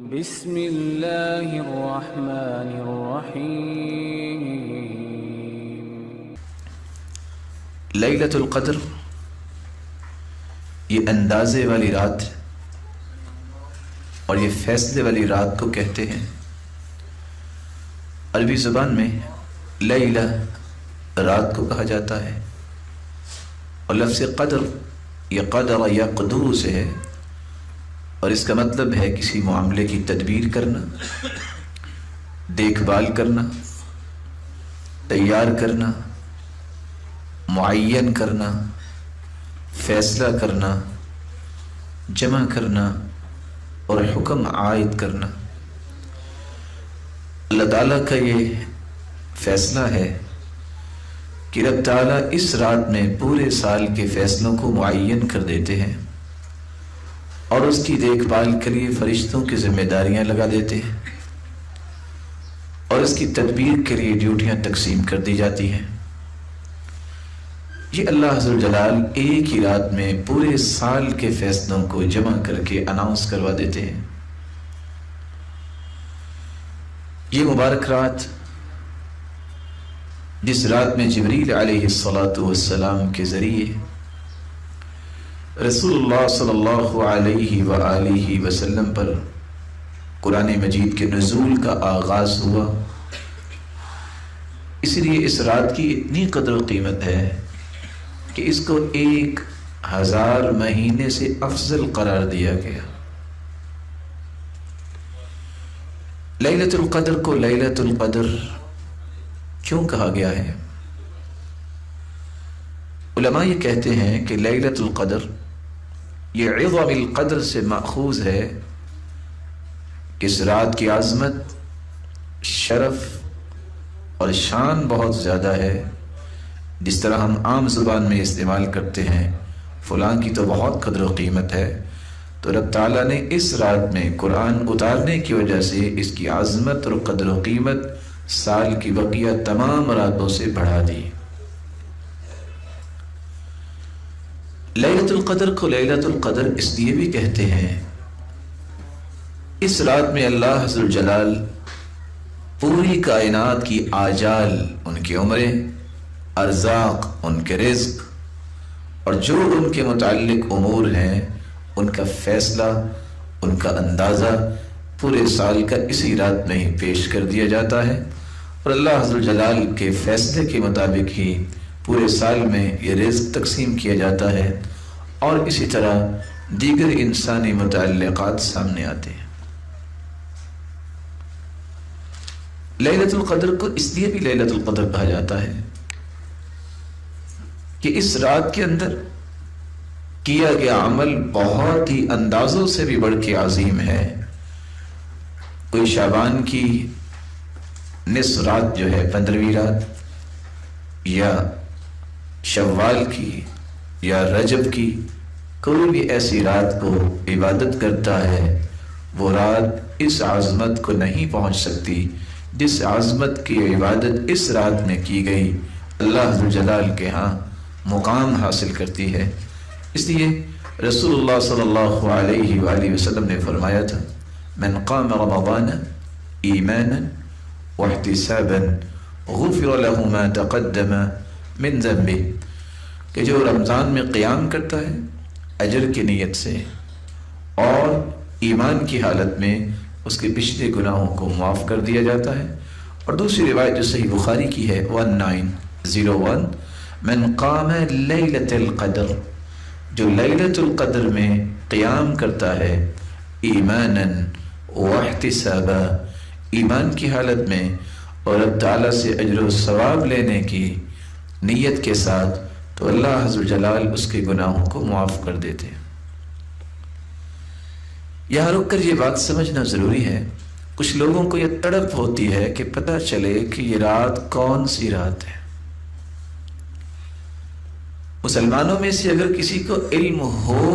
بسم اللہ الرحمن الرحیم۔ لیلۃ القدر یہ اندازے والی رات اور یہ فیصلے والی رات کو کہتے ہیں۔ عربی زبان میں لیلہ رات کو کہا جاتا ہے، اور لفظ قدر یہ قدر یا قدور سے ہے، اور اس کا مطلب ہے کسی معاملے کی تدبیر کرنا، دیکھ بھال کرنا، تیار کرنا، معین کرنا، فیصلہ کرنا، جمع کرنا اور حکم عائد کرنا۔ اللہ تعالیٰ کا یہ فیصلہ ہے کہ رب تعالیٰ اس رات میں پورے سال کے فیصلوں کو معین کر دیتے ہیں، اور اس کی دیکھ بھال کے لیے فرشتوں کی ذمہ داریاں لگا دیتے ہیں، اور اس کی تدبیر کے لیے ڈیوٹیاں تقسیم کر دی جاتی ہیں۔ یہ اللہ عز و جلال ایک ہی رات میں پورے سال کے فیصلوں کو جمع کر کے اناؤنس کروا دیتے ہیں۔ یہ مبارک رات، جس رات میں جبریل علیہ السلام کے ذریعے رسول اللہ صلی اللہ علیہ وآلہ وسلم پر قرآن مجید کے نزول کا آغاز ہوا، اس لیے اس رات کی اتنی قدر و قیمت ہے کہ اس کو 1000 مہینے سے افضل قرار دیا گیا۔ لیلۃ القدر کو لیلۃ القدر کیوں کہا گیا ہے؟ علماء یہ کہتے ہیں کہ لیلۃ القدر یہ عظم القدر سے ماخوذ ہے کہ اس رات کی عظمت، شرف اور شان بہت زیادہ ہے۔ جس طرح ہم عام زبان میں استعمال کرتے ہیں فلاں کی تو بہت قدر و قیمت ہے، تو رب تعالیٰ نے اس رات میں قرآن اتارنے کی وجہ سے اس کی عظمت اور قدر و قیمت سال کی بقیہ تمام راتوں سے بڑھا دی۔ لیلۃ القدر کو لیلۃ القدر اس لیے بھی کہتے ہیں، اس رات میں اللہ عز و جلال پوری کائنات کی آجال، ان کی عمریں، ارزاق، ان کے رزق اور جو ان کے متعلق امور ہیں، ان کا فیصلہ، ان کا اندازہ پورے سال کا اسی رات میں ہی پیش کر دیا جاتا ہے، اور اللہ عز و جلال کے فیصلے کے مطابق ہی پورے سال میں یہ رزق تقسیم کیا جاتا ہے، اور اسی طرح دیگر انسانی متعلقات سامنے آتے ہیں۔ لیلۃ القدر کو اس لیے بھی لیلۃ القدر کہا جاتا ہے کہ اس رات کے اندر کیا گیا عمل بہت ہی اندازوں سے بھی بڑھ کے عظیم ہے۔ کوئی شعبان کی نصف رات جو ہے 15ویں رات، یا شوال کی یا رجب کی کوئی بھی ایسی رات کو عبادت کرتا ہے، وہ رات اس عظمت کو نہیں پہنچ سکتی جس عظمت کی عبادت اس رات میں کی گئی اللہ عز و جلال کے ہاں مقام حاصل کرتی ہے۔ اس لیے رسول اللہ صلی اللہ علیہ وآلہ وسلم نے فرمایا تھا، من قام رمضان ایمانا واحتسابا غفر له ما تقدم من ذنبه، کہ جو رمضان میں قیام کرتا ہے اجر کی نیت سے اور ایمان کی حالت میں، اس کے پچھلے گناہوں کو معاف کر دیا جاتا ہے۔ اور دوسری روایت جو صحیح بخاری کی ہے 1901، من قام لیلۃ القدر، جو لیلۃ القدر میں قیام کرتا ہے ایمانا واحتسابا، ایمان کی حالت میں اور رب تعالیٰ سے اجر و ثواب لینے کی نیت کے ساتھ، تو اللہ عز و جلال اس کے گناہوں کو معاف کر دیتے ہیں۔ یہاں رک کر یہ بات سمجھنا ضروری ہے، کچھ لوگوں کو یہ تڑپ ہوتی ہے کہ پتہ چلے کہ یہ رات کون سی رات ہے۔ مسلمانوں میں سے اگر کسی کو علم ہو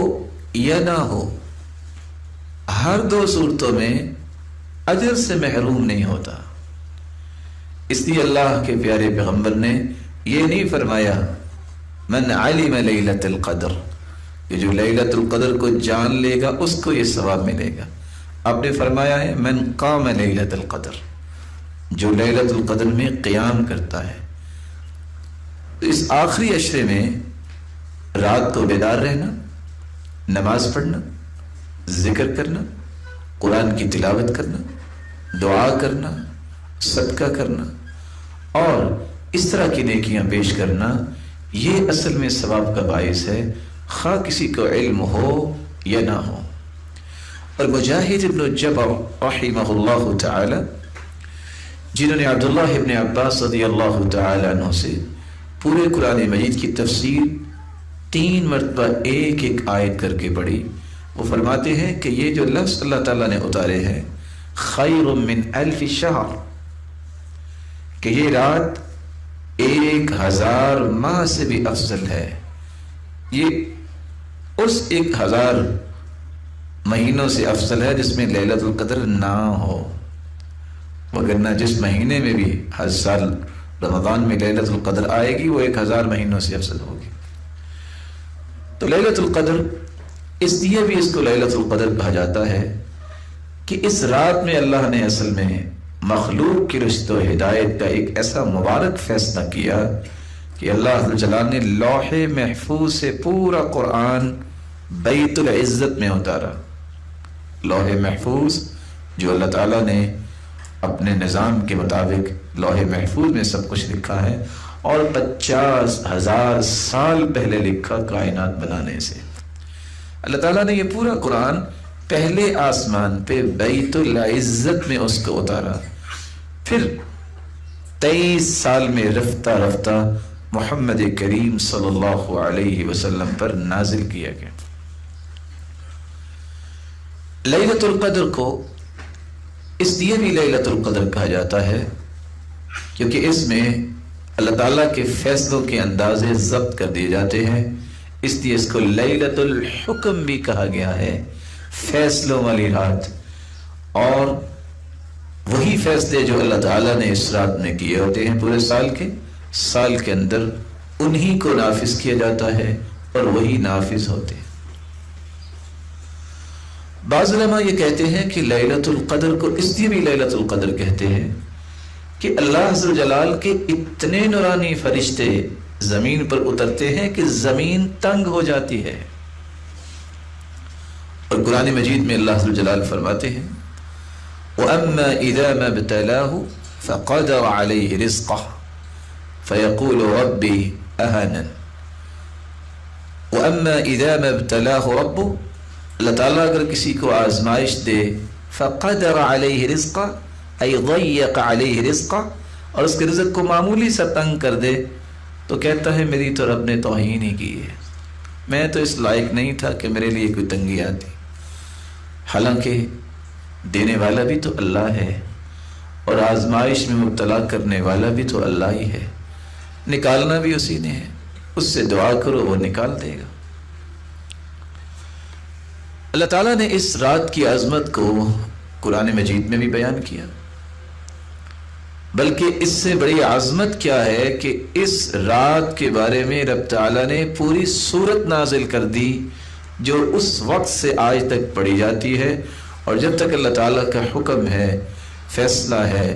یا نہ ہو، ہر 2 صورتوں میں اجر سے محروم نہیں ہوتا۔ اس لیے اللہ کے پیارے پیغمبر نے یہ نہیں فرمایا من علم لیلۃ القدر، کہ جو لیلۃ القدر کو جان لے گا اس کو یہ ثواب ملے گا، آپ نے فرمایا ہے من قام لیلۃ القدر، جو لیلۃ القدر میں قیام کرتا ہے. تو اس آخری عشرے میں رات کو بیدار رہنا، نماز پڑھنا، ذکر کرنا، قرآن کی تلاوت کرنا، دعا کرنا، صدقہ کرنا اور اس طرح کی نیکیاں پیش کرنا، یہ اصل میں ثواب کا باعث ہے، خواہ کسی کو علم ہو یا نہ ہو. اور مجاہد ابن جبر رحمہ اللہ تعالی، جنہوں نے عبداللہ ابن عباس رضی اللہ تعالی عنہ سے پورے قرآن مجید کی تفسیر 3 مرتبہ ایک ایک آیت کر کے پڑھی، وہ فرماتے ہیں کہ یہ جو لفظ اللہ تعالیٰ نے اتارے ہیں خیر من 1000 شہر، کہ یہ رات 1000 ماہ سے بھی افضل ہے. یہ اس 1000 مہینوں سے افضل ہے جس میں لیلۃ القدر نہ ہو، وگرنہ جس مہینے میں بھی ہر سال رمضان میں لیلۃ القدر آئے گی وہ 1000 مہینوں سے افضل ہوگی. تو لیلۃ القدر اس لیے بھی اس کو لیلۃ القدر کہا جاتا ہے کہ اس رات میں اللہ نے اصل میں مخلوق کی رشد و ہدایت کا ایک ایسا مبارک فیصلہ کیا کہ اللہ جلال نے لوح محفوظ سے پورا قرآن بیت العزت میں اتارا. لوح محفوظ جو اللہ تعالیٰ نے اپنے نظام کے مطابق لوح محفوظ میں سب کچھ لکھا ہے، اور 50,000 سال پہلے لکھا کائنات بنانے سے. اللہ تعالیٰ نے یہ پورا قرآن پہلے آسمان پہ بیت العزت میں اس کو اتارا، پھر 23 سال میں رفتہ رفتہ محمد کریم صلی اللہ علیہ وسلم پر نازل کیا گیا. لیلۃ القدر کو اس لیے بھی لیلۃ القدر کہا جاتا ہے کیونکہ اس میں اللہ تعالیٰ کے فیصلوں کے اندازے ضبط کر دیے جاتے ہیں، اس لیے اس کو لیلۃ الحکم بھی کہا گیا ہے، فیصلوں والی رات. اور وہی فیصلے جو اللہ تعالیٰ نے اس رات میں کیے ہوتے ہیں پورے سال کے اندر انہی کو نافذ کیا جاتا ہے اور وہی نافذ ہوتے ہیں. بعض علماء یہ کہتے ہیں کہ لیلۃ القدر کو اس لیے بھی لیلۃ القدر کہتے ہیں کہ اللہ عز و جلال کے اتنے نورانی فرشتے زمین پر اترتے ہیں کہ زمین تنگ ہو جاتی ہے. اور قرآن مجید میں اللہ عز و جلال فرماتے ہیں وَأَمَّا إِذَا مَا ابْتَلَاهُ فَقَدَرَ عَلَيْهِ رِزْقَهُ فَيَقُولُ رَبِّي أَهَانَنِ. وَأَمَّا إِذَا مَا ابْتَلَاهُ رَبُّهُ، اللہ تعالیٰ اگر کسی کو آزمائش دے فَقَدَرَ عَلَيْهِ رِزْقَهُ ای ضیق علیہ رزقہ، اور اس کے رزق کو معمولی سا تنگ کر دے تو کہتا ہے میری تو رب نے توہین ہی کی ہے، میں تو اس لائق نہیں تھا کہ میرے لیے کوئی تنگی آتی. حالانکہ دینے والا بھی تو اللہ ہے اور آزمائش میں مبتلا کرنے والا بھی تو اللہ ہی ہے، نکالنا بھی اسی نے ہے. اس سے دعا کرو وہ نکال دے گا. اللہ تعالیٰ نے اس رات کی عظمت کو قرآن مجید میں بھی بیان کیا، بلکہ اس سے بڑی عظمت کیا ہے کہ اس رات کے بارے میں رب تعالیٰ نے پوری سورت نازل کر دی جو اس وقت سے آج تک پڑھی جاتی ہے، اور جب تک اللہ تعالیٰ کا حکم ہے، فیصلہ ہے،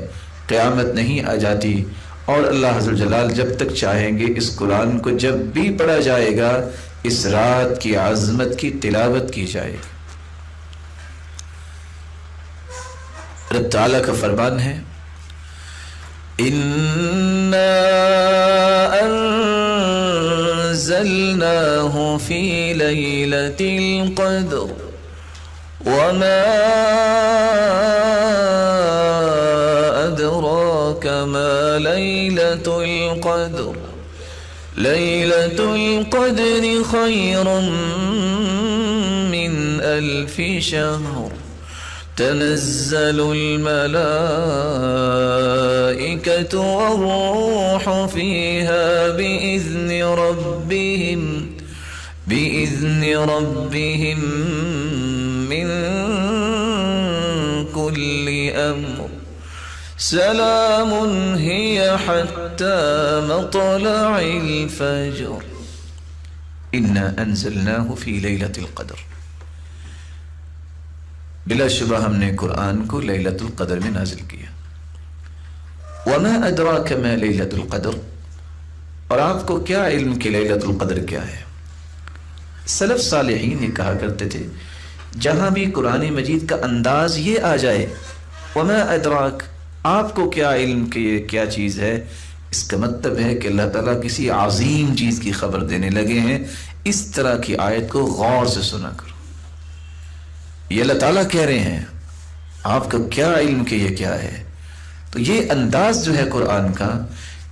قیامت نہیں آ جاتی. اور اللہ عز و جلال جب تک چاہیں گے اس قرآن کو جب بھی پڑھا جائے گا اس رات کی عظمت کی تلاوت کی جائے گی. رب تعالیٰ کا فرمان ہے اِنَّا أَنزَلْنَاهُ فِي لَيْلَةِ الْقَدْرِ وَمَا أَدْرَاكَ مَا لَيْلَةُ الْقَدْرِ لَيْلَةُ الْقَدْرِ خَيْرٌ مِّنْ 1000 شَهْرٍ تنزل الملائكة والروح فيها بإذن ربهم من كل أمر سلام هي حتى مطلع الفجر إنا أنزلناه في ليلة القدر. بلا شبہ ہم نے قرآن کو لیلۃ القدر میں نازل کیا. وما ادراک ما لیلۃ القدر، اور آپ کو کیا علم کہ لیلۃ القدر کیا ہے؟ سلف صالحین یہ کہا کرتے تھے جہاں بھی قرآن مجید کا انداز یہ آ جائے وما ادراک، آپ کو کیا علم کہ یہ کیا چیز ہے، اس کا مطلب ہے کہ اللہ تعالیٰ کسی عظیم چیز کی خبر دینے لگے ہیں. اس طرح کی آیت کو غور سے سنا کرو. یہ اللہ تعالیٰ کہہ رہے ہیں آپ کو کیا علم کہ یہ کیا ہے. تو یہ انداز جو ہے قرآن کا،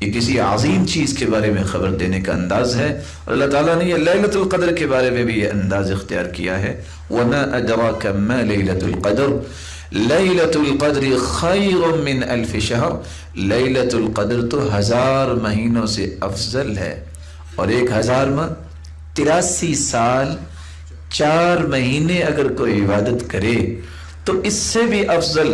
یہ کسی عظیم چیز کے بارے میں خبر دینے کا انداز ہے. اور اللہ تعالیٰ نے یہ لیلۃ القدر کے بارے میں بھی یہ انداز اختیار کیا ہے. وما ادراک ما لیلۃ القدر لیلۃ القدر خیر من الف شہر، لیلۃ القدر تو 1000 مہینوں سے افضل ہے. اور 1000 ماہ 83 سال 4 مہینے اگر کوئی عبادت کرے تو اس سے بھی افضل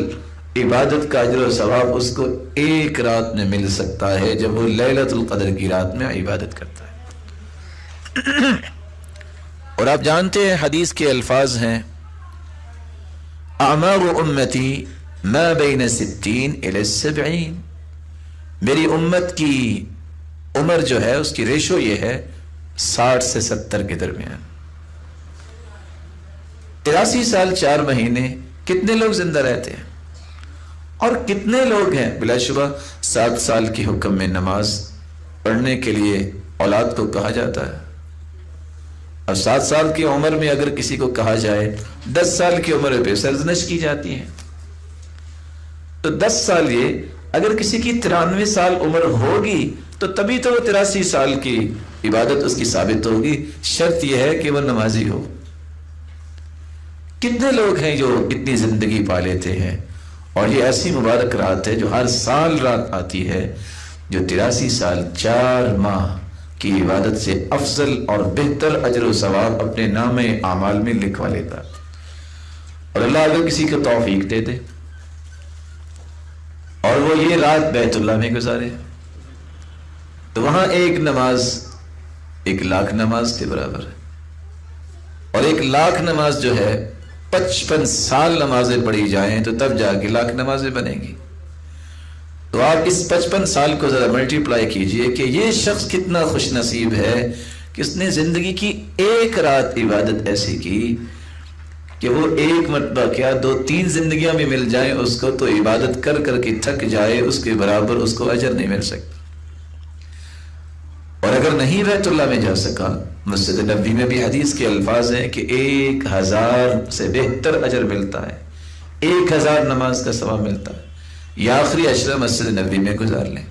عبادت کا اجر و ثواب اس کو ایک رات میں مل سکتا ہے جب وہ لیلۃ القدر کی رات میں عبادت کرتا ہے. اور آپ جانتے ہیں حدیث کے الفاظ ہیں اعمار امتی ما بین 60 الی 70، میری امت کی عمر جو ہے اس کی ریشو یہ ہے 60 سے 70 کے درمیان. 83 سال 4 مہینے کتنے لوگ زندہ رہتے ہیں اور کتنے لوگ ہیں؟ بلا شبہ 7 سال کی حکم میں نماز پڑھنے کے لیے اولاد کو کہا جاتا ہے. اور 7 سال کی عمر میں اگر کسی کو کہا جائے 10 سال کی عمر پہ سرزنش کی جاتی ہے. تو 10 سال یہ اگر کسی کی 93 سال عمر ہوگی تو تبھی تو وہ 83 سال کی عبادت اس کی ثابت ہوگی. شرط یہ ہے کہ وہ نمازی ہو. کتنے لوگ ہیں جو اتنی زندگی پا لیتے ہیں؟ اور یہ ایسی مبارک رات ہے جو ہر سال رات آتی ہے جو 83 سال 4 ماہ کی عبادت سے افضل اور بہتر اجر و ثواب اپنے نام اعمال میں لکھوا لیتا. اور اللہ اگر کسی کو توفیق دے دے اور وہ یہ رات بیت اللہ میں گزارے تو وہاں ایک نماز 1,00,000 نماز کے برابر ہے. اور 1,00,000 نماز جو ہے 55 سال نمازیں پڑھی جائیں تو تب جا کے 1,00,000 نمازیں بنیں گی. تو آپ اس 55 سال کو ذرا ملٹیپلائی کیجئے کہ یہ شخص کتنا خوش نصیب ہے کہ اس نے زندگی کی ایک رات عبادت ایسی کی کہ وہ ایک مرتبہ کیا 2-3 زندگیاں بھی مل جائیں اس کو تو عبادت کر کر کے تھک جائے اس کے برابر اس کو اجر نہیں مل سکتا. اور اگر نہیں بیت اللہ میں جا سکا، مسجد نبوی میں بھی حدیث کے الفاظ ہیں کہ 1000 سے بہتر اجر ملتا ہے، 1000 نماز کا ثواب ملتا ہے. یا آخری عشرہ مسجد نبوی میں گزار لیں.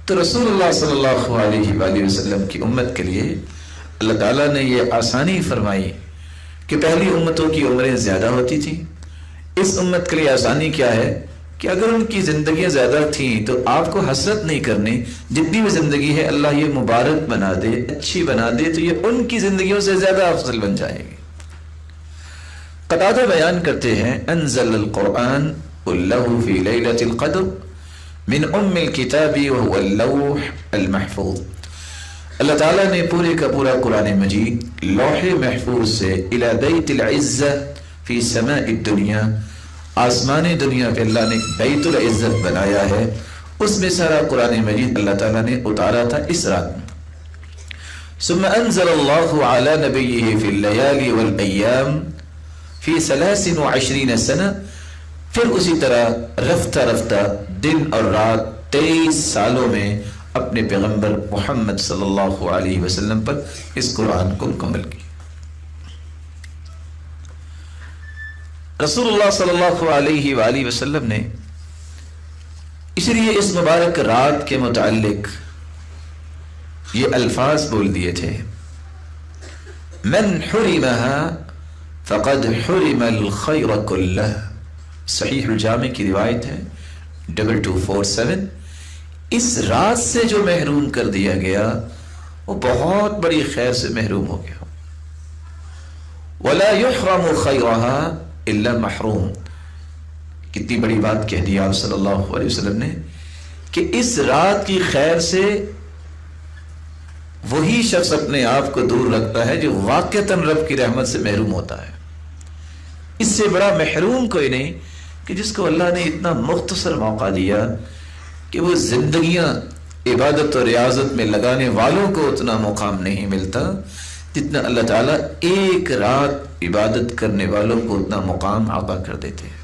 تو رسول اللہ صلی اللہ علیہ وآلہ وسلم کی امت کے لیے اللہ تعالیٰ نے یہ آسانی فرمائی کہ پہلی امتوں کی عمریں زیادہ ہوتی تھیں. اس امت کے لیے آسانی کیا ہے کہ اگر ان کی زندگیاں زیادہ تھیں تو آپ کو حسرت نہیں کرنی، جتنی بھی زندگی ہے اللہ یہ مبارک بنا دے، اچھی بنا دے تو یہ ان کی زندگیوں سے زیادہ افضل بن جائے گی. قتادہ بیان کرتے ہیں انزل القرآن له في ليلة القدر من ام الكتاب وهو اللوح المحفوظ. اللہ تعالیٰ نے پورے کا پورا قرآن مجید لوح محفوظ سے الى بیت العزہ فی سماء الدنیا، آسمان دنیا پہ اللہ نے بیت العزت بنایا ہے، اس میں سارا قرآن مجید اللہ تعالیٰ نے اتارا تھا اس رات میں. ثم انزل اللہ علی نبیہ فی اللیالی والایام فی 23 سنہ، پھر اسی طرح رفتہ رفتہ دن اور رات 23 سالوں میں اپنے پیغمبر محمد صلی اللہ علیہ وسلم پر اس قرآن کو مکمل کی. رسول اللہ صلی اللہ علیہ وآلہ وسلم نے اس لیے اس مبارک رات کے متعلق یہ الفاظ بول دیے تھے من حرمها فقد حرم الخیر کلہ. صحیح الجامع کی روایت ہے 2247. اس رات سے جو محروم کر دیا گیا وہ بہت بڑی خیر سے محروم ہو گیا. ولا يحرم خيرها الا محروم. کتنی بڑی بات کہہ دی آپ صلی اللہ علیہ وسلم نے کہ اس رات کی خیر سے وہی شخص اپنے آپ کو دور رکھتا ہے جو واقعتاً رب کی رحمت سے محروم ہوتا ہے. اس سے بڑا محروم کوئی نہیں کہ جس کو اللہ نے اتنا مختصر موقع دیا کہ وہ زندگیاں عبادت اور ریاضت میں لگانے والوں کو اتنا مقام نہیں ملتا جتنا اللہ تعالیٰ ایک رات عبادت کرنے والوں کو اتنا مقام عطا کر دیتے ہیں۔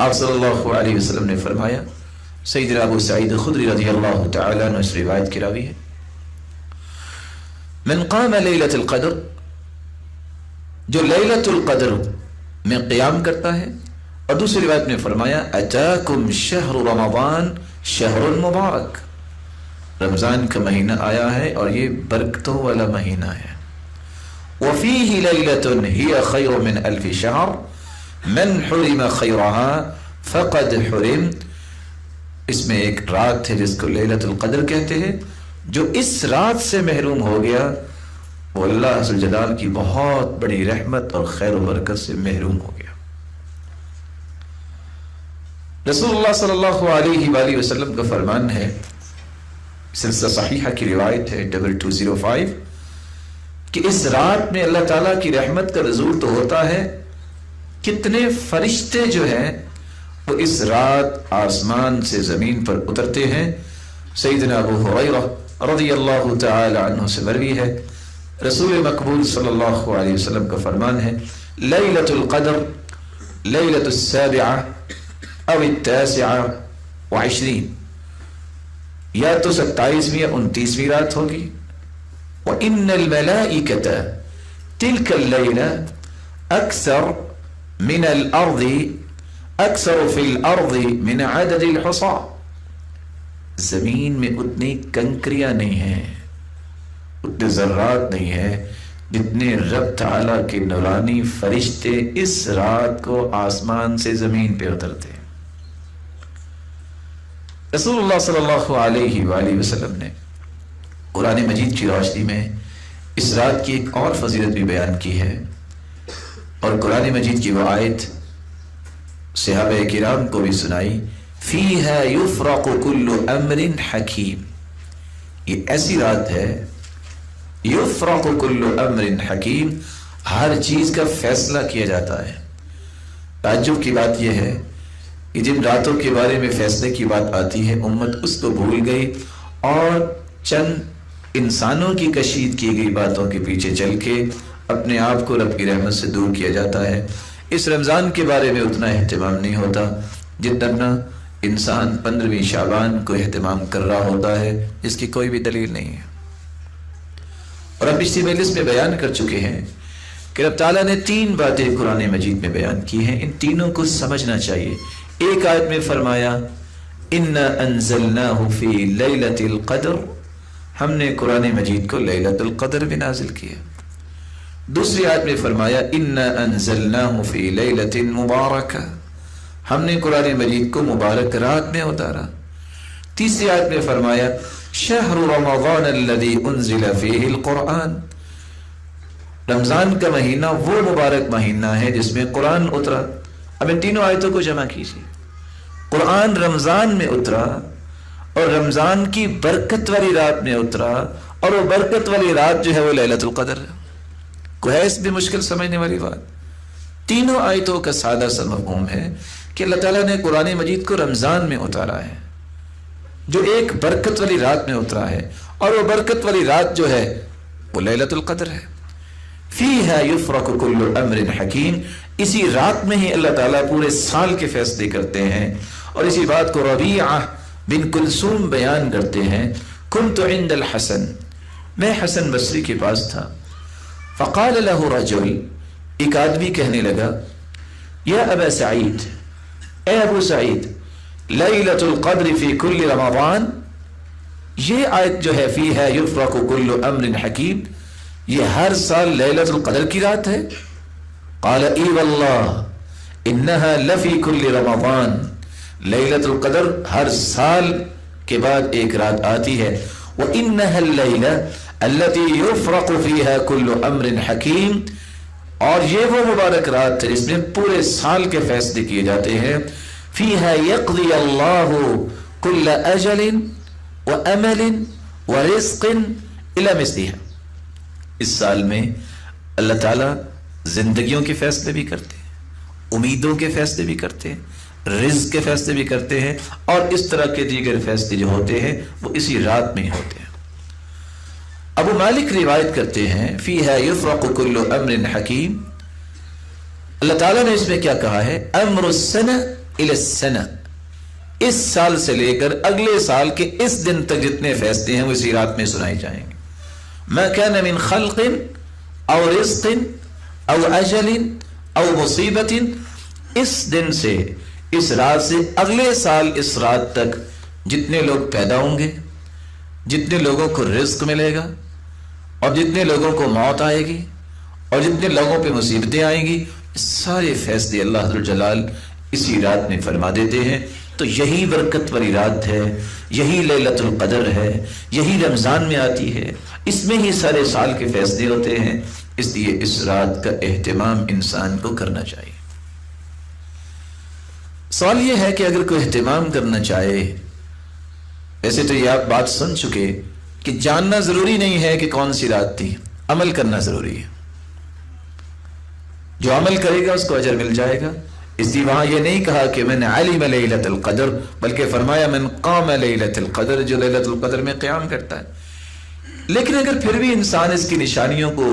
آپ صلی اللہ علیہ وسلم نے فرمایا، سیدنا ابو سعید خدری رضی اللہ تعالیٰ عنہ اس روایت کی راوی ہے، من قام لیلۃ القدر، جو لیلۃ القدر میں قیام کرتا ہے، اور دوسری روایت میں فرمایا اتاکم شہر رمضان شہر مبارک، رمضان کا مہینہ آیا ہے اور یہ برکتوں والا مہینہ ہے، وفیہ لیلۃ ہی خیر من الف شہر من حرم خیرها فقد حرم، اس میں ایک رات ہے جس کو لیلۃ القدر کہتے ہیں، جو اس رات سے محروم ہو گیا وہ اللہ ذو الجلال کی بہت بڑی رحمت اور خیر و برکت سے محروم ہو گیا۔ رسول اللہ صلی اللہ علیہ وآلہ وسلم کا فرمان ہے، سلسلہ صحیحہ کی روایت ہے 2205، کہ اس رات میں اللہ تعالیٰ کی رحمت کا نزول تو ہوتا ہے، کتنے فرشتے جو ہیں وہ اس رات آسمان سے زمین پر اترتے ہیں۔ سیدنا ابو ہریرہ رضی اللہ تعالی عنہ سے مروی ہے، رسول مقبول صلی اللہ علیہ وسلم کا فرمان ہے، لیلۃ القدر لیلۃ السابعہ او التاسعہ وعشرین، یا تو 27ویں یا 29ویں رات ہوگی، وَإِنَّ الْمَلَائِكَةَ تِلْكَ اللَّيْلَةَ أَكْثَرُ من الارض اکثر فی الارض من عدد الحصى، زمین میں اتنی کنکریاں نہیں ہیں، اتنے ذرات نہیں ہیں جتنے رب تعالیٰ کے نورانی فرشتے اس رات کو آسمان سے زمین پہ اترتے ہیں۔ رسول اللہ صلی اللہ علیہ وآلہ وسلم نے قرآن مجید کی روشنی میں اس رات کی ایک اور فضیلت بھی بیان کی ہے، اور قرآن مجید کی وہ آیت صحابہ کرام کو بھی سنائی، فیہا یفرق کل امر حکیم، یہ ایسی رات ہے یفرق کل امر حکیم، ہر چیز کا فیصلہ کیا جاتا ہے۔ تعجب کی بات یہ ہے کہ جن راتوں کے بارے میں فیصلے کی بات آتی ہے امت اس کو بھول گئی اور چند انسانوں کی کشید کی گئی باتوں کے پیچھے چل کے اپنے آپ کو رب کی رحمت سے دور کیا جاتا ہے۔ اس رمضان کے بارے میں اتنا اہتمام نہیں ہوتا جتنا انسان 15ویں شعبان کو اہتمام کر رہا ہوتا ہے، جس کی کوئی بھی دلیل نہیں ہے۔ اور اب اسی مجلس میں بیان کر چکے ہیں کہ رب تعالیٰ نے 3 باتیں قرآن مجید میں بیان کی ہیں، ان تینوں کو سمجھنا چاہیے۔ ایک آیت میں فرمایا اِنَّا أَنزَلْنَاهُ فِي لَيْلَةِ الْقَدْرِ، ہم نے قرآن مجید کو لیلۃ القدر میں نازل کیا۔ دوسری آیت میں فرمایا اِنَّا أَنزَلْنَاهُ فِي لَيْلَةٍ مُبَارَكَةٍ، ہم نے قرآن مجید کو مبارک رات میں اتارا۔ تیسری آیت میں فرمایا شہر رمضان الذي انزل فيه القرآن، رمضان کا مہینہ وہ مبارک مہینہ ہے جس میں قرآن اترا۔ اب ان تینوں آیتوں کو جمع کیجیے، قرآن رمضان میں اترا اور رمضان کی برکت والی رات میں اترا، اور وہ برکت والی رات جو ہے وہ لیلۃ القدر ہے۔ کوئی ہے اس بھی مشکل سمجھنے والی بات؟ تینوں آیتوں کا سادہ سا مفہوم ہے کہ اللہ تعالیٰ نے قرآن مجید کو رمضان میں اتارا ہے، جو ایک برکت والی رات میں اترا ہے، اور وہ برکت والی رات جو ہے وہ لیلۃ القدر ہے۔ فیہا یفرق کل امر حکیم، اسی رات میں ہی اللہ تعالیٰ پورے سال کے فیصلے کرتے ہیں، اور اسی بات کو ربیعہ بن کلثوم بیان کرتے ہیں، کنت عند الحسن، میں حسن بصری کے پاس تھا، فقال له رجل، ایک آدمی کہنے لگا، یا ابا سعید، اے ابو سعید، لیلۃ القدر فی کل رمضان، یہ آیت جو ہے فیہا یفرق کل امر حکیم، یہ ہر سال لیلۃ القدر کی رات ہے؟ قال ای واللہ انہا لفی کل رمضان، لیلۃ القدر ہر سال کے بعد ایک رات آتی ہے، وانہا اللیلہ التي یفرق فیہا کل امر حکیم، اور یہ وہ مبارک رات ہے جس میں پورے سال کے فیصلے کیے جاتے ہیں، فیہا یقضی اللہ کل اجل وامل ورزق الی مثلها، اس سال میں اللہ تعالیٰ زندگیوں کے فیصلے بھی کرتے ہیں، امیدوں کے فیصلے بھی کرتے ہیں، رزق کے فیصلے بھی کرتے ہیں، اور اس طرح کے دیگر فیصلے جو ہوتے ہیں وہ اسی رات میں ہی ہوتے ہیں۔ ابو مالک روایت کرتے ہیں فیہا یفرق کل امر حکیم، اللہ تعالیٰ نے اس میں کیا کہا ہے؟ امر السنہ الی السنہ، اس سال سے لے کر اگلے سال کے اس دن تک جتنے فیصلے ہیں وہ اسی رات میں سنائے جائیں گے۔ ما کان من خلق او رزق او اجل او مصیبت، اس دن سے، اس رات سے اگلے سال اس رات تک جتنے لوگ پیدا ہوں گے، جتنے لوگوں کو رزق ملے گا، اور جتنے لوگوں کو موت آئے گی، اور جتنے لوگوں پہ مصیبتیں آئیں گی، سارے فیصلے اللہ ذو الجلال اسی رات میں فرما دیتے ہیں۔ تو یہی برکت والی رات ہے، یہی لیلۃ القدر ہے، یہی رمضان میں آتی ہے، اس میں ہی سارے سال کے فیصلے ہوتے ہیں، اس لیے اس رات کا اہتمام انسان کو کرنا چاہیے۔ سوال یہ ہے کہ اگر کوئی اہتمام کرنا چاہے، ویسے تو یہ آپ بات سن چکے کہ جاننا ضروری نہیں ہے کہ کون سی رات تھی، عمل کرنا ضروری ہے۔ جو عمل کرے گا اس کو اجر مل جائے گا، اس لیے وہاں یہ نہیں کہا کہ من علم لیلۃ القدر، بلکہ فرمایا من قام لیلۃ القدر، جو لیلۃ القدر میں قیام کرتا ہے۔ لیکن اگر پھر بھی انسان اس کی نشانیوں کو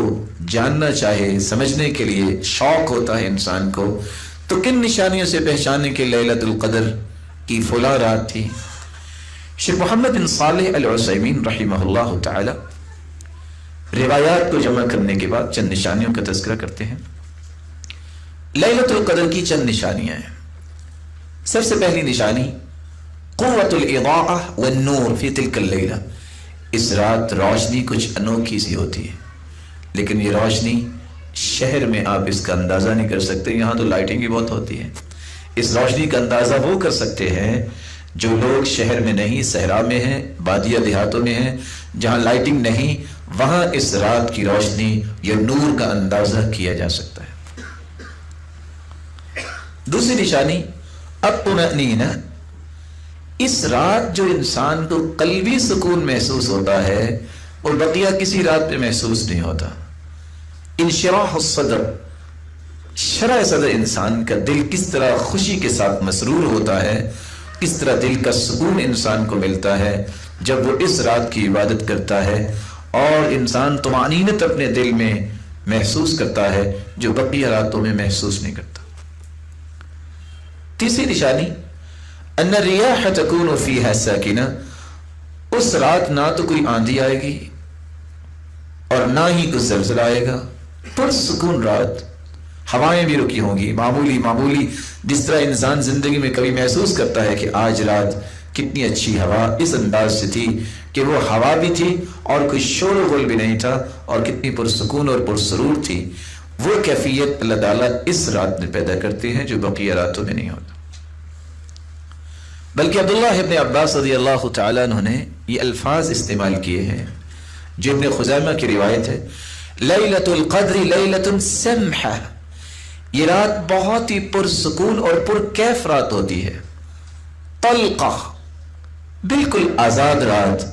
جاننا چاہے، سمجھنے کے لیے شوق ہوتا ہے انسان کو، تو کن نشانیوں سے پہچانے کہ لیلۃ القدر کی فلاں رات تھی؟ شیخ محمد بن صالح العثیمین رحمہ اللہ تعالی روایات کو جمع کرنے کے بعد چند نشانیوں کا تذکرہ کرتے ہیں۔ لیلۃ القدر کی چند نشانیاں ہیں۔ سب سے پہلی نشانی قوت الاضاءہ والنور فی تلک اللیلہ، اس رات روشنی کچھ انوکھی سی ہوتی ہے، لیکن یہ روشنی شہر میں آپ اس کا اندازہ نہیں کر سکتے، یہاں تو لائٹنگ بھی بہت ہوتی ہے۔ اس روشنی کا اندازہ وہ کر سکتے ہیں جو لوگ شہر میں نہیں، صحرا میں ہیں، بادیہ دیہاتوں میں ہیں، جہاں لائٹنگ نہیں، وہاں اس رات کی روشنی یا نور کا اندازہ کیا جا سکتا ہے۔ دوسری نشانی الطمأنینہ، اس رات جو انسان کو قلبی سکون محسوس ہوتا ہے اور بقیہ کسی رات میں محسوس نہیں ہوتا۔ انشراح الصدر، شرح صدر انسان کا، دل کس طرح خوشی کے ساتھ مسرور ہوتا ہے، کس طرح دل کا سکون انسان کو ملتا ہے جب وہ اس رات کی عبادت کرتا ہے، اور انسان طمأنینت اپنے دل میں محسوس کرتا ہے جو بقیہ راتوں میں محسوس نہیں کرتا۔ تیسری نشانی ان الریاح تکون فیہا ساکنہ، اس رات نہ تو کوئی آندھی آئے گی اور نہ ہی کوئی زلزلہ آئے گا، پرسکون رات، ہوائیں بھی رکی ہوں گی، معمولی جس طرح انسان زندگی میں کبھی محسوس کرتا ہے کہ آج رات کتنی اچھی ہوا اس انداز سے تھی کہ وہ ہوا بھی تھی اور کوئی شور و غل بھی نہیں تھا، اور کتنی پرسکون اور پرسرور تھی، وہ کیفیت اللہ تعالیٰ اس رات میں پیدا کرتے ہیں جو بقیہ راتوں میں نہیں ہوتا۔ بلکہ عبداللہ ابن عباس رضی اللہ تعالیٰ عنہ نے یہ الفاظ استعمال کیے ہیں جو ابن خزیمہ کی روایت ہے، لیلۃ القدر لیلۃ سمحہ، یہ رات بہت ہی پرسکون اور پرکیف رات ہوتی ہے، طلقہ، بالکل آزاد رات،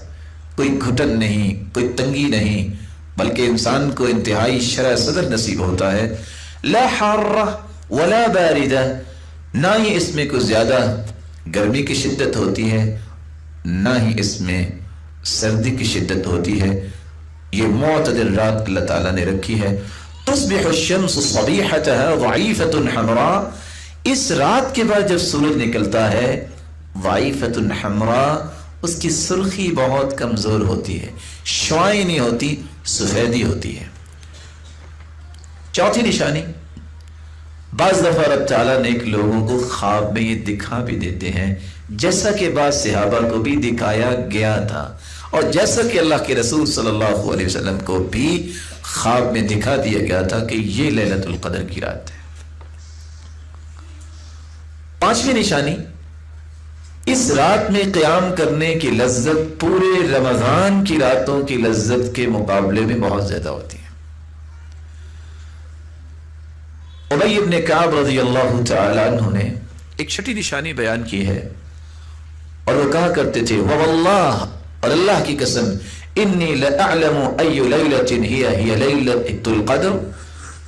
کوئی گھٹن نہیں، کوئی تنگی نہیں، بلکہ انسان کو انتہائی شرح صدر نصیب ہوتا ہے، لا حارہ ولا باردہ، نہ ہی اس میں کوئی زیادہ گرمی کی شدت ہوتی ہے نہ ہی اس میں سردی کی شدت ہوتی ہے، یہ معتدل رات اللہ تعالیٰ نے رکھی ہے۔ تصبح الشمس صبیحتها ضعیفۃ حمراء، اس رات کے بعد جب سورج نکلتا ہے، ضعیفۃ حمراء، اس کی سرخی بہت کمزور ہوتی ہے، شعاعیں نہیں ہوتی، سفیدی ہوتی ہے۔ چوتھی نشانی، بعض دفعہ رب تعالیٰ نے ایک لوگوں کو خواب میں یہ دکھا بھی دیتے ہیں، جیسا کہ بعض صحابہ کو بھی دکھایا گیا تھا، اور جیسا کہ اللہ کے رسول صلی اللہ علیہ وسلم کو بھی خواب میں دکھا دیا گیا تھا کہ یہ لیلۃ القدر کی رات ہے۔ پانچویں نشانی، اس رات میں قیام کرنے کی لذت پورے رمضان کی راتوں کی لذت کے مقابلے میں بہت زیادہ ہوتی ہے۔ ابی بن کعب رضی اللہ تعالی عنہ نے ایک چھٹی نشانی بیان کی ہے، اور وہ کہا کرتے تھے واللہ، اور اللہ کی قسم، انی لأعلم ای لیلۃ ہی لیلۃ القدر،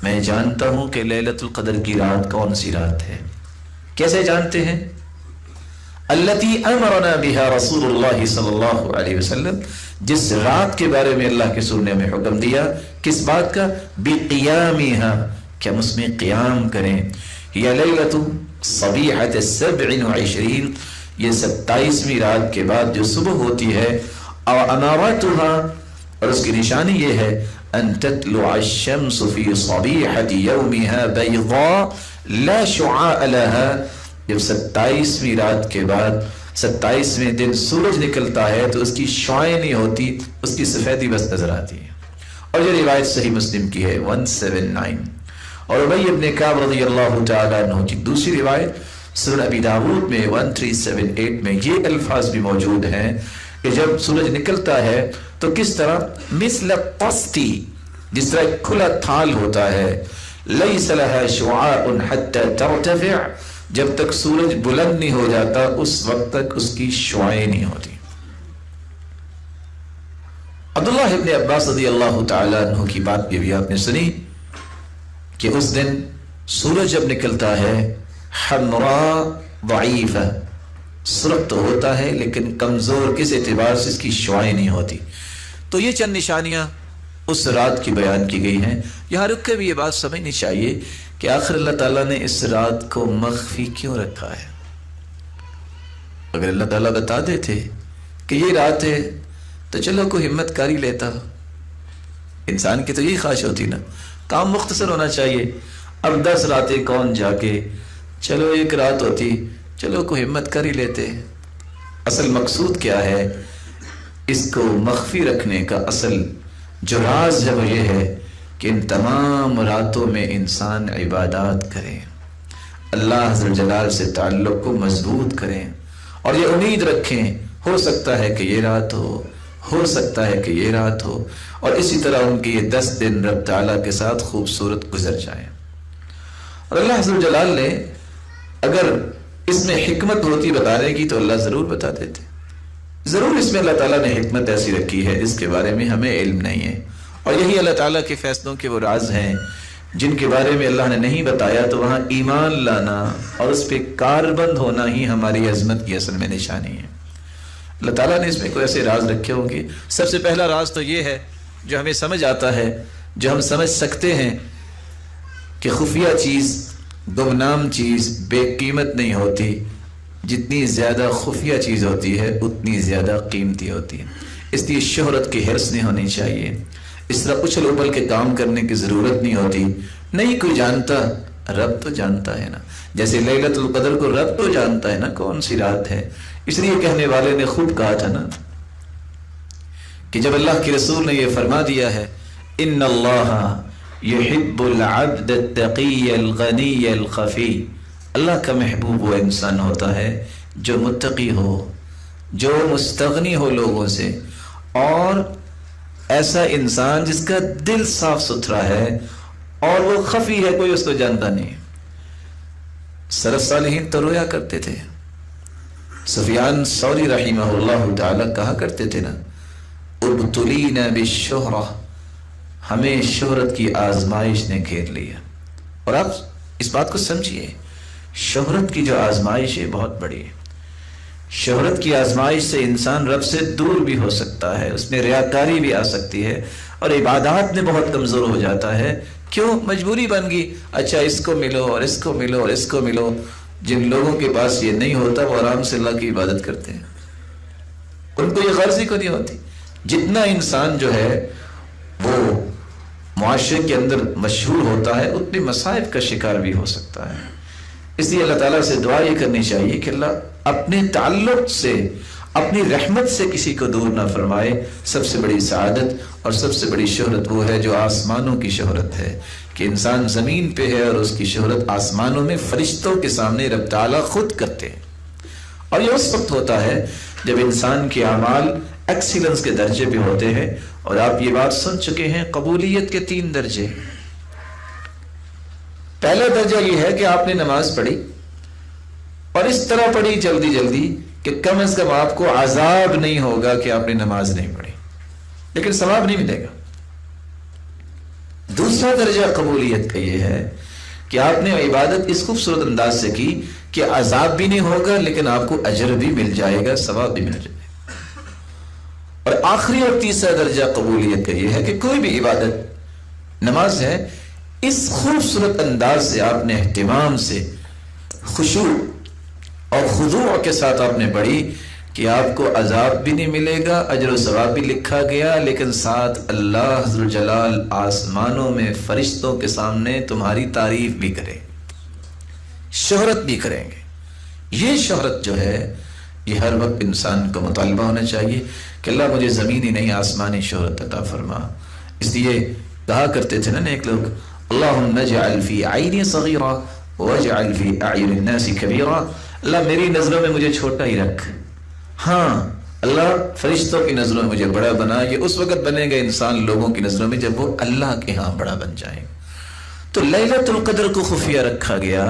میں جانتا ہوں کہ لیلۃ القدر کی رات کون سی رات ہے. کیسے جانتے ہیں؟ التی امرنا بها رسول اللہ صلی اللہ علیہ وسلم، جس رات کے بارے میں اللہ کے رسول نے ہمیں حکم دیا. کس بات کا؟ بقیامها، کہ ہم اس میں قیام کریں. یا لیلۃ صبیحۃ 27، یہ 27ویں رات کے بعد جو صبح ہوتی ہے. اور اماراتها، اور اس کی نشانی یہ ہے، ان تطلع الشمس فی صبیحۃ یومها بیضاء لا شعاع لها. جب 27ویں رات کے بعد 27ویں دن سورج نکلتا ہے تو اس کی شعاعیں نہیں ہوتی، اس کی سفیدی بس نظر آتی ہے. اور یہ روایت صحیح مسلم کی ہے 179. اور ابی ابن کعب رضی اللہ تعالیٰ عنہ کی دوسری روایت سنن ابی داؤد میں 1378 میں یہ الفاظ بھی موجود ہیں کہ جب سورج نکلتا ہے تو کس طرح، مثل قسطی، جس طرح ایک کھلا تھال ہوتا ہے، لیس لها شعاع حتى ترتفع، جب تک سورج بلند نہیں ہو جاتا اس وقت تک اس کی شعاعیں نہیں ہوتی. عبداللہ ابن عباس رضی اللہ تعالیٰ عنہ کی بات بھی آپ نے سنی کہ اس دن سورج جب نکلتا ہے حمراء ضعیفہ، سرخ تو ہوتا ہے لیکن کمزور، کس اعتبار سے؟ اس کی شعاعیں نہیں ہوتی. تو یہ چند نشانیاں اس رات کی بیان کی گئی ہیں. یہاں رک کے بھی یہ بات سمجھنی چاہیے کہ آخر اللہ تعالیٰ نے اس رات کو مخفی کیوں رکھا ہے؟ اگر اللہ تعالیٰ بتا دیتے کہ یہ رات ہے تو چلو کوئی ہمت کاری لیتا. انسان کی تو یہی خواہش ہوتی نا، کام مختصر ہونا چاہیے. اب 10 راتیں کون جا کے، چلو ایک رات ہوتی، چلو کوئی ہمت کر ہی لیتے. اصل مقصود کیا ہے؟ اس کو مخفی رکھنے کا اصل جو راز ہے وہ یہ ہے کہ ان تمام راتوں میں انسان عبادات کریں، اللہ عز و جلال سے تعلق کو مضبوط کریں، اور یہ امید رکھیں ہو سکتا ہے کہ یہ رات ہو سکتا ہے کہ یہ رات ہو. اور اسی طرح ان کے یہ 10 دن رب تعالیٰ کے ساتھ خوبصورت گزر جائیں. اور اللہ عز و جلال نے اگر اس میں حکمت ہوتی بتانے کی تو اللہ ضرور بتا دیتے. ضرور اس میں اللہ تعالیٰ نے حکمت ایسی رکھی ہے جس کے بارے میں ہمیں علم نہیں ہے. اور یہی اللہ تعالیٰ کے فیصلوں کے وہ راز ہیں جن کے بارے میں اللہ نے نہیں بتایا، تو وہاں ایمان لانا اور اس پہ کاربند ہونا ہی ہماری عظمت کی اصل میں نشانی ہے. اللہ تعالیٰ نے اس میں کوئی ایسے راز رکھے ہوں گے. سب سے پہلا راز تو یہ ہے جو ہمیں سمجھ آتا ہے، جو ہم سمجھ سکتے ہیں کہ خفیہ چیز، گمنام چیز بے قیمت نہیں ہوتی. جتنی زیادہ خفیہ چیز ہوتی ہے اتنی زیادہ قیمتی ہوتی ہے. اس لیے شہرت کی حرص نہیں ہونی چاہیے. اس طرح اچھل ابل کے کام کرنے کی ضرورت نہیں ہوتی. نہیں کوئی جانتا، رب تو جانتا ہے نا. جیسے لیلۃ القدر کو رب تو جانتا ہے نا کون سی رات ہے. اس لیے کہنے والے نے خوب کہا تھا نا کہ جب اللہ کے رسول نے یہ فرما دیا ہے ان اللہ یحب العبد التقی الغنی الخفی، اللہ کا محبوب وہ انسان ہوتا ہے جو متقی ہو، جو مستغنی ہو لوگوں سے، اور ایسا انسان جس کا دل صاف ستھرا ہے اور وہ خفی ہے، کوئی اس کو جانتا نہیں. سلف صالحین تو رویا کرتے تھے. سفیان ثوری رحمہ اللہ تعالی کہا کرتے تھے نا ابتلینا بالشہرہ، ہمیں شہرت کی آزمائش نے گھیر لیا. اور آپ اس بات کو سمجھیے، شہرت کی جو آزمائش ہے بہت بڑی ہے. شہرت کی آزمائش سے انسان رب سے دور بھی ہو سکتا ہے، اس میں ریاکاری بھی آ سکتی ہے، اور عبادات میں بہت کمزور ہو جاتا ہے. کیوں؟ مجبوری بن گئی. اچھا اس کو ملو اور اس کو ملو اور اس کو ملو. جن لوگوں کے پاس یہ نہیں ہوتا وہ آرام سے اللہ کی عبادت کرتے ہیں، ان کو یہ غرض ہی کو نہیں ہوتی. جتنا انسان جو ہے وہ معاشرے کے اندر مشہور ہوتا ہے اتنے مصائب کا شکار بھی ہو سکتا ہے. اس لیے اللہ تعالیٰ سے دعا یہ کرنی چاہیے کہ اللہ اپنے تعلق سے، اپنی رحمت سے کسی کو دور نہ فرمائے. سب سے بڑی سعادت اور سب سے بڑی شہرت وہ ہے جو آسمانوں کی شہرت ہے، کہ انسان زمین پہ ہے اور اس کی شہرت آسمانوں میں فرشتوں کے سامنے رب تعالیٰ خود کرتے ہیں. اور یہ اس وقت ہوتا ہے جب انسان کے اعمال ایکسیلنس کے درجے پہ ہوتے ہیں. اور آپ یہ بات سن چکے ہیں قبولیت کے 3 درجے. پہلا درجہ یہ ہے کہ آپ نے نماز پڑھی اور اس طرح پڑھی جلدی جلدی کہ کم از کم آپ کو عذاب نہیں ہوگا کہ آپ نے نماز نہیں پڑھی، لیکن ثواب نہیں ملے گا. دوسرا دوسرا درجہ قبولیت کا یہ ہے کہ آپ نے عبادت اس خوبصورت انداز سے کی کہ عذاب بھی نہیں ہوگا لیکن آپ کو اجر بھی مل جائے گا، ثواب بھی مل جائے گا۔ اور آخری اور تیسرا درجہ قبولیت کا یہ ہے کہ کوئی بھی عبادت، نماز ہے، اس خوبصورت انداز سے آپ نے اہتمام سے، خشوع اور خضوع کے ساتھ آپ نے پڑھی کہ آپ کو عذاب بھی نہیں ملے گا، اجر و ثواب بھی لکھا گیا، لیکن ساتھ اللہ ذوالجلال آسمانوں میں فرشتوں کے سامنے تمہاری تعریف بھی کرے، شہرت بھی کریں گے۔ یہ شہرت جو ہے یہ ہر وقت انسان کو مطالبہ ہونا چاہیے کہ اللہ مجھے زمینی نہیں آسمانی شہرت عطا فرما۔ اس لیے کہا کرتے تھے نا نیک لوگ، اللہم اجعل فی عینی صغیرہ واجعل فی اعین الناس کبیرہ، اللہ میری نظروں میں مجھے چھوٹا ہی رکھ، ہاں اللہ فرشتوں کی نظروں میں مجھے بڑا بنا۔ یہ اس وقت بنے گا انسان لوگوں کی نظروں میں جب وہ اللہ کے ہاں بڑا بن جائے۔ تو لیلۃ القدر کو خفیہ رکھا گیا،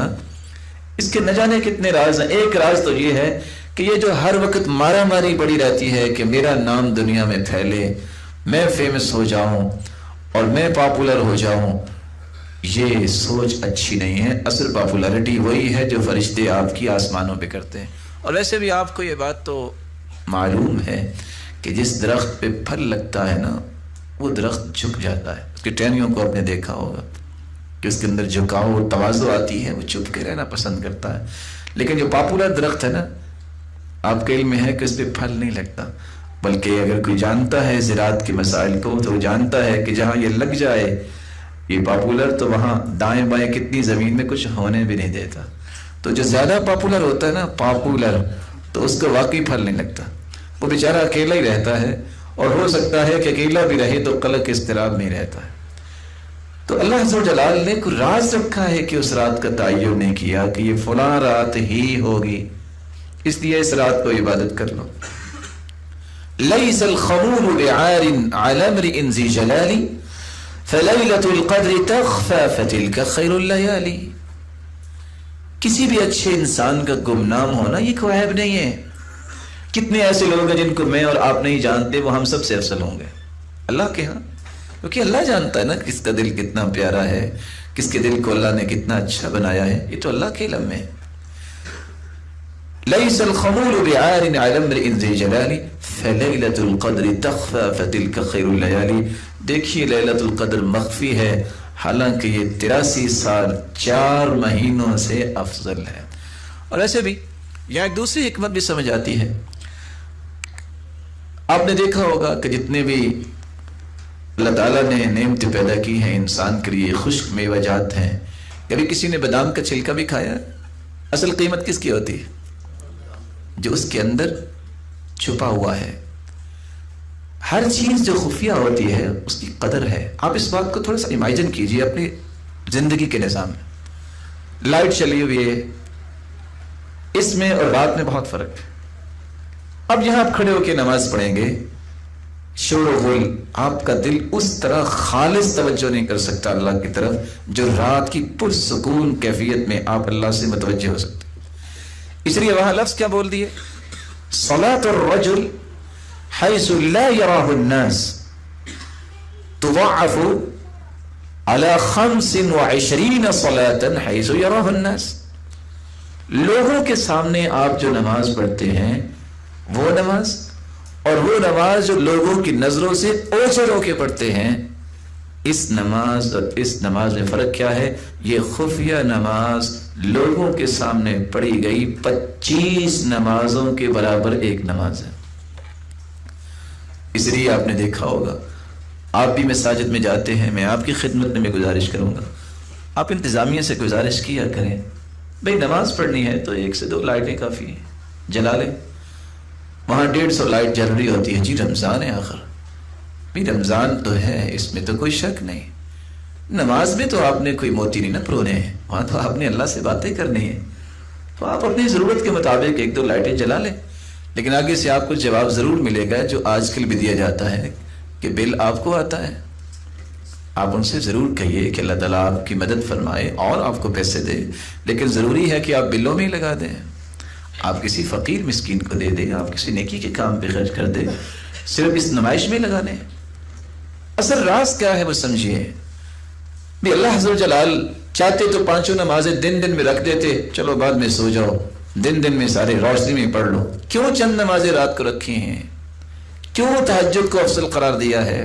اس کے نہ جانے کتنے راز ہیں۔ ایک راز تو یہ ہے کہ یہ جو ہر وقت مارا ماری پڑی رہتی ہے کہ میرا نام دنیا میں پھیلے، میں فیمس ہو جاؤں اور میں پاپولر ہو جاؤں، یہ سوچ اچھی نہیں ہے۔ اصل پاپولرٹی وہی ہے جو فرشتے آپ کی آسمانوں پہ کرتے ہیں۔ اور ویسے بھی آپ کو یہ بات تو معلوم ہے کہ جس درخت پہ پھل لگتا ہے نا وہ درخت جھک جاتا ہے۔ اس کی ٹہنیوں کو آپ نے دیکھا ہوگا کہ اس کے اندر جھکاؤ اور تواضع آتی ہے، وہ چھپ کے رہنا پسند کرتا ہے۔ لیکن جو پاپولر درخت ہے نا، آپ کے علم میں ہے کہ اس پہ پھل نہیں لگتا، بلکہ اگر کوئی جانتا ہے زراعت کے مسائل کو تو وہ جانتا ہے کہ جہاں یہ لگ جائے یہ پاپولر تو وہاں دائیں بائیں کتنی زمین میں کچھ ہونے بھی نہیں دیتا۔ تو جو زیادہ پاپولر ہوتا ہے نا، پاپولر، تو اس کو واقعی پھل نہیں لگتا، وہ بیچارہ اکیلا ہی رہتا ہے، اور ہو سکتا ہے کہ اکیلا بھی رہے تو قلق اضطراب نہیں رہتا ہے۔ تو اللہ عز و جلال نے کوئی راز رکھا ہے کہ اس رات کا تعین نہیں کیا کہ یہ فلاں رات ہی ہوگی، اس لیے اس رات کو عبادت کر لو۔ لیس الخمول بعار علی امرئ ذی جلال فلیلۃ القدر تخفی فتلک خیر اللیالی۔ کسی بھی اچھے انسان کا گمنام ہونا یہ کوئی عیب نہیں ہے۔ کتنے ایسے لوگ ہیں جن کو میں اور آپ نہیں جانتے، وہ ہم سب سے افضل ہوں گے اللہ کے ہاں، کیونکہ اللہ جانتا ہے نا کس کا دل کتنا پیارا ہے، کس کے دل کو اللہ نے کتنا اچھا بنایا ہے، یہ تو اللہ کے علم میں ہے۔ لیس الخمول بعار علی امرئ ذی جلال فلیلۃ القدر تخفی فتلک خیر اللیالی۔ دیکھیے لیلۃ القدر مخفی ہے، حالانکہ یہ 83 سال 4 مہینوں سے افضل ہے۔ اور ایسے بھی یہاں ایک دوسری حکمت بھی سمجھ آتی ہے۔ آپ نے دیکھا ہوگا کہ جتنے بھی اللہ تعالیٰ نے نعمتیں پیدا کی ہیں انسان کے لیے، خشک میوہ جات ہیں، کبھی کسی نے بادام کا چھلکا بھی کھایا؟ اصل قیمت کس کی ہوتی ہے؟ جو اس کے اندر چھپا ہوا ہے۔ ہر چیز جو خفیہ ہوتی ہے اس کی قدر ہے۔ آپ اس بات کو تھوڑا سا امیجن کیجئے اپنی زندگی کے نظام میں۔ لائٹ چلی ہوئی ہے، اس میں اور رات میں بہت فرق ہے۔ اب یہاں آپ کھڑے ہو کے نماز پڑھیں گے، شور و غل، آپ کا دل اس طرح خالص توجہ نہیں کر سکتا اللہ کی طرف جو رات کی پرسکون کیفیت میں آپ اللہ سے متوجہ ہو سکتے۔ اس لیے وہاں لفظ کیا بول دیے؟ صلاۃ الرجل حیث لا یراہ الناس تضاعف علی 25 صلاۃ حیث یراہ الناس۔ لوگوں کے سامنے آپ جو نماز پڑھتے ہیں وہ نماز، اور وہ نماز جو لوگوں کی نظروں سے اوجھل ہو کے پڑھتے ہیں، اس نماز اور اس نماز میں فرق کیا ہے؟ یہ خفیہ نماز لوگوں کے سامنے پڑھی گئی 25 نمازوں کے برابر ایک نماز ہے۔ اس لیے آپ نے دیکھا ہوگا، آپ بھی مساجد میں جاتے ہیں، میں آپ کی خدمت میں گزارش کروں گا، آپ انتظامیہ سے گزارش کیا کریں، بھئی نماز پڑھنی ہے تو 1 سے 2 لائٹیں کافی ہیں، جلا لیں۔ وہاں 150 لائٹ جل رہی ہوتی ہے، جی رمضان ہے آخر، بھی رمضان تو ہے، اس میں تو کوئی شک نہیں۔ نماز میں تو آپ نے کوئی موتی نہیں نہ پرونے ہیں، وہاں تو آپ نے اللہ سے باتیں کرنی ہیں، تو آپ اپنی ضرورت کے مطابق 1-2 لائٹیں جلا لیں، لیکن آگے سے آپ کو جواب ضرور ملے گا جو آج کل بھی دیا جاتا ہے کہ بل آپ کو آتا ہے۔ آپ ان سے ضرور کہیے کہ اللہ تعالیٰ آپ کی مدد فرمائے اور آپ کو پیسے دے، لیکن ضروری ہے کہ آپ بلوں میں ہی لگا دیں، آپ کسی فقیر مسکین کو دے دیں، آپ کسی نیکی کے کام پہ خرچ کر دیں، صرف اس نمائش میں لگا دیں۔ اصل راز کیا ہے وہ سمجھیے۔ بھی اللہ عز و جلال چاہتے تو پانچوں نمازیں دن میں رکھ دیتے، چلو بعد میں سو جاؤ، دن میں سارے روشنی میں پڑھ لو، کیوں چند نمازیں رات کو رکھی ہیں؟ کیوں تہجد کو افضل قرار دیا ہے؟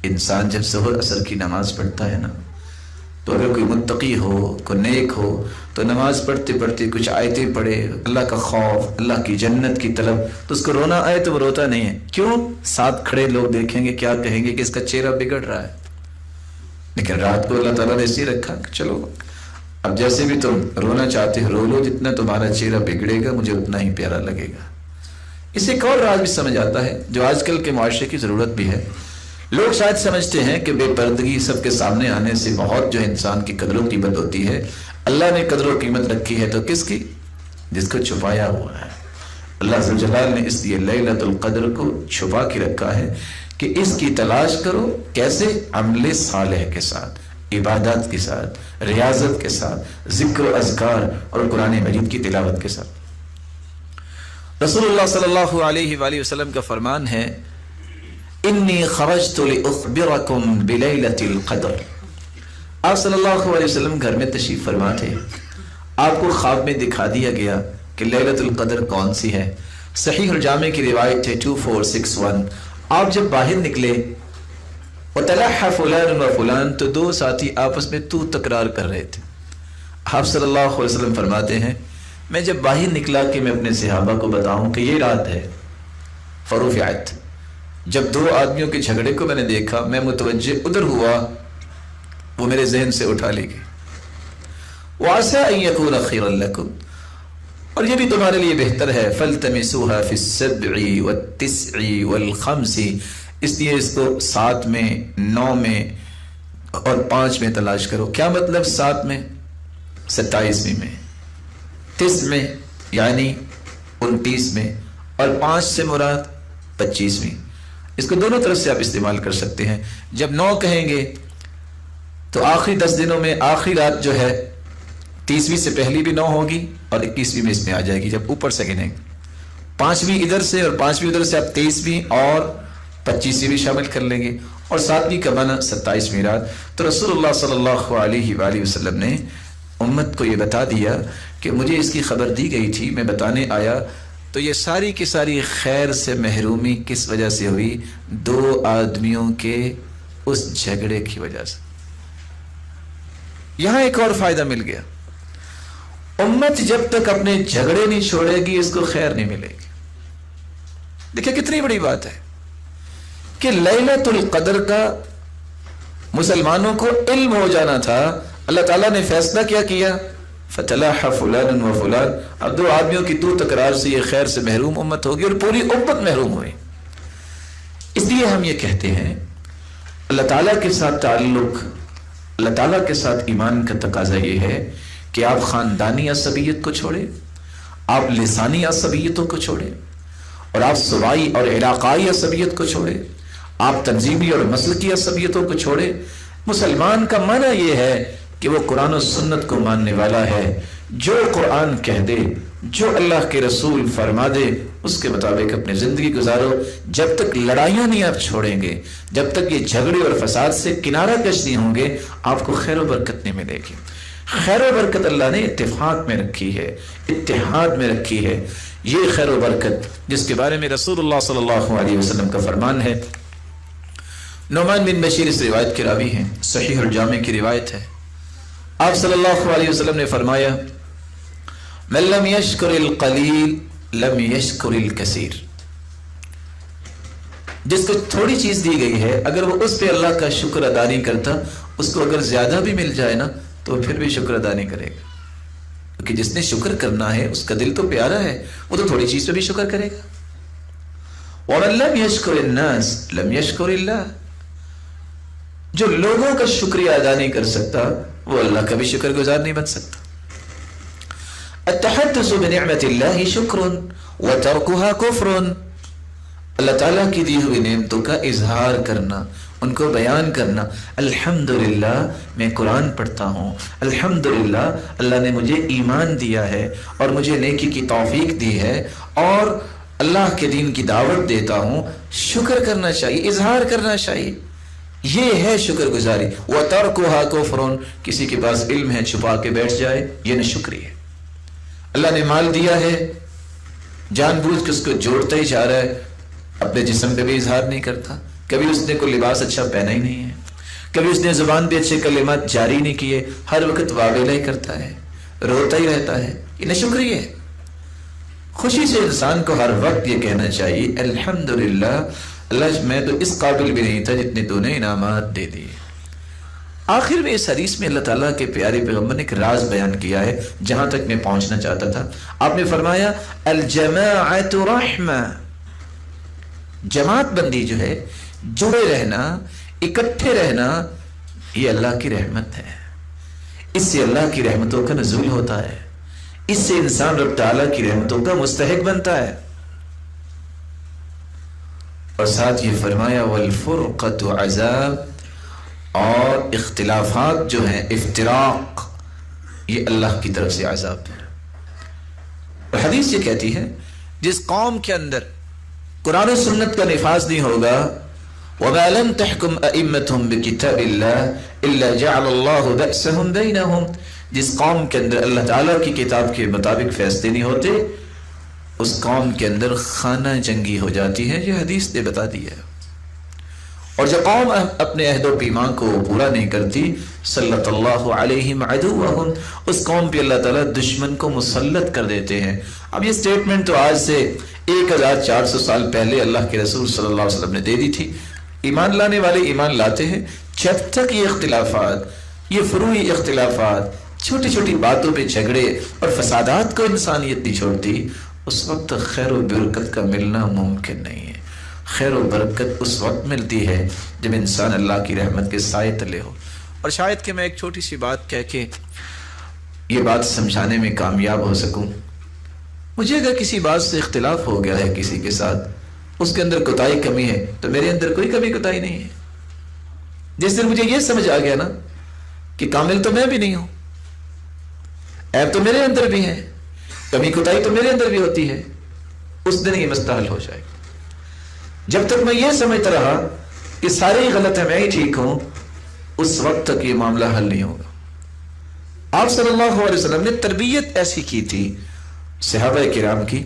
انسان جب ظہر عصر کی نماز پڑھتا ہے نا، تو اگر کوئی متقی ہو، کوئی نیک ہو، تو نماز پڑھتے پڑھتے کچھ آیتیں پڑھے، اللہ کا خوف، اللہ کی جنت کی طلب، تو اس کو رونا آئے تو وہ روتا نہیں ہے۔ کیوں؟ ساتھ کھڑے لوگ دیکھیں گے، کیا کہیں گے کہ اس کا چہرہ بگڑ رہا ہے۔ لیکن رات کو اللہ تعالیٰ نے اسی رکھا کہ چلو اب جیسے بھی تم رونا چاہتے ہو رو لو، جتنا تمہارا چہرہ بگڑے گا مجھے اتنا ہی پیارا لگے گا۔ اسے ایک اور راز بھی سمجھ آتا ہے جو آج کل کے معاشرے کی ضرورت بھی ہے۔ لوگ شاید سمجھتے ہیں کہ بے پردگی سب کے سامنے آنے سے بہت جو انسان کی قدر و قیمت ہوتی ہے۔ اللہ نے قدر و قیمت رکھی ہے تو کس کی؟ جس کو چھپایا ہوا ہے۔ اللہ عز و جلال نے اس لیے لیلۃ القدر کو چھپا کے رکھا ہے کہ اس کی تلاش کرو، کیسے؟ عمل صالح کے ساتھ، عبادات کے ساتھ، ریاضت کے ساتھ، ذکر و اذکار اور قرآن مجید کی تلاوت کے ساتھ۔ رسول اللہ صلی اللہ علیہ وآلہ وسلم کا فرمان ہے، انی خرجت لاخبرکم بلیلۃ القدر۔ آپ صلی اللہ علیہ وسلم گھر میں تشریف فرما تھے، آپ کو خواب میں دکھا دیا گیا کہ لیلۃ القدر کون سی ہے۔ صحیح الجامع کی روایت ہے 2461۔ آپ جب باہر نکلے وَتَلَحَّ فُلَانٌ وَفُلَانٌ، تو دو ساتھی آپس میں تو تکرار کر رہے تھے۔ آپ صلی اللہ علیہ وسلم فرماتے ہیں، میں جب باہر نکلا کہ میں اپنے صحابہ کو بتاؤں کہ یہ رات ہے، فرفعت، جب دو آدمیوں کے جھگڑے کو میں نے دیکھا، میں متوجہ ادھر ہوا، وہ میرے ذہن سے اٹھا لی گئی۔ وَعَسَىٰ أَن يَكُونَ خَيْرًا لَكُمْ، اور یہ بھی تمہارے لیے بہتر ہے، فَالْتَمِسُوهَا فِي السَّبْعِ وَالتِّسْعِ وَالْخَمْسِ، اس لیے اس کو 7 میں، 9 میں اور 5 میں تلاش کرو۔ کیا مطلب 7 میں؟ 27ویں میں، 30 میں یعنی 29 میں، اور 5 سے مراد 25ویں۔ اس کو دونوں طرف سے آپ استعمال کر سکتے ہیں۔ جب 9 کہیں گے تو آخری 10 دنوں میں آخری رات جو ہے 30ویں سے پہلی بھی 9 ہوگی اور 21ویں میں اس میں آ جائے گی جب اوپر سے گنیں گے۔ 5ویں ادھر سے اور 5ویں ادھر سے آپ 23ویں اور 25ویں بھی شامل کر لیں گے، اور 7ویں کا معنی 27ویں رات۔ تو رسول اللہ صلی اللہ علیہ وآلہ وسلم نے امت کو یہ بتا دیا کہ مجھے اس کی خبر دی گئی تھی، میں بتانے آیا۔ تو یہ ساری کی ساری خیر سے محرومی کس وجہ سے ہوئی؟ 2 آدمیوں کے اس جھگڑے کی وجہ سے۔ یہاں ایک اور فائدہ مل گیا، امت جب تک اپنے جھگڑے نہیں چھوڑے گی اس کو خیر نہیں ملے گی۔ دیکھیں کتنی بڑی بات ہے کہ لیلۃ القدر کا مسلمانوں کو علم ہو جانا تھا۔ اللہ تعالیٰ نے فیصلہ کیا کیا، فَتَلَحَّ فُلَانٌ وَفُلَانٌ، اب 2 آدمیوں کی تو تکرار سے یہ خیر سے محروم امت ہوگی اور پوری امت محروم ہوئی۔ اس لیے ہم یہ کہتے ہیں اللہ تعالیٰ کے ساتھ تعلق، اللہ تعالیٰ کے ساتھ ایمان کا تقاضا یہ ہے کہ آپ خاندانی عصبیت کو چھوڑیں، آپ لسانی عصبیتوں کو چھوڑیں، اور آپ صوبائی اور علاقائی عصبیت کو چھوڑیں، آپ تنظیمی اور مسلکی عصبیتوں کو چھوڑیں۔ مسلمان کا معنی یہ ہے کہ وہ قرآن و سنت کو ماننے والا ہے، جو قرآن کہہ دے، جو اللہ کے رسول فرما دے اس کے مطابق اپنی زندگی گزارو۔ جب تک لڑائیاں نہیں آپ چھوڑیں گے، جب تک یہ جھگڑے اور فساد سے کنارہ کش نہیں ہوں گے، آپ کو خیر و برکت نہیں ملے گی۔ خیر و برکت اللہ نے اتفاق میں رکھی ہے، اتحاد میں رکھی ہے۔ یہ خیر و برکت جس کے بارے میں رسول اللہ صلی اللہ علیہ وسلم کا فرمان ہے۔ نعمان بن بشیر اس روایت کے راوی ہیں، صحیح الجامع کی روایت ہے۔ آپ صلی اللہ علیہ وسلم نے فرمایا، من لم یشکر القلیل لم یشکر الکثیر، جس کو تھوڑی چیز دی گئی ہے اگر وہ اس پہ اللہ کا شکر ادا نہیں کرتا، اس کو اگر زیادہ بھی مل جائے نا تو پھر بھی شکر ادا نہیں کرے گا، کیونکہ جس نے شکر کرنا ہے اس کا دل تو پیارا ہے، وہ تو تھوڑی چیز پہ بھی شکر کرے گا۔ ومن لم یشکر الناس لم یشکر اللہ، جو لوگوں کا شکریہ ادا نہیں کر سکتا وہ اللہ کا بھی شکر گزار نہیں بن سکتا۔ التحدث بنعمت اللہ شکر وترکها کفر، اللہ تعالیٰ کی دی ہوئی نعمتوں کا اظہار کرنا، ان کو بیان کرنا۔ الحمدللہ میں قرآن پڑھتا ہوں، الحمدللہ اللہ نے مجھے ایمان دیا ہے اور مجھے نیکی کی توفیق دی ہے اور اللہ کے دین کی دعوت دیتا ہوں، شکر کرنا چاہیے، اظہار کرنا چاہیے۔ یہ ہے شکر گزاری. وَتَرْكُهَا كُفْرٌ, کسی کے پاس علم ہے چھپا کے بیٹھ جائے, یہ نہ شکری ہے. اللہ نے مال دیا ہے, جان بوجھ کے اس کو جوڑتا ہی جا رہا ہے, اپنے جسم پہ بھی اظہار نہیں کرتا, کبھی اس نے کوئی لباس اچھا پہنا ہی نہیں ہے, کبھی اس نے زبان پہ اچھے کلمات جاری نہیں کیے, ہر وقت واویلا ہی کرتا ہے, روتا ہی رہتا ہے, یہ ناشکری ہے. خوشی سے انسان کو ہر وقت یہ کہنا چاہیے الحمدللہ, اللہ میں تو اس قابل بھی نہیں تھا جتنے تو نے انعامات دے دیے. آخر میں اس حدیث میں اللہ تعالیٰ کے پیارے پیغمبر نے ایک راز بیان کیا ہے جہاں تک میں پہنچنا چاہتا تھا. آپ نے فرمایا الجماعت رحمہ, جماعت بندی جو ہے, جڑے رہنا, اکٹھے رہنا, یہ اللہ کی رحمت ہے. اس سے اللہ کی رحمتوں کا نزول ہوتا ہے, اس سے انسان رب تعالیٰ کی رحمتوں کا مستحق بنتا ہے. اور ساتھ یہ فرمایا والفرقۃ عذاب, اور اختلافات جو ہیں, افتراق, یہ اللہ کی طرف سے عذاب ہے. اور حدیث یہ کہتی ہے جس قوم کے اندر قرآن و سنت کا نفاذ نہیں ہوگا, وَمَا لَمْ تَحْكُمْ أَئِمَّتُهُمْ بِكِتَابِ اللَّهِ إِلَّا جَعَلَ اللَّهُ بَأْسَهُمْ بَيْنَهُمْ, جس قوم کے اندر اللہ تعالیٰ کی کتاب کے مطابق فیصلے نہیں ہوتے, اس قوم کے اندر خانہ جنگی ہو جاتی ہے. یہ حدیث نے بتا دی ہے. اور جو قوم اپنے عہد و پیمان کو پورا نہیں کرتی, صلت اللہ علیہم عدوہم, اس قوم پہ اللہ تعالیٰ دشمن کو مسلط کر دیتے ہیں. اب یہ سٹیٹمنٹ تو آج سے 1400 سال پہلے اللہ کے رسول صلی اللہ علیہ وسلم نے دے دی تھی. ایمان لانے والے ایمان لاتے ہیں. جب تک یہ اختلافات, یہ فروعی اختلافات, چھوٹی چھوٹی باتوں پہ جھگڑے اور فسادات کو انسانیت نہیں چھوڑتی, اس وقت خیر و برکت کا ملنا ممکن نہیں ہے. خیر و برکت اس وقت ملتی ہے جب انسان اللہ کی رحمت کے سائے تلے ہو. اور شاید کہ میں ایک چھوٹی سی بات کہہ کے یہ بات سمجھانے میں کامیاب ہو سکوں. مجھے اگر کسی بات سے اختلاف ہو گیا ہے کسی کے ساتھ, اس کے اندر کوتاہی کمی ہے, تو میرے اندر کوئی کمی کوتاہی نہیں ہے. جس دن مجھے یہ سمجھ آ گیا نا کہ کامل تو میں بھی نہیں ہوں, عیب تو میرے اندر بھی ہے, کمی کوتاہی تو میرے اندر بھی ہوتی ہے, اس دن یہ مسئلہ حل ہو جائے. جب تک میں یہ سمجھتا رہا کہ سارے ہی غلط ہیں, میں ہی ٹھیک ہوں, اس وقت تک یہ معاملہ حل نہیں ہوگا. آپ صلی اللہ علیہ وسلم نے تربیت ایسی کی تھی صحابہ کرام کی.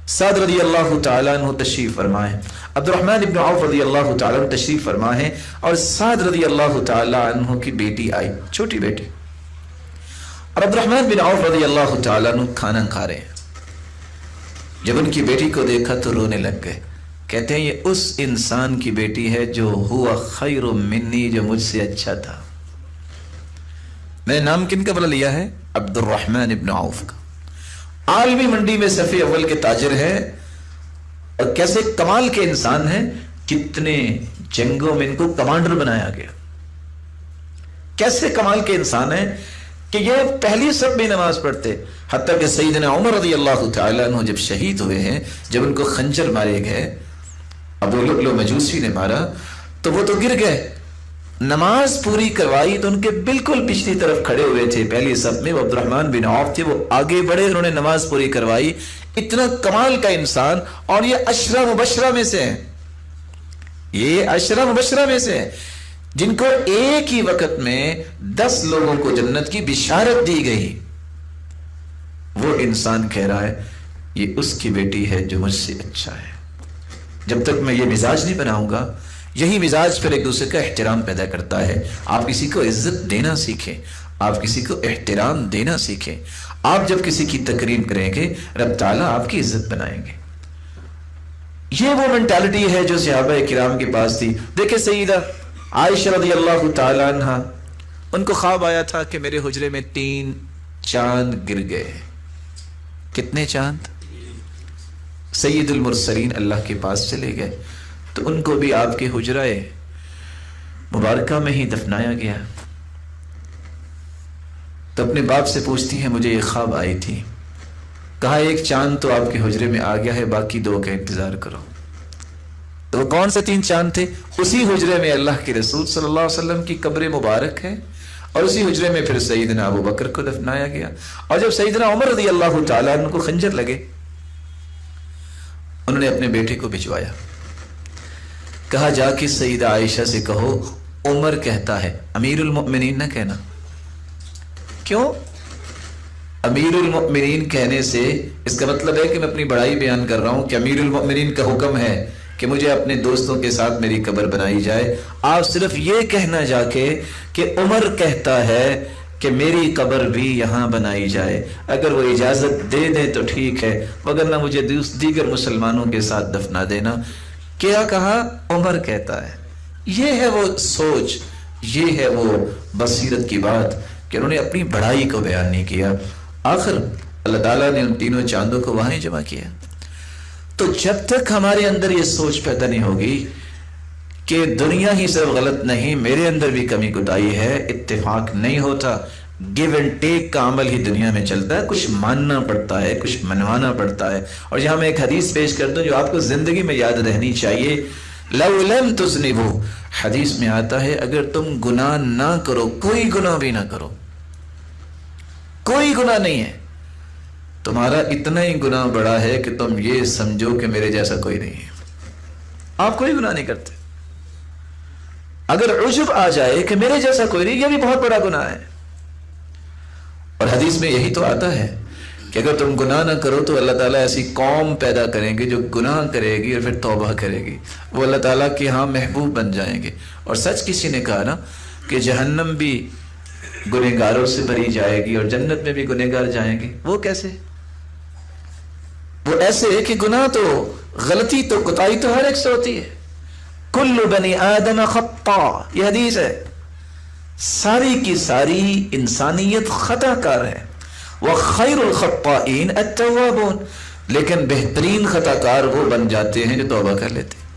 سعد رضی اللہ تعالیٰ عنہ تشریف فرمائے, عبد الرحمن ابن عوف رضی اللہ تعالیٰ عنہ تشریف فرمائے, اور سعد رضی اللہ تعالیٰ عنہ کی بیٹی آئی, چھوٹی بیٹی, اور عبد الرحمن بن عوف رضی اللہ تعالیٰ عنہ کھانا کھا رہے ہیں. جب ان کی بیٹی کو دیکھا تو رونے لگ گئے. کہتے ہیں یہ اس انسان کی بیٹی ہے جو ہوا خیر منی, جو مجھ سے اچھا تھا. میں نے نام کن کا بلا لیا ہے؟ عبد الرحمن ابن عوف کا. عالمی منڈی میں صف اول کے تاجر ہیں, اور کیسے کمال کے انسان ہیں, کتنے جنگوں میں ان کو کمانڈر بنایا گیا. کیسے کمال کے انسان ہیں کہ یہ پہلی صف میں نماز پڑھتے, حتیٰ کہ سیدنا عمر رضی اللہ تعالیٰ عنہ جب شہید ہوئے ہیں, جب ان کو خنجر مارے گئے, ابو لؤلؤ مجوسی نے مارا, تو وہ تو گر گئے. نماز پوری کروائی تو ان کے بالکل پچھلی طرف کھڑے ہوئے تھے پہلی صف میں, وہ عبد الرحمن بن عوف تھے, وہ آگے بڑھے, انہوں نے نماز پوری کروائی. اتنا کمال کا انسان, اور یہ عشرہ مبشرہ میں سے ہیں, یہ عشرہ مبشرہ میں سے ہیں جن کو ایک ہی وقت میں 10 لوگوں کو جنت کی بشارت دی گئی. وہ انسان کہہ رہا ہے یہ اس کی بیٹی ہے جو مجھ سے اچھا ہے. جب تک میں یہ مزاج نہیں بناؤں گا, یہی مزاج پھر ایک دوسرے کا احترام پیدا کرتا ہے. آپ کسی کو عزت دینا سیکھیں, آپ کسی کو احترام دینا سیکھیں. آپ جب کسی کی تکریم کریں گے, رب تعالیٰ آپ کی عزت بنائیں گے. یہ وہ مینٹالٹی ہے جو صحابہ کرام کے پاس تھی. دیکھیں سیدہ عائشہ رضی اللہ تعالی عنہ, ان کو خواب آیا تھا کہ میرے حجرے میں 3 چاند گر گئے. کتنے چاند؟ سید المرسلین اللہ کے پاس چلے گئے, تو ان کو بھی آپ کے حجرہ مبارکہ میں ہی دفنایا گیا. تو اپنے باپ سے پوچھتی ہیں مجھے یہ خواب آئی تھی. کہا ایک چاند تو آپ کے حجرے میں آ گیا ہے, باقی 2 کا انتظار کرو. تو وہ کون سے 3 چاند تھے؟ اسی حجرے میں اللہ کے رسول صلی اللہ علیہ وسلم کی قبر مبارک ہے, اور اسی حجرے میں پھر سیدنا ابو بکر کو دفنایا گیا. اور جب سیدنا عمر رضی اللہ تعالیٰ عنہ کو خنجر لگے, انہوں نے اپنے بیٹے کو بھجوایا, کہا جا کے سیدہ عائشہ سے کہو عمر کہتا ہے، امیر المؤمنین نہ کہنا۔ کیوں؟ امیر المؤمنین کہنے سے اس کا مطلب ہے کہ میں اپنی بڑائی بیان کر رہا ہوں کہ امیر المؤمنین کا حکم ہے کہ مجھے اپنے دوستوں کے ساتھ میری قبر بنائی جائے۔ آپ صرف یہ کہنا جا کے کہ عمر کہتا ہے کہ میری قبر بھی یہاں بنائی جائے، اگر وہ اجازت دے دیں تو ٹھیک ہے، وگرنہ مجھے دیگر مسلمانوں کے ساتھ دفنا دینا۔ کیا کہا؟ عمر کہتا ہے۔ یہ ہے وہ سوچ، یہ ہے وہ بصیرت کی بات کہ انہوں نے اپنی بڑائی کو بیان نہیں کیا۔ آخر اللہ تعالیٰ نے ان تینوں چاندوں کو وہاں جمع کیا۔ تو جب تک ہمارے اندر یہ سوچ پیدا نہیں ہوگی کہ دنیا ہی صرف غلط نہیں، میرے اندر بھی کمی کوتاہی ہے، اتفاق نہیں ہوتا، گیو اینڈ ٹیک کا عمل ہی دنیا میں چلتا ہے، کچھ ماننا پڑتا ہے، کچھ منوانا پڑتا ہے۔ اور یہاں میں ایک حدیث پیش کر دوں جو آپ کو زندگی میں یاد رہنی چاہیے، لَوْ لَمْ تُذْنِبُوا، حدیث میں آتا ہے اگر تم گناہ نہ کرو، کوئی گناہ بھی نہ کرو، کوئی گناہ نہیں ہے، تمہارا اتنا ہی گناہ بڑا ہے کہ تم یہ سمجھو کہ میرے جیسا کوئی نہیں ہے، آپ کوئی گناہ نہیں کرتے۔ اگر عجب آ جائے کہ میرے جیسا کوئی نہیں، یہ بھی بہت بڑا گناہ ہے۔ اور حدیث میں یہی تو آتا ہے کہ اگر تم گناہ نہ کرو تو اللہ تعالیٰ ایسی قوم پیدا کریں گے جو گناہ کرے گی اور پھر توبہ کرے گی، وہ اللہ تعالیٰ کے ہاں محبوب بن جائیں گے۔ اور سچ کسی نے کہا نا کہ جہنم بھی گنہگاروں سے بھری جائے گی اور جنت میں بھی گنہگار جائیں گے۔ وہ کیسے؟ وہ ایسے کہ گناہ تو، غلطی تو، کوتاہی تو ہر ایک سے ہوتی ہے۔ کل بنی آدم خطا، یہ حدیث ہے، ساری کی ساری انسانیت خطا کار ہے۔ وَخَيْرُ الْخَطَّائِينَ التَّوَّابُونَ، لیکن بہترین خطا کار وہ بن جاتے ہیں جو توبہ کر لیتے ہیں۔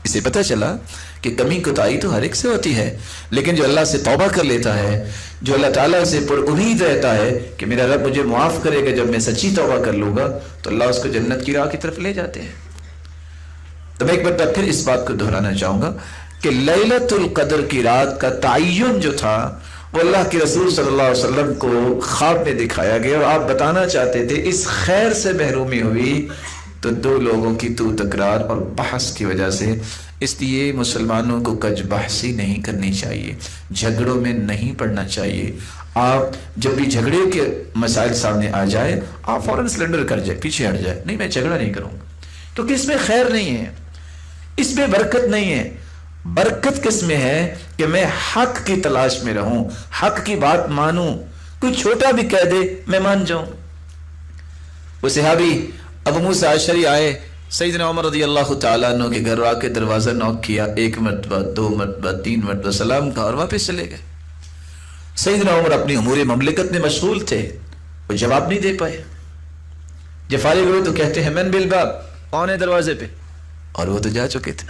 اسے پتہ چلا کہ کمی کوتاہی تو ہر ایک سے ہوتی ہے، لیکن جو اللہ سے توبہ کر لیتا ہے، جو اللہ تعالیٰ سے پر امید رہتا ہے کہ میرا رب مجھے معاف کرے گا جب میں سچی توبہ کر لوں گا، تو اللہ اس کو جنت کی راہ کی طرف لے جاتے ہیں۔ تو میں ایک بار پھر اس بات کو دہرانا چاہوں گا کہ لیلۃ القدر کی رات کا تعین جو تھا وہ اللہ کے رسول صلی اللہ علیہ وسلم کو خواب میں دکھایا گیا، اور آپ بتانا چاہتے تھے اس خیر سے محرومی ہوئی تو دو لوگوں کی تو تکرار اور بحث کی وجہ سے۔ اس لیے مسلمانوں کو کج بحثی نہیں کرنی چاہیے، جھگڑوں میں نہیں پڑنا چاہیے۔ آپ جب بھی جھگڑے کے مسائل سامنے آ جائے آپ فوراً سلنڈر کر جائے، پیچھے ہٹ جائے، نہیں میں جھگڑا نہیں کروں گا، کیونکہ اس میں خیر نہیں ہے، اس میں برکت نہیں ہے۔ برکت کس میں ہے کہ میں حق کی تلاش میں رہوں، حق کی بات مانوں، کوئی چھوٹا بھی کہہ دے میں مان جاؤں۔ وہ صحابی ابو موسیٰ اشعری آئے سیدنا عمر رضی اللہ تعالیٰ عنہ کے گھر آ کے دروازہ نوک کیا، 1 مرتبہ 2 مرتبہ 3 مرتبہ سلام کہا اور واپس چلے گئے۔ سیدنا عمر اپنی امور مملکت میں مشغول تھے، وہ جواب نہیں دے پائے۔ جب فارغ ہوئے تو کہتے ہیں من بالباب، کون ہے دروازے پہ؟ اور وہ تو جا چکے تھے۔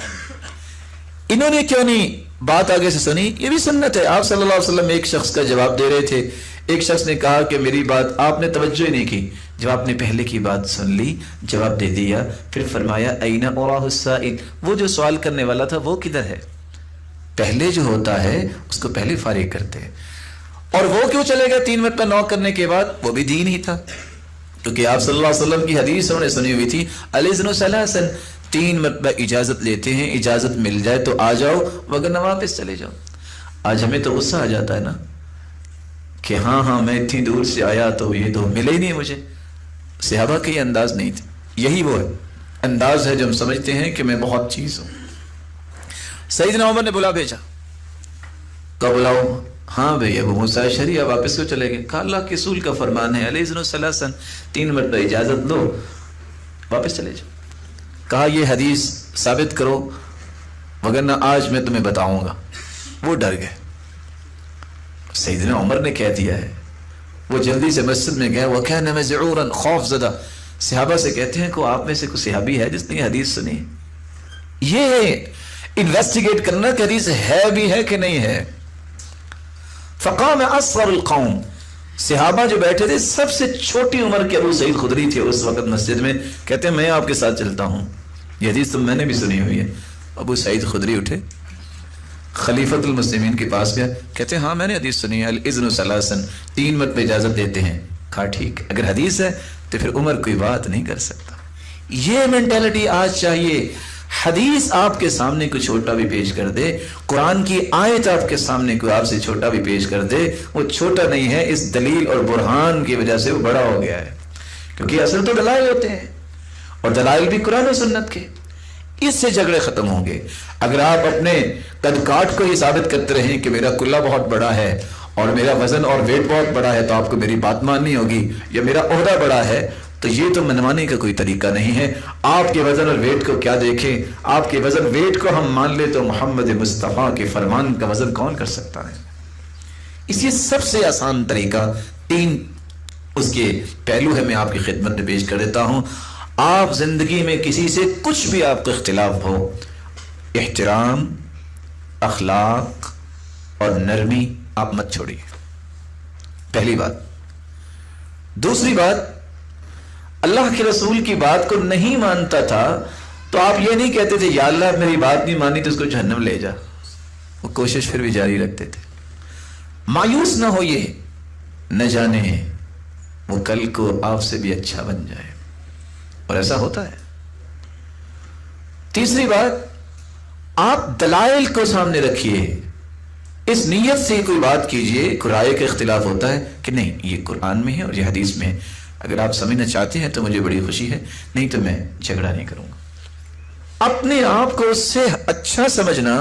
انہوں نے کیوں نہیں بات آگے سے سنی؟ یہ بھی سنت ہے۔ آپ صلی اللہ علیہ وسلم ایک شخص کا جواب دے رہے تھے، ایک شخص نے کہا کہ میری بات آپ نے توجہ ہی نہیں کی، جب آپ نے پہلے کی بات سن لی جواب دے دیا، پھر فرمایا این اراہ السائل، وہ جو سوال کرنے والا تھا وہ کدھر ہے؟ پہلے جو ہوتا ہے اس کو پہلے فارغ کرتے ہیں۔ اور وہ کیوں چلے گئے 3 مرتبہ نوک کرنے کے بعد؟ وہ بھی دین ہی تھا، کیونکہ آپ صلی اللہ علیہ وسلم کی حدیث انہوں نے سنی ہوئی تھی، الاذن ثلاثا، 3 مرتبہ اجازت لیتے ہیں، اجازت مل جائے تو آ جاؤ وگرنہ واپس چلے جاؤ۔ آج ہمیں تو غصہ آ جاتا ہے نا کہ ہاں میں اتنی دور سے آیا تو یہ تو ملے ہی نہیں مجھے۔ صحابہ کا یہ انداز نہیں تھا، یہی وہ انداز ہے جو ہم سمجھتے ہیں کہ میں بہت چیز ہوں۔ سیدنا عمر نے بلا بھیجا، کب بلاؤ؟ ہاں بھئی ابو موسیٰ اشعری آپ واپس کیوں چلے گئے؟ کہا اللہ کے رسول کا فرمان ہے الاذن ثلاثا، 3 مرتبہ اجازت دو واپس چلے جاؤ۔ کہا یہ حدیث ثابت کرو وگرنہ آج میں تمہیں بتاؤں گا۔ وہ ڈر گئے، سیدنا عمر نے کہہ دیا ہے، وہ جلدی سے مسجد میں گئے، وَكَانَ مَزْعُورًا، خوف زدہ۔ صحابہ سے کہتے ہیں کہ آپ میں سے کوئی صحابی ہے جس نے یہ حدیث سنی؟ یہ انویسٹیگیٹ کرنا کہ حدیث ہے بھی ہے کہ نہیں ہے۔ فقام اصغر القوم، صحابہ جو بیٹھے تھے سب سے چھوٹی عمر کے ابو سعید خدری تھے اس وقت مسجد میں، کہتے ہیں میں آپ کے ساتھ چلتا ہوں، یہ حدیث تو میں نے بھی سنی ہوئی ہے۔ ابو سعید خدری اٹھے، خلیفۃ المسلمین کے پاس گیا، کہتے ہیں ہاں میں نے حدیث سنی ہے، الاذن ثلاثا، 3 مرتبہ اجازت دیتے ہیں۔ کہا ٹھیک، اگر حدیث ہے تو پھر عمر کوئی بات نہیں کر سکتا۔ یہ مینٹالٹی آج چاہیے، حدیث آپ کے سامنے کوئی چھوٹا بھی پیش کر دے، قرآن کی آیت آپ کے سامنے کوئی آپ سے چھوٹا بھی پیش کر دے، وہ چھوٹا نہیں ہے، اس دلیل اور برہان کی وجہ سے وہ بڑا ہو گیا ہے، کیونکہ اصل تو دلائل ہوتے ہیں، اور دلائل بھی قرآن و سنت کے، اس سے جھگڑے ختم ہوں گے۔ اگر آپ اپنے قد کاٹ کو یہ ثابت کرتے رہیں کہ میرا کلہ بہت بڑا ہے اور میرا وزن اور ویٹ بہت بڑا ہے تو آپ کو میری بات ماننی ہوگی، یا میرا عہدہ بڑا ہے، تو یہ تو منوانے کا کوئی طریقہ نہیں ہے۔ آپ کے وزن اور ویٹ کو کیا دیکھیں، آپ کے وزن ویٹ کو ہم مان لے تو محمد مصطفیٰ کے فرمان کا وزن کون کر سکتا ہے؟ اس لیے سب سے آسان طریقہ، 3 اس کے پہلو ہے، میں آپ کی خدمت میں پیش کر دیتا ہوں۔ آپ زندگی میں کسی سے کچھ بھی آپ کا اختلاف ہو، احترام، اخلاق اور نرمی آپ مت چھوڑیے، پہلی بات۔ دوسری بات، اللہ کے رسول کی بات کو نہیں مانتا تھا تو آپ یہ نہیں کہتے تھے یا اللہ میری بات نہیں مانی تو اس کو جہنم لے جا، وہ کوشش پھر بھی جاری رکھتے تھے۔ مایوس نہ ہوئے، نہ جانے وہ کل کو آپ سے بھی اچھا بن جائے، اور ایسا ہوتا ہے۔ تیسری بات، آپ دلائل کو سامنے رکھیے، اس نیت سے کوئی بات کیجئے، رائے کا اختلاف ہوتا ہے کہ نہیں یہ قرآن میں ہے اور یہ حدیث میں ہے، اگر آپ سمجھنا چاہتے ہیں تو مجھے بڑی خوشی ہے، نہیں تو میں جھگڑا نہیں کروں گا۔ اپنے آپ کو اس سے اچھا سمجھنا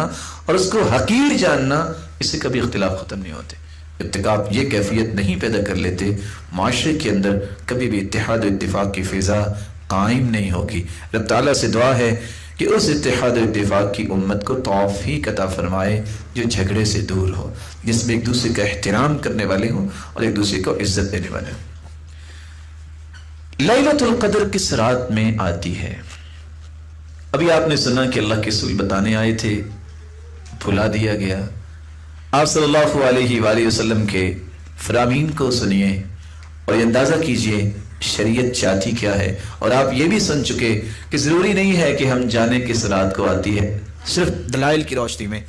اور اس کو حقیر جاننا، اس سے کبھی اختلاف ختم نہیں ہوتے۔ جب تک آپ یہ کیفیت نہیں پیدا کر لیتے، معاشرے کے اندر کبھی بھی اتحاد و اتفاق کی فضا قائم نہیں ہوگی۔ رب تعالیٰ سے دعا ہے کہ اس اتحاد و اتفاق کی امت کو توفیق عطا فرمائے جو جھگڑے سے دور ہو، جس میں ایک دوسرے کا احترام کرنے والے ہوں اور ایک دوسرے کو عزت دینے والے ہوں۔ لیلۃ القدر کس رات میں آتی ہے؟ ابھی آپ نے سنا کہ اللہ کے رسول بتانے آئے تھے، بھلا دیا گیا۔ آپ صلی اللہ علیہ وآلہ وسلم کے فرامین کو سنیے اور یہ اندازہ کیجئے شریعت چاہتی کیا ہے، اور آپ یہ بھی سن چکے کہ ضروری نہیں ہے کہ ہم جانے کس رات کو آتی ہے، صرف دلائل کی روشنی میں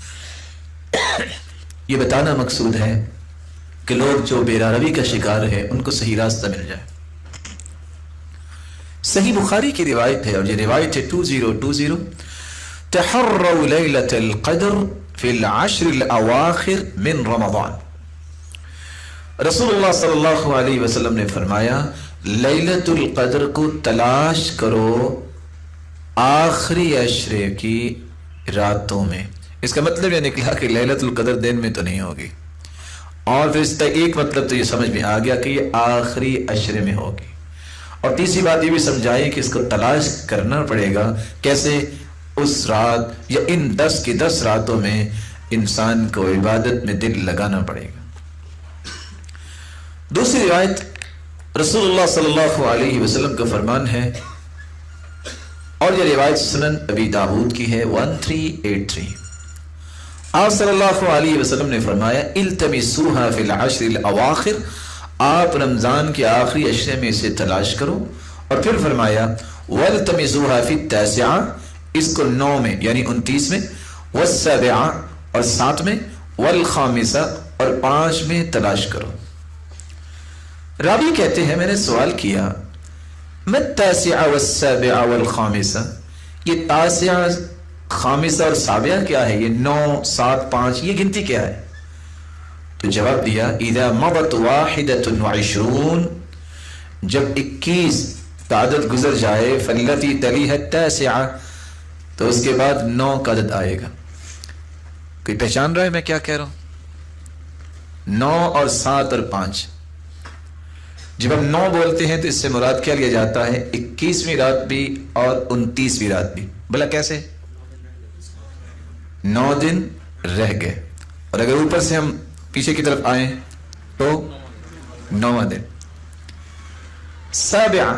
یہ بتانا مقصود ہے کہ لوگ جو بیراروی کا شکار ہے ان کو صحیح راستہ مل جائے۔ صحیح بخاری کی روایت ہے، اور یہ روایت ہے 2020، تحروا لیلۃ القدر فی العشر الاواخر من رمضان۔ رسول اللہ صلی اللہ علیہ وسلم نے فرمایا لیلۃ القدر کو تلاش کرو آخری عشرے کی راتوں میں۔ اس کا مطلب یہ نکلا کہ لیلۃ القدر دن میں تو نہیں ہوگی، اور پھر اس کا ایک مطلب تو یہ سمجھ میں آ گیا کہ یہ آخری عشرے میں ہوگی، اور تیسری بات یہ بھی سمجھائی کہ اس کو تلاش کرنا پڑے گا۔ کیسے؟ اس رات یا ان 10 کی 10 راتوں میں انسان کو عبادت میں دل لگانا پڑے گا۔ دوسری روایت رسول اللہ صلی اللہ علیہ وسلم کا فرمان ہے، اور یہ روایت سنن ابی داؤد کی ہے 1383۔ آپ صلی اللہ علیہ وسلم نے فرمایا التمسوها فی العشر الاواخر، آپ رمضان کے آخری عشرے میں اسے تلاش کرو، اور پھر فرمایا والتمسوها فی التاسعہ، اس کو 9 میں یعنی 29 میں، والسابعہ اور 7 میں، والخامسہ اور 5 میں تلاش کرو۔ راوی کہتے ہیں میں نے سوال کیا ما التاسعہ والسابعہ والخامسہ، یہ تاسعہ، خامسہ اور سابعہ کیا ہے؟ یہ 9 7 5 یہ گنتی کیا ہے؟ تو جواب دیا اذا مضت 21، جب 21 کا عدد گزر جائے، فالتی تلیہ التاسعہ، تو اس کے بعد 9 کا عدد آئے گا۔ کوئی پہچان رہا ہے میں کیا کہہ رہا ہوں؟ 9 اور 7 اور 5، جب ہم 9 بولتے ہیں تو اس سے مراد کیا لیا جاتا ہے؟ 21ویں رات بھی اور 29ویں رات بھی۔ بلا کیسے؟ 9 دن رہ گئے، اور اگر اوپر سے ہم پیچھے کی طرف آئیں تو 9واں دن۔ سابعہ،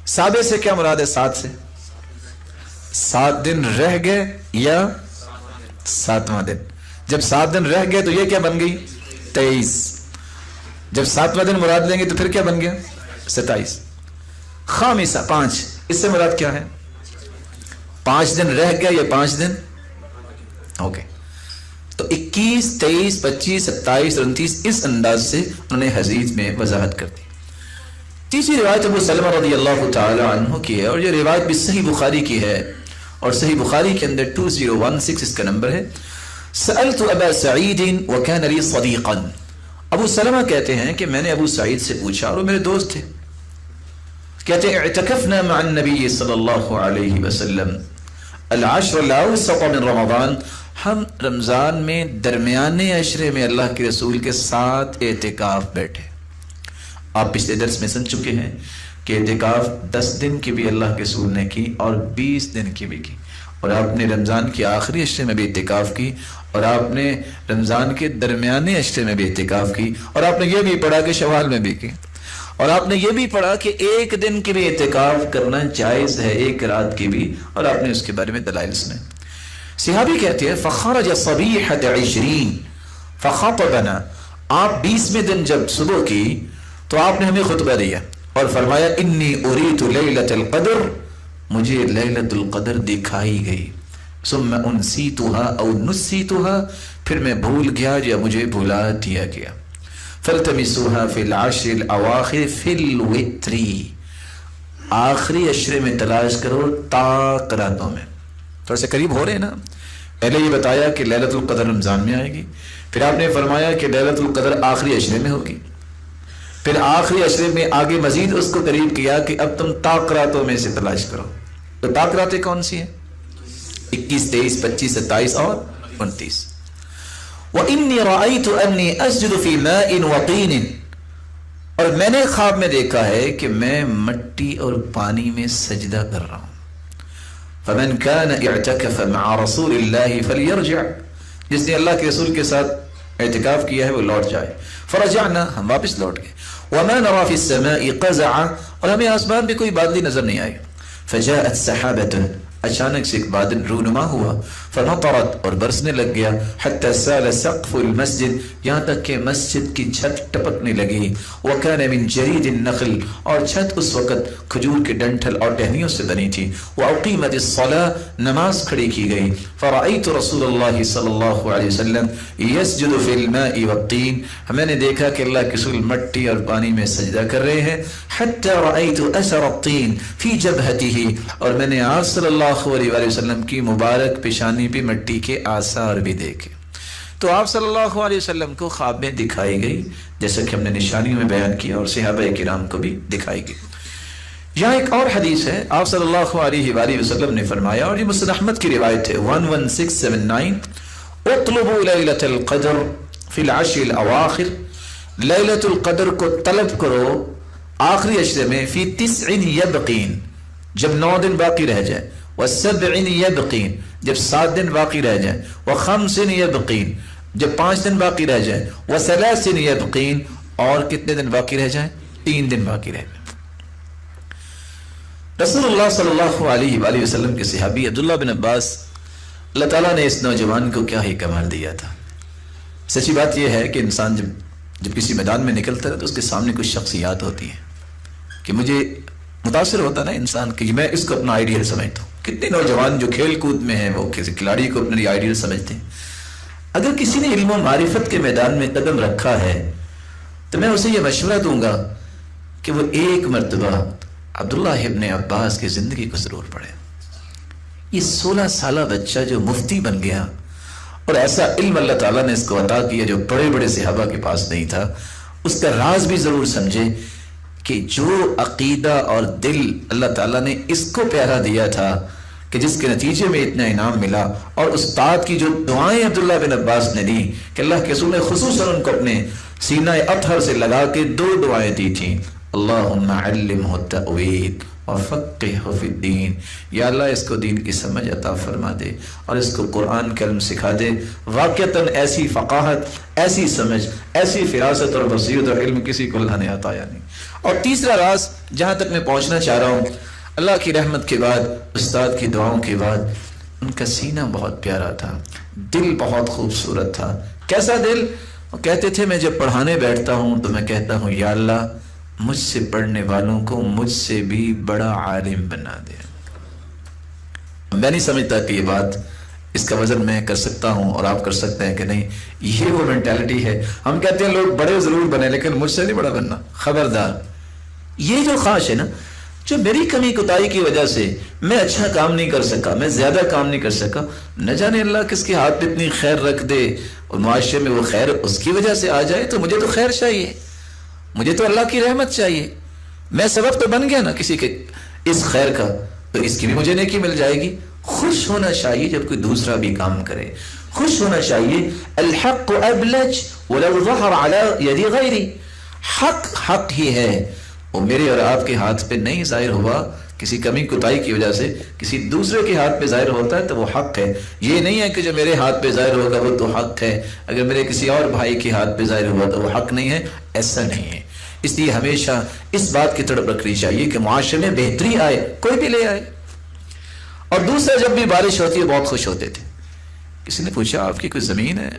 سابع سے کیا مراد ہے؟ 7 سے 7 دن رہ گئے یا 7واں دن۔ جب 7 دن رہ گئے تو یہ کیا بن گئی؟ 23۔ جب 7واں دن مراد لیں گے تو پھر کیا بن گیا؟ 27۔ خامسہ 5، اس سے مراد کیا ہے؟ 5 دن رہ گیا یا 5 دن؟ اوکے، تو 21 23 25 27 اور 29 اس انداز سے انہوں نے حدیث میں وضاحت کر دی۔ تیسری روایت ابو سلمہ رضی اللہ تعالی عنہ کی ہے، اور یہ روایت بھی صحیح بخاری کی ہے، اور صحیح بخاری کے اندر 2016 اس کا نمبر ہے. سألت ابا سعید وكان لي صديقا. ابو سلمہ کہتے ہیں کہ میں نے ابو سعید سے پوچھا اور وہ میرے دوست تھے. کہتے ہیں اعتکفنا مع النبی صلی اللہ علیہ وسلم العشر الاوسط من رمضان. ہم رمضان میں درمیانے عشرے میں اللہ کے رسول کے ساتھ اعتکاف بیٹھے. آپ پچھلے درس میں سن چکے ہیں کہ اعتکاف 10 دن کی بھی اللہ کے رسول نے کی اور 20 دن کی بھی کی, اور آپ نے رمضان کے آخری عشرے میں بھی اعتکاف کی, اور آپ نے رمضان کے درمیانے عشرے میں بھی اعتکاف کی, اور آپ نے یہ بھی پڑھا کہ شوال میں بھی کی, اور آپ نے یہ بھی پڑھا کہ ایک دن کی بھی اعتکاف کرنا جائز ہے, ایک رات کی بھی, اور آپ نے اس کے بارے میں دلائل سنے. صحابی کہتے ہیں فخرج صبیحۃ 20 فخطبنا. آپ 20ویں دن جب صبح کی تو آپ نے ہمیں خطبہ دیا اور فرمایا انی اریت لیلۃ القدر, مجھے لیلۃ القدر دکھائی گئی. ثم انسیتها او نسیتها, پھر میں بھول گیا یا مجھے بھلا دیا گیا. فالتمسوها في العشر الاواخر في الوتر, آخری عشرے میں تلاش کرو طاق راتوں میں. تھوڑا سا قریب ہو رہے ہیں نا. پہلے یہ بتایا کہ لیلۃ القدر رمضان میں آئے گی, پھر آپ نے فرمایا کہ لیلۃ القدر آخری عشرے میں ہوگی, پھر آخری عشرے میں آگے مزید اس کو قریب کیا کہ اب تم طاق راتوں میں سے تلاش کرو. تو طاق راتیں کون سی ہیں؟ 21, 23, 25, 27 اور 29. وَإِنِّي رَأَيْتُ أَنِّي أَسْجُدُ فِي مَاءٍ وَطِينٍ, اور میں نے خواب میں دیکھا ہے کہ میں مٹی اور پانی میں سجدہ کر رہا ہوں. فَمَنْ كَانَ اعْتَكَفَ مَعَ رَسُولِ اللَّهِ فَلْيَرْجِعْ, جس نے اللہ کے رسول کے ساتھ اعتکاف کیا ہے وہ لوٹ جائے. فرجعنا, ہم واپس لوٹ گئے. وَمَا نَرَى فِي السَّمَاءِ قَزَعًا, اور ہمیں آسمان میں کوئی بادلی نظر نہیں آئی. فجاءت سحابة, اچانک سے ایک بادل رونما ہوا. فنطرت, اور برسنے لگ گیا. حتى سال سقف المسجد, یہاں تک کہ مسجد کی چھت ٹپکنے لگی. وكان من جريد النخل, اور چھت اس وقت کھجور کے ڈنٹھل اور ٹہنیوں سے بنی تھی. وأقيمت الصلاة, نماز کھڑی کی گئی. فرأيت رسول الله صلی اللہ علیہ وسلم يسجد في الماء والطين, میں نے دیکھا کہ اللہ کے رسول مٹی اور پانی میں سجدہ کر رہے ہیں. حتى رأيت أثر الطين في جبهته, اور میں نے آپ صلی اللہ علیہ وسلم کی مبارک پیشانی پہ مٹی کے آثار بھی دیکھے. تو آپ صلی اللہ علیہ وسلم کو خواب میں دکھائی گئی, جیسا کہ ہم نے نشانیوں میں بیان کیا, اور صحابہ کرام کو بھی دکھائی گئی. یہاں ایک اور حدیث ہے, آپ صلی اللہ علیہ وسلم نے فرمایا, اور یہ مسند احمد کی روایت ہے 11679, اطلبوا لیلۃ القدر فی العشر الاواخر, لیلۃ القدر کو طلب کرو آخری عشرے میں, فی 9 یبقین, جب 9 دن باقی رہ جائے. و7 یبقین, جب 7 دن باقی رہ جائیں. و5 یبقین, جب 5 دن باقی رہ جائیں. و3 یبقین, اور کتنے دن باقی رہ جائیں؟ 3 دن باقی رہ جائیں. رسول اللہ صلی اللہ علیہ وآلہ وسلم کے صحابی عبداللہ بن عباس, اللہ تعالیٰ نے اس نوجوان کو کیا ہی کمال دیا تھا. سچی بات یہ ہے کہ انسان جب کسی میدان میں نکلتا ہے تو اس کے سامنے کچھ شخصیات ہوتی ہیں کہ مجھے متاثر ہوتا نا انسان کہ میں اس کو اپنا آئیڈیل سمجھتا ہوں. کتنے نوجوان جو کھیل کود میں ہیں وہ کسی کھلاڑی کو اپنے آئیڈیل سمجھتے ہیں. اگر کسی نے علم و معرفت کے میدان میں قدم رکھا ہے تو میں اسے یہ مشورہ دوں گا کہ وہ ایک مرتبہ عبداللہ ابن عباس کی زندگی کو ضرور پڑھے. یہ 16 سالہ بچہ جو مفتی بن گیا, اور ایسا علم اللہ تعالیٰ نے اس کو عطا کیا جو بڑے بڑے صحابہ کے پاس نہیں تھا, اس کا راز بھی ضرور سمجھے کہ جو عقیدہ اور دل اللہ تعالیٰ نے اس کو پیارا دیا تھا کہ جس کے نتیجے میں اتنا انعام ملا, اور استاد کی جو دعائیں عبداللہ بن عباس نے دی کہ اللہ کے رسول نے خصوصاً ان کو اپنے سینہ اطہر سے لگا کے 2 دعائیں دی تھیں, اللہم علمہ التأویل وفقہہ فی الدین, یا اللہ اس کو دین کی سمجھ عطا فرما دے اور اس کو قرآن کا علم سکھا دے. واقعتاً ایسی فقاہت, ایسی سمجھ, ایسی فراست اور بصیرت اور علم کسی کو اللہ نے عطایا نہیں. اور تیسرا راز جہاں تک میں پہنچنا چاہ رہا ہوں, اللہ کی رحمت کے بعد, استاد کی دعاؤں کے بعد, ان کا سینہ بہت پیارا تھا, دل بہت خوبصورت تھا. کیسا دل؟ وہ کہتے تھے میں جب پڑھانے بیٹھتا ہوں تو میں کہتا ہوں یا اللہ مجھ سے پڑھنے والوں کو مجھ سے بھی بڑا عالم بنا دے. میں نہیں سمجھتا کہ یہ بات اس کا وزن میں کر سکتا ہوں اور آپ کر سکتے ہیں کہ نہیں. یہ وہ مینٹیلٹی ہے. ہم کہتے ہیں لوگ بڑے ضرور بنے لیکن مجھ سے نہیں بڑا بننا. خبردار, یہ جو خواہش ہے نا, جو میری کمی کوتاہی کی وجہ سے میں اچھا کام نہیں کر سکا، میں زیادہ کام نہیں کر سکا، نہ جانے اللہ کس کے ہاتھ میں اتنی خیر رکھ دے اور معاشرے میں وہ خیر اس کی وجہ سے آ جائے، تو مجھے تو خیر چاہیے، مجھے تو اللہ کی رحمت چاہیے، میں سبب تو بن گیا نا کسی کے اس خیر کا، تو اس کی بھی مجھے نیکی مل جائے گی۔ خوش ہونا چاہیے جب کوئی دوسرا بھی کام کرے، خوش ہونا چاہیے۔ الحق ابلج ولو ظہر علی ید غیری، حق ہی ہے، وہ میرے اور آپ کے ہاتھ پہ نہیں ظاہر ہوا، کسی کمی کوتاہی کی وجہ سے کسی دوسرے کے ہاتھ پہ ظاہر ہوتا ہے تو وہ حق ہے۔ یہ نہیں ہے کہ جو میرے ہاتھ پہ ظاہر ہوگا وہ تو حق ہے، اگر میرے کسی اور بھائی کے ہاتھ پہ ظاہر ہوا تو وہ حق نہیں ہے، ایسا نہیں ہے۔ اس لیے ہمیشہ اس بات کی تڑپ رکھنی چاہیے کہ معاشرے میں بہتری آئے، کوئی بھی لے آئے۔ اور دوسرا، جب بھی بارش ہوتی ہے بہت خوش ہوتے تھے۔ کسی نے پوچھا آپ کی کوئی زمین ہے؟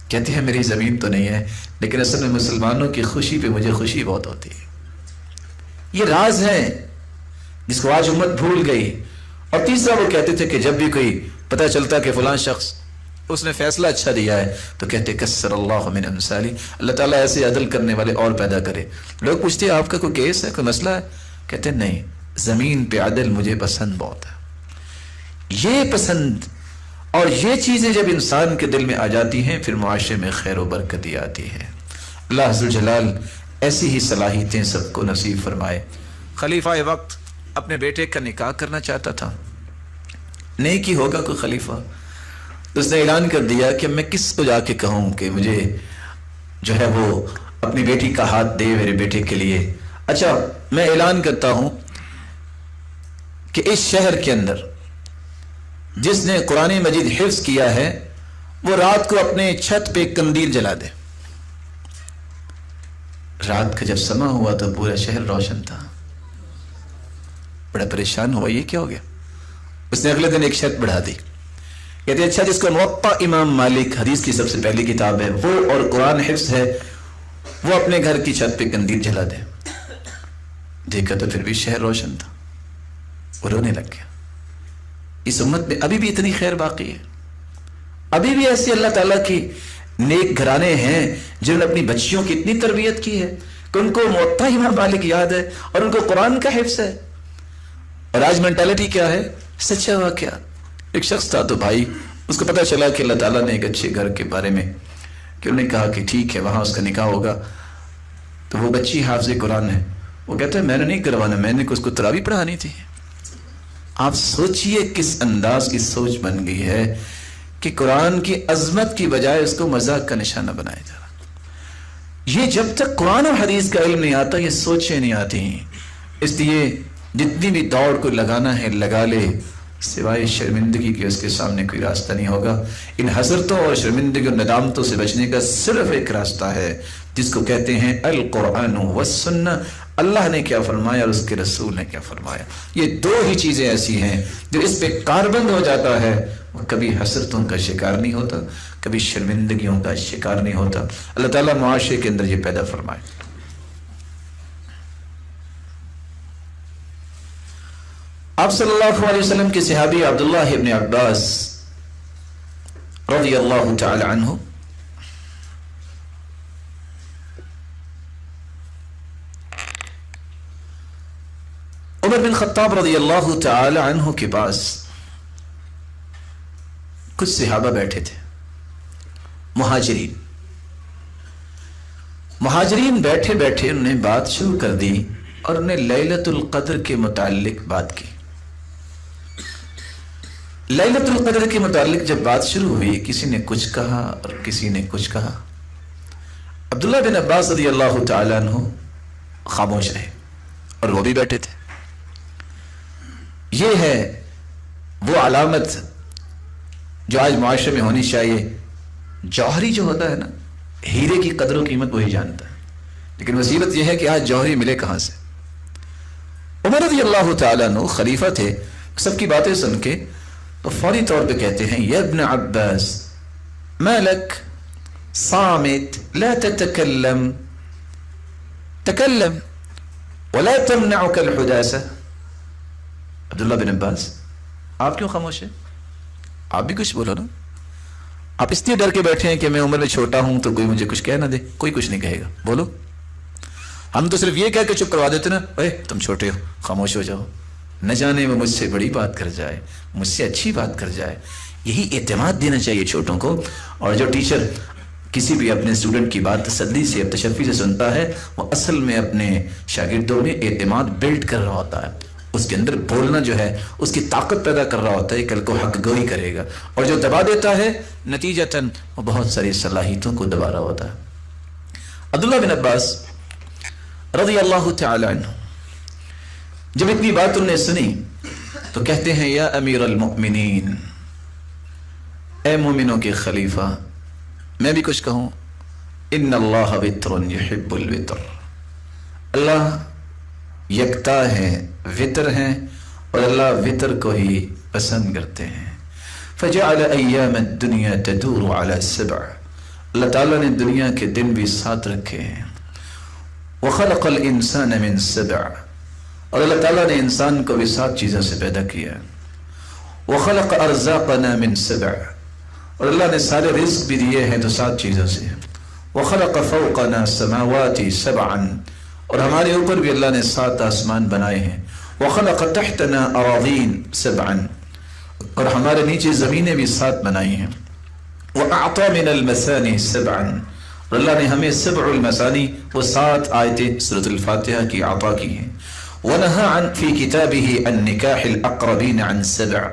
کہتے ہیں میری زمین تو نہیں ہے، لیکن اصل میں مسلمانوں کی خوشی پہ مجھے خوشی بہت ہوتی ہے۔ یہ راز ہے جس کو آج امت بھول گئی۔ اور تیسرا، وہ کہتے تھے کہ جب بھی کوئی پتہ چلتا کہ فلاں شخص اس نے فیصلہ اچھا دیا ہے تو کہتے کسر اللہ من امثالی، اللہ تعالیٰ ایسے عدل کرنے والے اور پیدا کرے۔ لوگ پوچھتے ہیں آپ کا کوئی کیس ہے، کوئی مسئلہ ہے؟ کہتے نہیں، زمین پہ عدل مجھے پسند بہت ہے۔ یہ پسند اور یہ چیزیں جب انسان کے دل میں آ جاتی ہیں پھر معاشرے میں خیر و برکتی آتی ہے۔ اللہ عز و جلال ایسی ہی صلاحیتیں سب کو نصیب فرمائے۔ خلیفہ وقت اپنے بیٹے کا نکاح کرنا چاہتا تھا، نیکی ہوگا کوئی خلیفہ، اس نے اعلان کر دیا کہ میں کس کو جا کے کہوں کہ مجھے جو ہے وہ اپنی بیٹی کا ہاتھ دے میرے بیٹے کے لیے۔ اچھا، میں اعلان کرتا ہوں کہ اس شہر کے اندر جس نے قرآن مجید حفظ کیا ہے وہ رات کو اپنے چھت پہ قندیل جلا دے۔ رات کا جب سما ہوا تو پورا شہر روشن تھا، بڑا پریشان ہوا، یہ کیا ہو گیا؟ اس نے اگلے دن ایک شرط بڑھا دی، کہتے اچھا جس کو موطا امام مالک حدیث کی سب سے پہلی کتاب ہے وہ اور قرآن حفظ ہے وہ اپنے گھر کی چھت پہ قندیل جلا دے۔ دیکھا تو پھر بھی شہر روشن تھا، وہ رونے لگ گیا۔ اس امت میں ابھی بھی اتنی خیر باقی ہے، ابھی بھی ایسی اللہ تعالیٰ کی نیک گھرانے ہیں جنہوں نے اپنی بچیوں کی اتنی تربیت کی ہے کہ ان کو موطا امام مالک یاد ہے اور ان کو قرآن کا حفظ ہے۔ اور آج مینٹالٹی کیا ہے؟ سچا واقعہ، ایک شخص تھا تو بھائی اس کو پتہ چلا کہ اللہ تعالیٰ نے ایک اچھے گھر کے بارے میں کہ انہوں نے کہا کہ ٹھیک ہے وہاں اس کا نکاح ہوگا، تو وہ بچی حافظ قرآن ہے، وہ کہتا ہے میں نے نہیں کروانا، میں نے اس کو تراویح پڑھانی تھی۔ آپ سوچئے کس انداز کی سوچ بن گئی ہے کہ قرآن کی عظمت کی بجائے اس کو مذاق کا نشانہ بنایا جا رہا۔ یہ جب تک قرآن و حدیث کا علم نہیں آتا یہ سوچیں نہیں آتی ہیں۔ اس لیے جتنی بھی دوڑ کو لگانا ہے لگا لے، سوائے شرمندگی کے اس کے سامنے کوئی راستہ نہیں ہوگا۔ ان حسرتوں اور شرمندگی اور ندامتوں سے بچنے کا صرف ایک راستہ ہے جس کو کہتے ہیں القرآن والسنہ، اللہ نے کیا فرمایا اور اس کے رسول نے کیا فرمایا۔ یہ دو ہی چیزیں ایسی ہیں جو اس پہ کاربند ہو جاتا ہے وہ کبھی حسرتوں کا شکار نہیں ہوتا، کبھی شرمندگیوں کا شکار نہیں ہوتا۔ اللہ تعالیٰ معاشرے کے اندر یہ پیدا فرمائے۔ آپ صلی اللہ علیہ وسلم کے صحابی عبداللہ ابن عباس رضی اللہ تعالی عنہ عمر بن خطاب رضی اللہ تعالی عنہ کے پاس کچھ صحابہ بیٹھے تھے، مہاجرین بیٹھے بیٹھے انہوں نے بات شروع کر دی اور انہوں نے لیلۃ القدر کے متعلق بات کی۔ لیلۃ القدر کے متعلق جب بات شروع ہوئی کسی نے کچھ کہا اور کسی نے کچھ کہا۔ عبداللہ بن عباس رضی اللہ تعالی عنہ خاموش رہے اور وہ بھی بیٹھے تھے۔ یہ ہے وہ علامت جو آج معاشرے میں ہونی چاہیے۔ جوہری جو ہوتا ہے نا، ہیرے کی قدر و قیمت وہی جانتا ہے، لیکن مصیبت یہ ہے کہ آج جوہری ملے کہاں سے۔ عمر رضی اللہ تعالیٰ عنہ خلیفہ تھے، سب کی باتیں سن کے تو فوری طور پہ کہتے ہیں یا ابن عباس ما لک صامت لا تتکلم تکلم ولا تمنعك الحداثہ۔ عبداللہ بن عباس آپ کیوں خاموش ہیں؟ آپ بھی کچھ بولو نا۔ آپ اس لیے ڈر کے بیٹھے ہیں کہ میں عمر میں چھوٹا ہوں تو کوئی مجھے کچھ کہہ نہ دے، کوئی کچھ نہیں کہے گا، بولو۔ ہم تو صرف یہ کہہ کے چپ کروا دیتے نا، اے تم چھوٹے ہو خاموش ہو جاؤ، نہ جانے وہ مجھ سے بڑی بات کر جائے، مجھ سے اچھی بات کر جائے۔ یہی اعتماد دینا چاہیے چھوٹوں کو۔ اور جو ٹیچر کسی بھی اپنے اسٹوڈنٹ کی بات تسلی سے تشفی سے سنتا ہے، وہ اصل میں اپنے شاگردوں میں اعتماد بلڈ کر رہا ہوتا ہے، اس کے اندر بولنا جو ہے اس کی طاقت پیدا کر رہا ہوتا ہے، کل کو حق گوئی کرے گا۔ اور جو دبا دیتا ہے نتیجتاً وہ بہت ساری صلاحیتوں کو دبا رہا ہوتا ہے۔ عبداللہ بن عباس رضی اللہ تعالی عنہ جب اتنی بات انہوں نے سنی تو کہتے ہیں یا امیر المؤمنین، اے مومنوں کے خلیفہ، میں بھی کچھ کہوں، ان اللہ وتر یحب الوتر، اللہ یکتا ہے، وطر ہیں، اور اللہ وطر کو ہی پسند کرتے ہیں۔ فجعل ایام الدنیا تدور علی 7، اللہ تعالیٰ نے دنیا کے دن بھی 7 رکھے ہیں۔ وخلق الانسان من 7، اور اللہ تعالیٰ نے انسان کو بھی 7 چیزوں سے پیدا کیا۔ وخلق ارزاقنا من 7، اور اللہ نے سارے رزق بھی دیے ہیں تو 7 چیزوں سے۔ وخلق فوقنا السماوات 7، اور ہمارے اوپر بھی اللہ نے 7 آسمان بنائے ہیں۔ وخلق تحتنا اراضین 7، اور ہمارے نیچے زمینیں بھی 7 بنائی ہیں۔ وأعطى من المثاني 7، اور اللہ نے ہمیں 7 المثانی، وہ 7 آیتیں سورۃ الفاتحہ کی عطا کی ہیں۔ ونهى عن في كتابه عن نکاح الاقربین عن 7،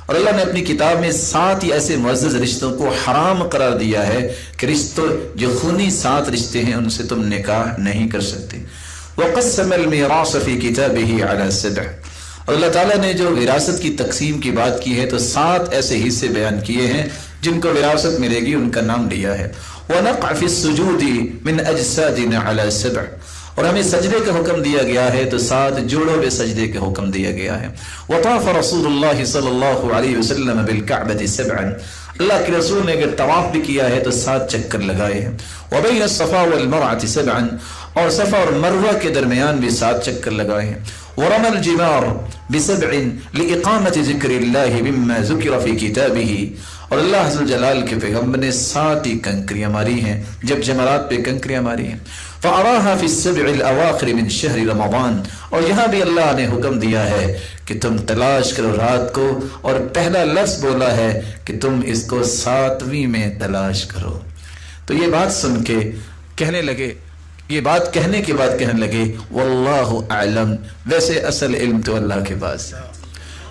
اور اللہ نے اپنی کتاب میں 7 ہی ایسے معزز رشتوں کو حرام قرار دیا ہے کہ رشتوں جو خونی 7 رشتے ہیں ان سے تم نکاح نہیں کر سکتے۔ وقسم الميراث في كتابه على 7، اور اللہ تعالیٰ نے جو وراثت کی تقسیم کی بات کی ہے تو 7 ایسے حصے بیان کیے ہیں جن کو وراثت ملے گی، ان کا نام لیا ہے۔ ونقع في السجود من اجسادنا على 7، اور ہمیں سجدے کا حکم دیا گیا ہے تو 7 جوڑوں میں سجدے کا حکم دیا گیا ہے۔ وطاف رسول اللہ صلی اللہ علیہ وسلم بالکعبۃ 7، اللہ کے رسول نے اگر طواف بھی کیا ہے تو 7 چکر لگائے ہیں۔ وبین الصفا والمروہ 7، اور صفا اور مروہ کے درمیان بھی 7 چکر لگائے ہیں۔ ورمى الجمار ب7 لإقامة ذکر اللہ مما ذکر فی کتابہ، اور اللہ عز جلال کے پیغمبر نے 7 ہی کنکریاں ماری ہیں جب جمرات پہ کنکریاں ماری ہیں۔ فأراها في السبع الأواخر من شهر رمضان، اور یہاں بھی اللہ نے حکم دیا ہے کہ تم تلاش کرو رات کو، اور پہلا لفظ بولا ہے کہ تم اس کو 7ویں میں تلاش کرو۔ تو یہ بات سن کے کہنے لگے، یہ بات کہنے کے بعد کہنے لگے واللہ اعلم، ویسے اصل علم تو اللہ کے پاس ہے۔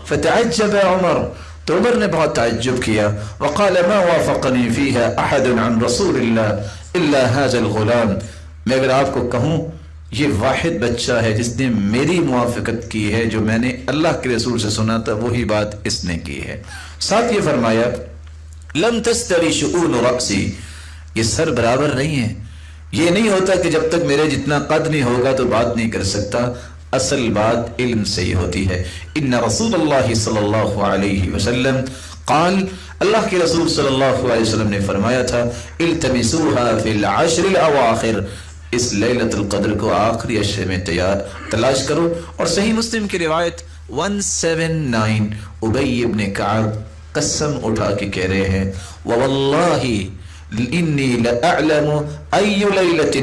فتعجب عمر، تو عمر نے بہت تعجب کیا، وقال ما وافقني فيها احد عن رسول الله الا هذا الغلام، میں اگر آپ کو کہوں یہ واحد بچہ ہے جس نے میری موافقت کی ہے، جو میں نے اللہ کے رسول سے سنا تھا وہی بات اس نے کی ہے۔ ساتھ یہ فرمایا لم تستوی شؤون رأسی، یہ سر برابر نہیں ہے، یہ نہیں ہوتا کہ جب تک میرے جتنا قد نہیں ہوگا تو بات نہیں کر سکتا، اصل بات علم سے ہی ہوتی ہے۔ ان رسول اللہ صلی اللہ علیہ وسلم قال، اللہ کے رسول صلی اللہ علیہ وسلم نے فرمایا تھا التمسوها فی العشر الاواخر، اس لیلۃ القدر کو آخری عشرے میں تلاش کرو۔ اور صحیح مسلم کی روایت 179، ابی ابن کعب قسم اٹھا کے کہہ رہے ہیں وواللہ انی لأعلم ای لیلۃ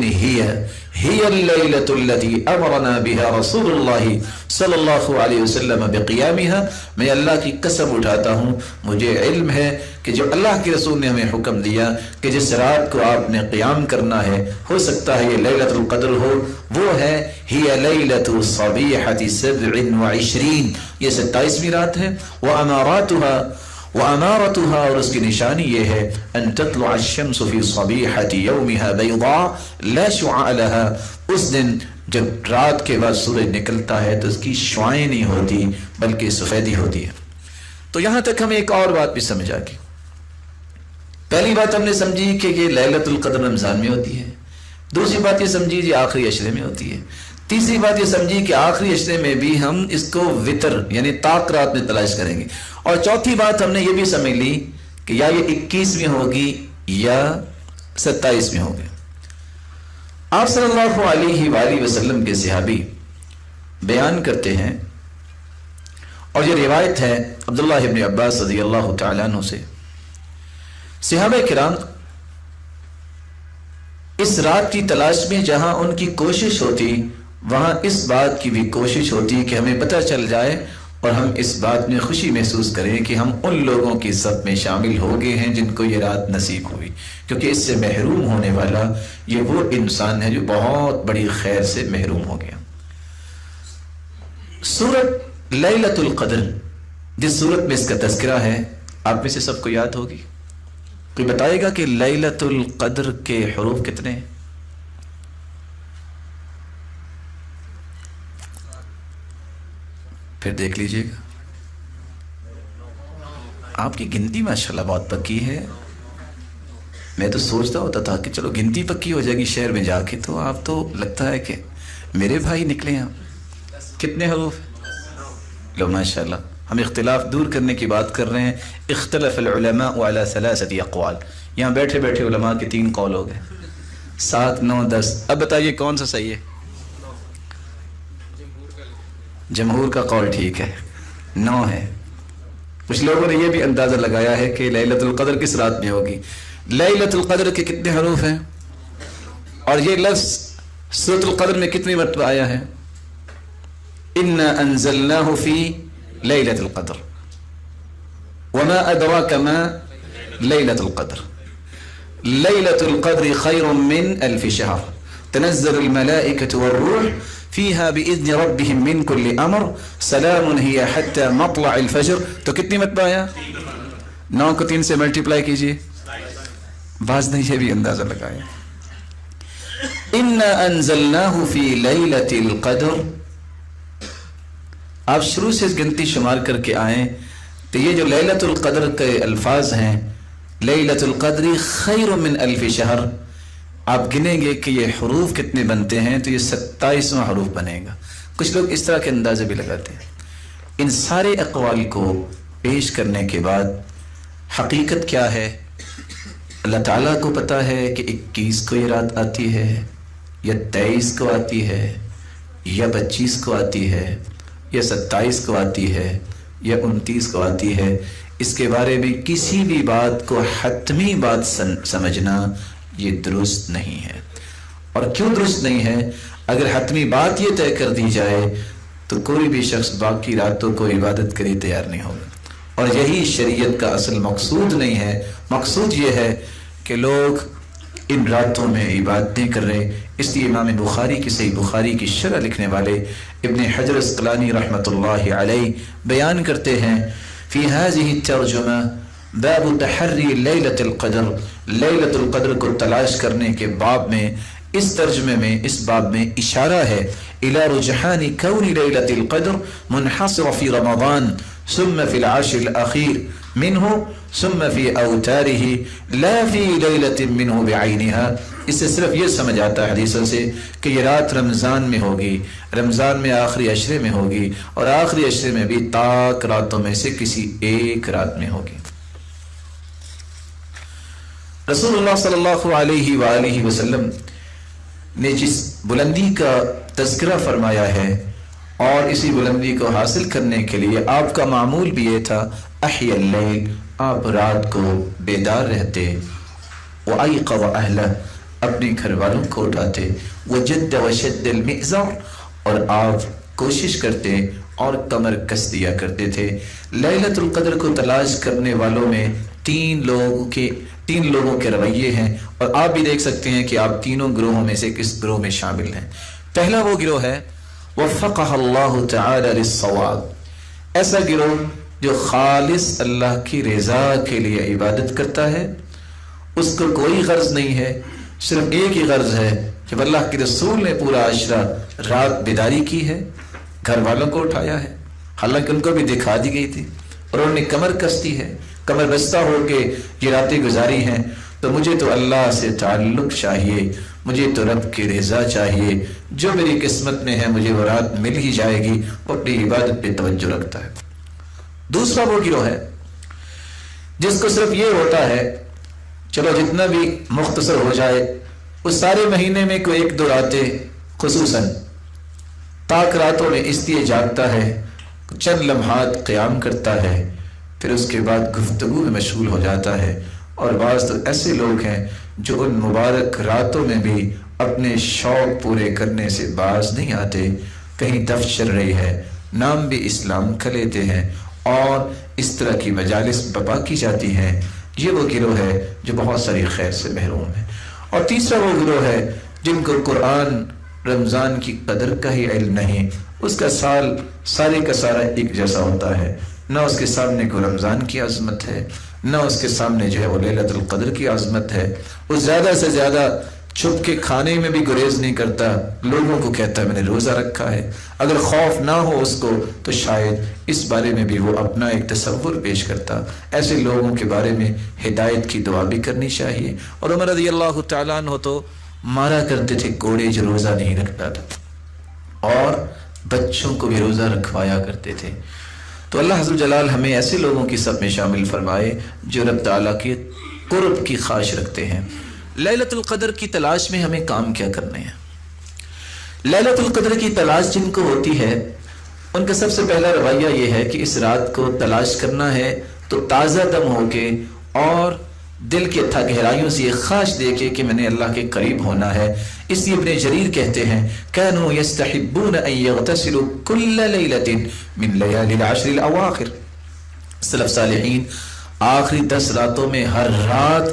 ہی اللیلۃ التي امرنا بها رسول اللہ صلی اللہ علیہ وسلم بقیامها، میں اللہ کی قسم اٹھاتا ہوں مجھے علم ہے کہ جو اللہ کے رسول نے ہمیں حکم دیا کہ جس رات کو آپ نے قیام کرنا ہے، ہو سکتا ہے یہ لیلۃ القدر ہو، وہ ہے ہی لیلۃ صبیحۃ 27، یہ 27ویں رات ہے۔ وَأَمَارَتُهَا، اور اس کی نشانی یہ ہے أَن تَطْلُعَ الشَّمْسُ فِي صَبِيحَةِ يَوْمِهَا بَيْضَاءَ لَا شُعَاعَ لَهَا، اس دن جب رات کے بعد سورج نکلتا ہے تو اس کی شعائیں نہیں ہوتی بلکہ سفیدی ہوتی ہے۔ تو یہاں تک ہمیں ایک اور بات بھی سمجھ آ گئی۔ پہلی بات ہم نے سمجھی کہ یہ لیلۃ القدر رمضان میں ہوتی ہے، دوسری بات یہ سمجھی کہ آخری عشرے میں ہوتی ہے، تیسری بات یہ سمجھی کہ آخری عشرے میں بھی ہم اس کو وطر یعنی طاق رات میں تلاش کریں گے، اور چوتھی بات ہم نے یہ بھی سمجھ لی کہ یا یہ 21ویں ہوگی یا 27ویں ہوگی۔ آپ صلی اللہ علیہ وآلہ وسلم کے صحابی بیان کرتے ہیں، اور یہ روایت ہے عبداللہ ابن عباس رضی اللہ تعالیٰ عنہ سے، صحابہ کرام اس رات کی تلاش میں جہاں ان کی کوشش ہوتی وہاں اس بات کی بھی کوشش ہوتی کہ ہمیں پتہ چل جائے اور ہم اس بات میں خوشی محسوس کریں کہ ہم ان لوگوں کی صف میں شامل ہو گئے ہیں جن کو یہ رات نصیب ہوئی، کیونکہ اس سے محروم ہونے والا یہ وہ انسان ہے جو بہت بڑی خیر سے محروم ہو گیا۔ سورت لیلۃ القدر جس سورت میں اس کا تذکرہ ہے، آپ میں سے سب کو یاد ہوگی؟ کوئی بتائے گا کہ لیلۃ القدر کے حروف کتنے ہیں؟ پھر دیکھ لیجئے گا، آپ کی گنتی ماشاءاللہ بہت پکی ہے۔ میں تو سوچتا ہوتا تھا کہ چلو گنتی پکی ہو جائے گی شہر میں جا کے، تو آپ تو لگتا ہے کہ میرے بھائی نکلے ہیں۔ کتنے حروف؟ لو ماشاءاللہ، ہم اختلاف دور کرنے کی بات کر رہے ہیں۔ اختلف العلماء على 3 اقوال، یہاں بیٹھے بیٹھے علماء کے 3 قول ہو گئے، 7 9 10۔ اب بتائیے کون سا صحیح ہے؟ جمہور کا قول ٹھیک ہے، 9 ہے۔ کچھ لوگوں نے یہ بھی اندازہ لگایا ہے کہ لیلۃ القدر کس رات میں ہوگی۔ لیلۃ القدر کے کتنے حروف ہیں اور یہ لفظ سورۃ القدر میں کتنی مرتبہ آیا ہے؟ انا انزلناه فی لیلۃ القدر وما ادراک ما لیلۃ القدر لیلۃ القدر خیر من 1000 شہر تنزل الملائکۃ والروح فیہا بإذن ربہم من کل امر سلام ہی حتی مطلع الفجر۔ تو کتنی مرتبہ آیا؟ 9 کو 3 سے ملٹیپلائی کیجئے، بعض نے یہ بھی اندازہ لگایا۔ انا انزلناہ فی لیلۃ القدر، آپ شروع سے گنتی شمار کر کے آئیں تو یہ جو لیلۃ القدر کے الفاظ ہیں، لیلۃ القدر خیر من 1000 شہر، آپ گنیں گے کہ یہ حروف کتنے بنتے ہیں تو یہ 27واں حروف بنے گا۔ کچھ لوگ اس طرح کے اندازے بھی لگاتے ہیں۔ ان سارے اقوال کو پیش کرنے کے بعد حقیقت کیا ہے؟ اللہ تعالیٰ کو پتہ ہے کہ 21 کو یہ رات آتی ہے یا 23 کو آتی ہے یا 25 کو آتی ہے یا 27 کو آتی ہے یا 29 کو آتی ہے۔ اس کے بارے میں کسی بھی بات کو حتمی بات سمجھنا یہ درست نہیں ہے۔ اور کیوں درست نہیں ہے؟ اگر حتمی بات یہ طے کر دی جائے تو کوئی بھی شخص باقی راتوں کو عبادت کے لیے تیار نہیں ہوگا، اور یہی شریعت کا اصل مقصود نہیں ہے۔ مقصود یہ ہے کہ لوگ ان راتوں میں عبادتیں کر رہے۔ اس لیے امام بخاری کی صحیح بخاری کی شرح لکھنے والے ابن حجر اسقلانی رحمۃ اللہ علیہ بیان کرتے ہیں، فی هذه الترجمہ باب تحری لیلۃ القدر، لیلۃ القدر کو تلاش کرنے کے باب میں، اس ترجمے میں، اس باب میں اشارہ ہے الی رجحان کون لیلۃ القدر منحصر فی رمضان ثم فی العشر الاخیر منہ ثم فی اوتارہ لا فی لیلۃ منہ بعینها۔ اس سے صرف یہ سمجھ آتا ہے حدیثوں سے کہ یہ رات رمضان میں ہوگی، رمضان میں آخری عشرے میں ہوگی، اور آخری عشرے میں بھی طاق راتوں میں سے کسی ایک رات میں ہوگی۔ رسول اللہ صلی اللہ علیہ وآلہ وسلم نے جس بلندی کا تذکرہ فرمایا ہے، اور اسی بلندی کو حاصل کرنے کے لیے آپ کا معمول بھی یہ تھا، احیا اللیل، آپ رات کو بیدار رہتے، وایقظ اہلہ، اپنے گھر والوں کو اٹھاتے، وجد وشد المئزر، اور آپ کوشش کرتے اور کمر کس دیا کرتے تھے۔ لیلۃ القدر کو تلاش کرنے والوں میں 3 لوگوں کے رویے ہیں، اور آپ بھی دیکھ سکتے ہیں کہ آپ تینوں گروہوں میں سے کس گروہ میں شامل ہیں۔ پہلا وہ گروہ ہے وفقہ اللہ تعالی للصواب، ایسا گروہ جو خالص اللہ کی رضا کے لیے عبادت کرتا ہے، اس کو کوئی غرض نہیں ہے، صرف ایک ہی غرض ہے، جب اللہ کے رسول نے پورا عشرہ رات بیداری کی ہے، گھر والوں کو اٹھایا ہے، حالانکہ ان کو بھی دکھا دی گئی تھی، اور انہوں نے کمر کستی ہے، کمر بستہ ہو کے یہ راتیں گزاری ہیں، تو مجھے تو اللہ سے تعلق چاہیے، مجھے تو رب کی رضا چاہیے، جو میری قسمت میں ہے مجھے وہ رات مل ہی جائے گی، وہ اپنی عبادت پہ توجہ رکھتا ہے۔ دوسرا وہ گروہ ہے جس کو صرف یہ ہوتا ہے چلو جتنا بھی مختصر ہو جائے، اس سارے مہینے میں کوئی 1-2 راتیں خصوصاً طاق راتوں میں اس لیے جاگتا ہے، چند لمحات قیام کرتا ہے، پھر اس کے بعد گفتگو میں مشغول ہو جاتا ہے، اور بعض تو ایسے لوگ ہیں جو ان مبارک راتوں میں بھی اپنے شوق پورے کرنے سے باز نہیں آتے، کہیں دف چل رہی ہے، نام بھی اسلام کا لیتے ہیں اور اس طرح کی مجالس برپا کی جاتی ہیں۔ یہ وہ گروہ ہے جو بہت ساری خیر سے محروم ہے۔ اور تیسرا وہ گروہ ہے جن کو قرآن رمضان کی قدر کا ہی علم نہیں، اس کا سال سارے کا سارا ایک جیسا ہوتا ہے، نہ اس کے سامنے کو رمضان کی عظمت ہے، نہ اس کے سامنے جو ہے وہ لیلۃ القدر کی عظمت ہے۔ وہ زیادہ سے زیادہ چھپ کے کھانے میں بھی گریز نہیں کرتا، لوگوں کو کہتا ہے میں نے روزہ رکھا ہے۔ اگر خوف نہ ہو اس کو تو شاید اس بارے میں بھی وہ اپنا ایک تصور پیش کرتا۔ ایسے لوگوں کے بارے میں ہدایت کی دعا بھی کرنی چاہیے۔ اور عمر رضی اللہ تعالیٰ عنہ تو مارا کرتے تھے کوڑے جو روزہ نہیں رکھتا تھا، اور بچوں کو بھی روزہ رکھوایا کرتے تھے۔ تو اللہ عز و جلال ہمیں ایسے لوگوں کی سب میں شامل فرمائے جو رب تعالیٰ کے قرب کی خواہش رکھتے ہیں۔ لیلۃ القدر کی تلاش میں ہمیں کام کیا کرنے ہیں؟ لیلۃ القدر کی تلاش جن کو ہوتی ہے ان کا سب سے پہلا رویہ یہ ہے کہ اس رات کو تلاش کرنا ہے تو تازہ دم ہو کے اور دل کے گہرائیوں سے یہ خواہش دے کے کہ میں نے اللہ کے قریب ہونا ہے۔ اس لیے ابن جریر کہتے ہیں كانوا يستحبون ان يغتسلوا كل ليلة من ليالي العشر الاواخر۔ سلف صالحین آخری 10 راتوں میں ہر رات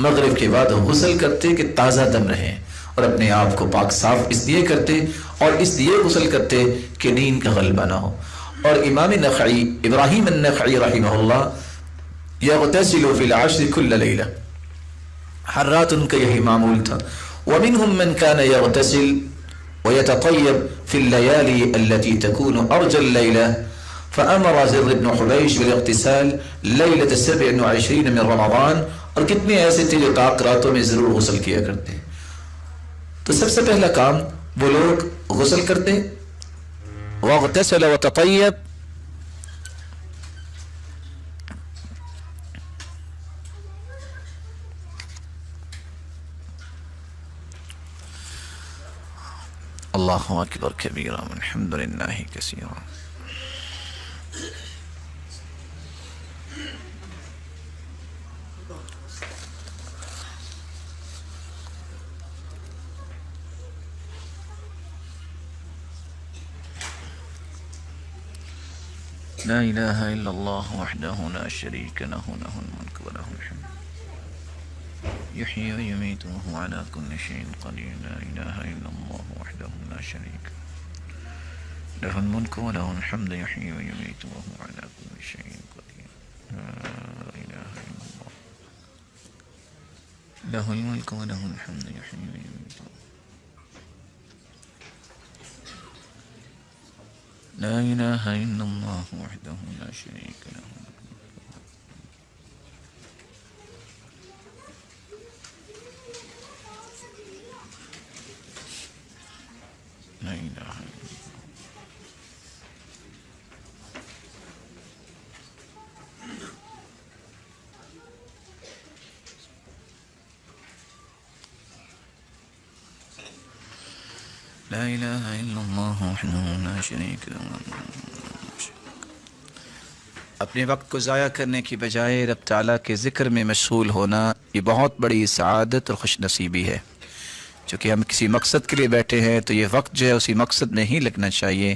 مغرب کے بعد غسل کرتے کہ تازہ دم رہیں، اور اپنے آپ کو پاک صاف اس لیے کرتے اور اس لیے غسل کرتے کہ نیند کا غلبہ نہ ہو۔ اور امام نخعی ابراہیم النخعی رحمہ اللہ یغتسل فی العشر کل لیلہ، ہر رات ان کا یہی معمول تھا۔ ومنهم من كان يغتسل ويتطيب في الليالي التي تكون أرجى الليلة، فأمر زر بن حبيش بالاغتسال ليلة 27 من رمضان۔ اور کتنے ایسے تھے جو طاق راتوں میں ضرور غسل کیا کرتے۔ تو سب سے پہلا کام وہ لوگ غسل کرتے، واغتسل وتطيب، اللہ اکبر کبیرا والحمد للہ کثیرا۔ لا الہ الا اللہ وحدہ لا شریک لہ لہ الملک ولہ الحمد یحیی ویمیت وہو علی کل شیء قدیر۔ لا الہ الا اللہ وحدہ لا شریک لہ الملک ولہ الحمد یحیی ویمیت وہو علی کل شیء قدیر۔ لا الہ الا اللہ لہ الملک ولہ الحمد یحیی ویمیت۔ لا الہ الا اللہ وحدہ لا شریک لہ۔ لا الہ الا لا الہ الا اللہ وحدہ لا شریک لہ۔ اپنے وقت کو ضائع کرنے کی بجائے رب تعالیٰ کے ذکر میں مشغول ہونا یہ بہت بڑی سعادت اور خوش نصیبی ہے۔ چونکہ ہم کسی مقصد کے لیے بیٹھے ہیں تو یہ وقت جو ہے اسی مقصد میں ہی لگنا چاہیے۔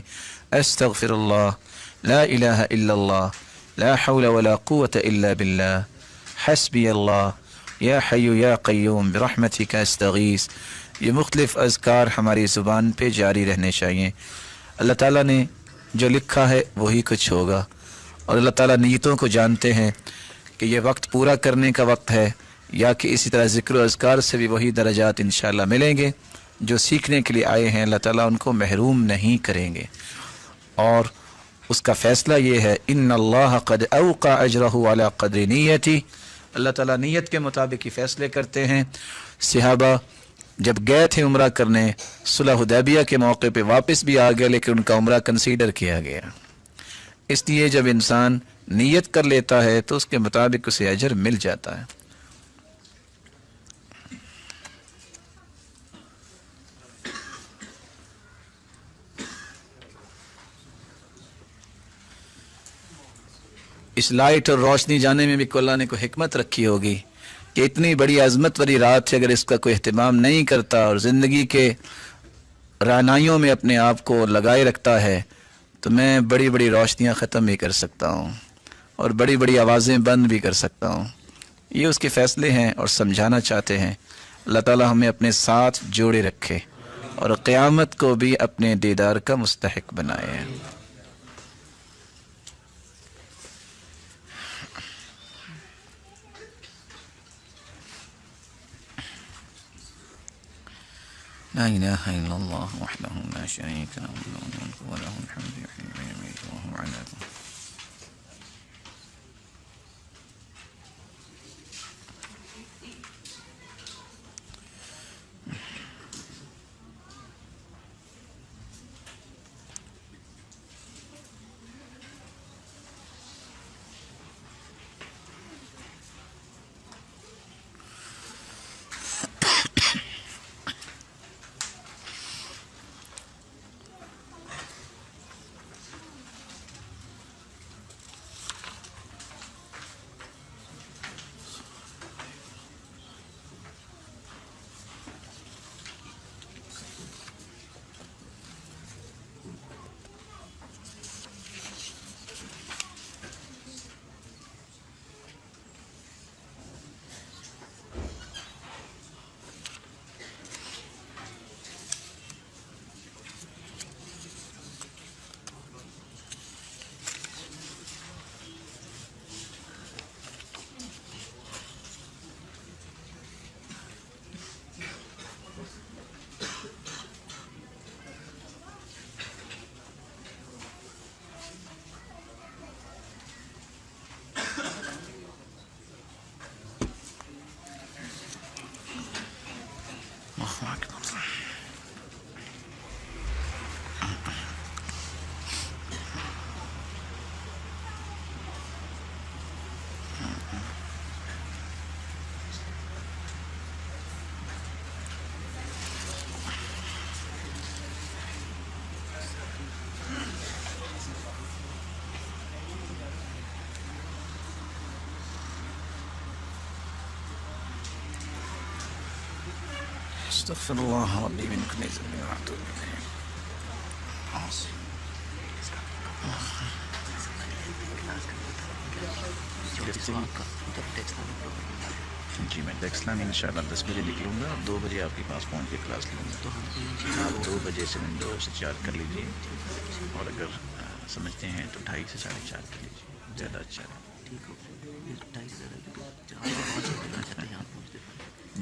استغفر اللہ، لا الہ الا اللہ، لا حول ولا قوة الا باللہ، حسبی اللہ، یا حی یا قیوم برحمتک استغیث۔ یہ مختلف اذکار ہماری زبان پہ جاری رہنے چاہیے۔ اللہ تعالیٰ نے جو لکھا ہے وہی کچھ ہوگا، اور اللہ تعالیٰ نیتوں کو جانتے ہیں کہ یہ وقت پورا کرنے کا وقت ہے یا کہ اسی طرح ذکر و اذکار سے بھی وہی درجات انشاءاللہ ملیں گے۔ جو سیکھنے کے لیے آئے ہیں اللہ تعالیٰ ان کو محروم نہیں کریں گے، اور اس کا فیصلہ یہ ہے ان اللہ قد اوقع اجرہ علی قدر نیتی۔ اللہ تعالیٰ نیت کے مطابق ہی فیصلے کرتے ہیں۔ صحابہ جب گئے تھے عمرہ کرنے، صلح حدیبیہ کے موقع پہ واپس بھی آ گئے، لیکن ان کا عمرہ کنسیڈر کیا گیا۔ اس لیے جب انسان نیت کر لیتا ہے تو اس کے مطابق اسے اجر مل جاتا ہے۔ اس لائٹ اور روشنی جانے میں بھی اللہ نے کوئی حکمت رکھی ہوگی کہ اتنی بڑی عظمت والی رات ہے، اگر اس کا کوئی اہتمام نہیں کرتا اور زندگی کے رعنائیوں میں اپنے آپ کو لگائے رکھتا ہے تو میں بڑی بڑی روشنیاں ختم بھی کر سکتا ہوں اور بڑی بڑی آوازیں بند بھی کر سکتا ہوں۔ یہ اس کے فیصلے ہیں اور سمجھانا چاہتے ہیں۔ اللہ تعالی ہمیں اپنے ساتھ جوڑے رکھے اور قیامت کو بھی اپنے دیدار کا مستحق بنائے۔ لا الہ الا اللہ وحدہ لا شریک لہ لہ الملک ولہ الحمد یحیی ویمیت وہو علی کل شیء۔ استغفر اللہ ربی من کل ذنب واتوب الیہ۔ جی میں ٹیکسٹ لانے انشاءاللہ 10 بجے نکلوں گا اور 2 بجے آپ کے پاس پہنچ کے کلاس لوں گا۔ آپ 2 بجے سے 2 سے 4 کر لیجیے، اور اگر سمجھتے ہیں تو 2:30 سے 4:30 کر لیجیے، زیادہ اچھا ہے۔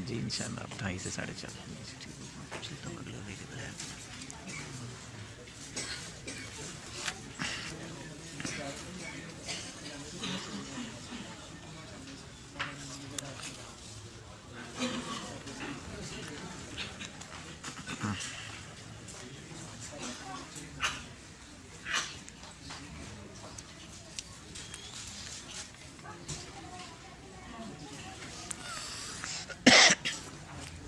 جی انشاءاللہ آپ 2:30 سے 4:30 کر لیجیے۔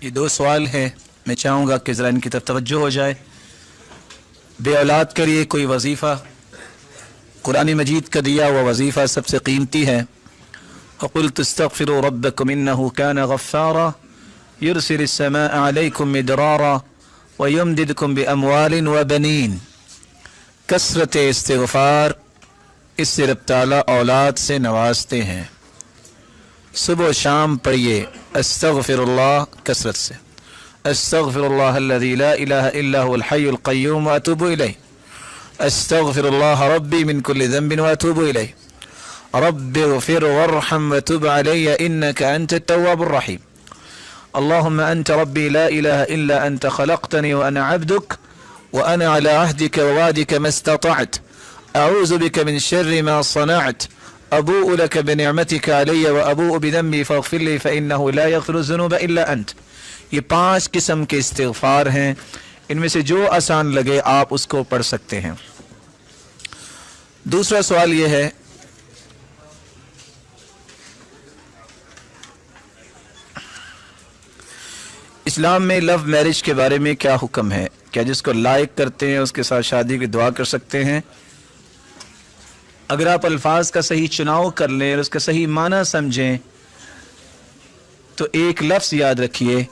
یہ 2 سوال ہیں، میں چاہوں گا کہ ذرا ان کی طرف توجہ ہو جائے۔ بے اولاد کے لیے کوئی وظیفہ، قرآن مجید کا دیا ہوا وظیفہ سب سے قیمتی ہے۔ وَقُلْتُ اسْتَغْفِرُوا رَبَّكُمْ إِنَّهُ كَانَ غَفَّارًا يُرْسِلِ السَّمَاءَ عَلَيْكُمْ مِدْرَارًا وَيُمْدِدْكُمْ بِأَمْوَالٍ وَبَنِينَ۔ کثرت استغفار، اس سے رب تعالیٰ اولاد سے نوازتے ہیں۔ صبح و شام پڑھیے استغفر اللہ کثرت سے، استغفر اللہ الذی لا الہ الا هو الحی القیوم واتوب الیہ، استغفر اللہ ربی من کل ذنب واتوب الیہ، رب اغفر وارحم وتب علی انک انت التواب الرحیم، اللہم انت ربی لا الہ الا انت خلقتنی وانا عبدک وانا على عهدك ووعدك ما استطعت، اعوذ بك من شر ما صنعت، ابوء لك بنعمتك علی وابوء بذنبی فاغفر لی فانه لا یغفر الذنوب الا انت۔ یہ 5 قسم کے استغفار ہیں، ان میں سے جو آسان لگے آپ اس کو پڑھ سکتے ہیں۔ دوسرا سوال یہ ہے، اسلام میں لو میرج کے بارے میں کیا حکم ہے؟ کیا جس کو لائق کرتے ہیں اس کے ساتھ شادی کی دعا کر سکتے ہیں؟ اگر آپ الفاظ کا صحیح چناؤ کر لیں اور اس کا صحیح معنی سمجھیں تو ایک لفظ یاد رکھیے،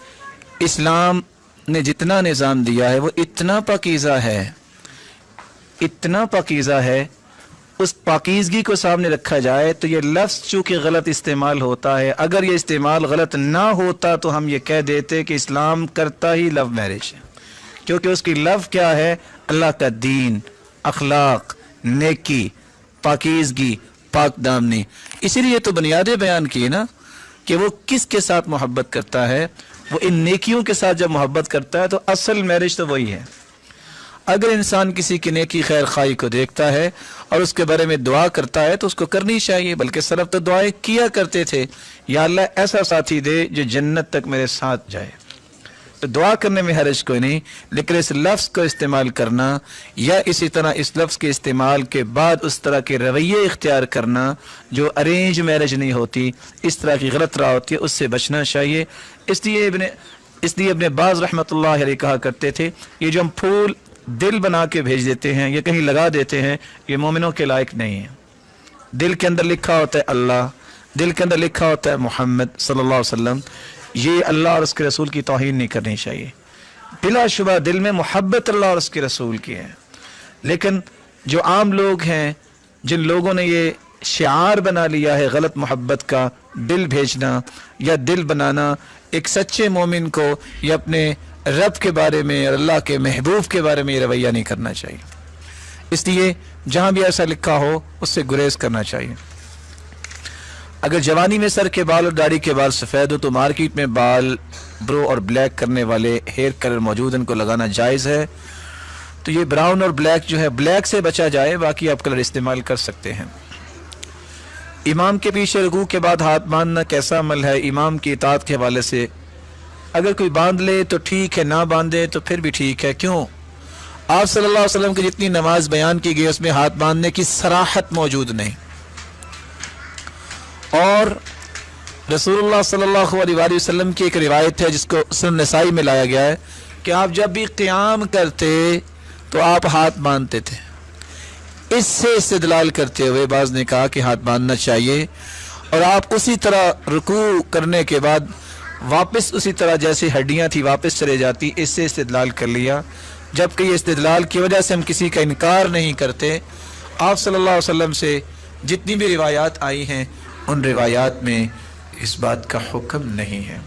اسلام نے جتنا نظام دیا ہے وہ اتنا پاکیزہ ہے، اتنا پاکیزہ ہے، اس پاکیزگی کو سامنے رکھا جائے تو یہ لفظ چونکہ غلط استعمال ہوتا ہے، اگر یہ استعمال غلط نہ ہوتا تو ہم یہ کہہ دیتے کہ اسلام کرتا ہی لو میرج ہے، کیونکہ اس کی لو کیا ہے؟ اللہ کا دین، اخلاق، نیکی، پاکیزگی، پاک دامنی۔ اسی لیے تو بنیادیں بیان کی نا کہ وہ کس کے ساتھ محبت کرتا ہے، وہ ان نیکیوں کے ساتھ جب محبت کرتا ہے تو اصل میرج تو وہی ہے۔ اگر انسان کسی کی نیکی خیر خواہی کو دیکھتا ہے اور اس کے بارے میں دعا کرتا ہے تو اس کو کرنی چاہیے، بلکہ سلف تو دعائیں کیا کرتے تھے، یا اللہ ایسا ساتھی دے جو جنت تک میرے ساتھ جائے۔ تو دعا کرنے میں حرج کوئی نہیں، لیکن اس لفظ کو استعمال کرنا یا اسی طرح اس لفظ کے استعمال کے بعد اس طرح کے رویے اختیار کرنا جو ارینج میرج نہیں ہوتی، اس طرح کی غلط راہ ہوتی ہے، اس سے بچنا چاہیے۔ اس لیے ابن باز رحمۃ اللہ علیہ کہا کرتے تھے، یہ جو ہم پھول دل بنا کے بھیج دیتے ہیں یا کہیں لگا دیتے ہیں، یہ مومنوں کے لائق نہیں ہے۔ دل کے اندر لکھا ہوتا ہے اللہ، دل کے اندر لکھا ہوتا ہے محمد صلی اللہ علیہ وسلم، یہ اللہ اور اس کے رسول کی توہین نہیں کرنی چاہیے۔ بلا شبہ دل میں محبت اللہ اور اس کے رسول کی ہے، لیکن جو عام لوگ ہیں، جن لوگوں نے یہ شعار بنا لیا ہے غلط محبت کا، دل بھیجنا یا دل بنانا، ایک سچے مومن کو یا اپنے رب کے بارے میں اور اللہ کے محبوب کے بارے میں یہ رویہ نہیں کرنا چاہیے۔ اس لیے جہاں بھی ایسا لکھا ہو اس سے گریز کرنا چاہیے۔ اگر جوانی میں سر کے بال اور داڑھی کے بال سفید ہو تو مارکیٹ میں بال برو اور بلیک کرنے والے ہیئر کلر موجود، ان کو لگانا جائز ہے۔ تو یہ براؤن اور بلیک جو ہے، بلیک سے بچا جائے، باقی آپ کلر استعمال کر سکتے ہیں۔ امام کے پیچھے رکوع کے بعد ہاتھ باندھنا کیسا عمل ہے؟ امام کی اطاعت کے حوالے سے اگر کوئی باندھ لے تو ٹھیک ہے، نہ باندھے تو پھر بھی ٹھیک ہے۔ کیوں؟ آپ صلی اللہ علیہ وسلم کی جتنی نماز بیان کی گئی اس میں ہاتھ باندھنے کی صراحت موجود نہیں، اور رسول اللہ صلی اللہ علیہ وسلم کی ایک روایت ہے جس کو سنن نسائی میں لایا گیا ہے کہ آپ جب بھی قیام کرتے تو آپ ہاتھ باندھتے تھے۔ اس سے استدلال کرتے ہوئے بعض نے کہا کہ ہاتھ باندھنا چاہیے، اور آپ اسی طرح رکوع کرنے کے بعد واپس اسی طرح جیسے ہڈیاں تھی واپس چلے جاتی، اس سے استدلال کر لیا، جبکہ یہ استدلال کی وجہ سے ہم کسی کا انکار نہیں کرتے۔ آپ صلی اللہ علیہ وسلم سے جتنی بھی روایات آئی ہیں ان روایات میں اس بات کا حکم نہیں ہے۔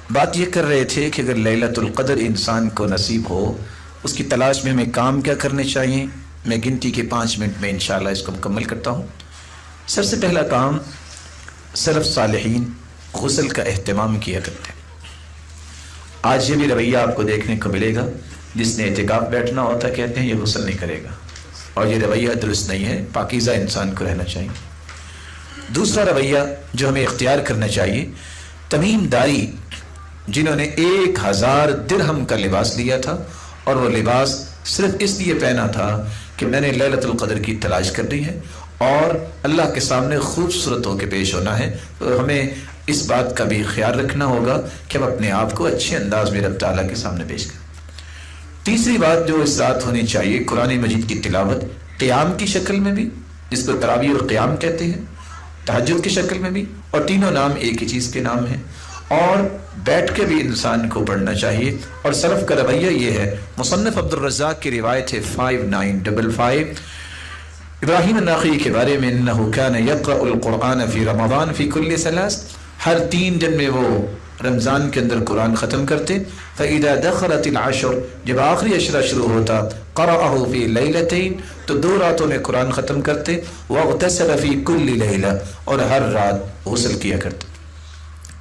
بات یہ کر رہے تھے کہ اگر لیلۃ القدر انسان کو نصیب ہو، اس کی تلاش میں ہمیں کام کیا کرنے چاہیے؟ میں گنتی کے 5 منٹ میں انشاءاللہ اس کو مکمل کرتا ہوں۔ سب سے پہلا کام، سلف صالحین غسل کا اہتمام کیا کرتے ہیں۔ آج یہ بھی رویہ آپ کو دیکھنے کو ملے گا، جس نے اعتکاف بیٹھنا ہوتا کہتے ہیں یہ غسل نہیں کرے گا، اور یہ رویہ درست نہیں ہے، پاکیزہ انسان کو رہنا چاہیے۔ دوسرا رویہ جو ہمیں اختیار کرنا چاہیے، تمیم داری جنہوں نے 1000 درہم کا لباس لیا تھا، اور وہ لباس صرف اس لیے پہنا تھا کہ میں نے لیلۃ القدر کی تلاش کرنی ہے اور اللہ کے سامنے خوبصورت ہو کے پیش ہونا ہے، تو ہمیں اس بات کا بھی خیال رکھنا ہوگا کہ ہم اپنے آپ کو اچھے انداز میں رب تعالیٰ کے سامنے پیش کریں۔ تیسری بات جو اس رات ہونی چاہیے، قرآن مجید کی تلاوت قیام کی شکل میں بھی، جس کو تراویح اور قیام کہتے ہیں، تہجد کی شکل میں بھی، اور تینوں نام ایک ہی چیز کے نام ہیں، اور بیٹھ کے بھی انسان کو پڑھنا چاہیے۔ اور سلف کا رویہ یہ ہے، مصنف عبد الرزاق کی روایت ہے 5955 ابراہیم النخعی کے بارے میں، انہ کان یقرأ القرآن فی رمضان فی کل ثلاث، ہر 3 دن میں وہ رمضان کے اندر قرآن ختم کرتے۔ فَإِذَا دَخَلَتِ الْعَشْرُ، جب آخری عشرہ شروع ہوتا، قرأه فی لیلتین، تو 2 راتوں میں قرآن ختم کرتے، وَاغْتَسَلَ فی کل لیلہ، اور ہر رات غسل کیا کرتے۔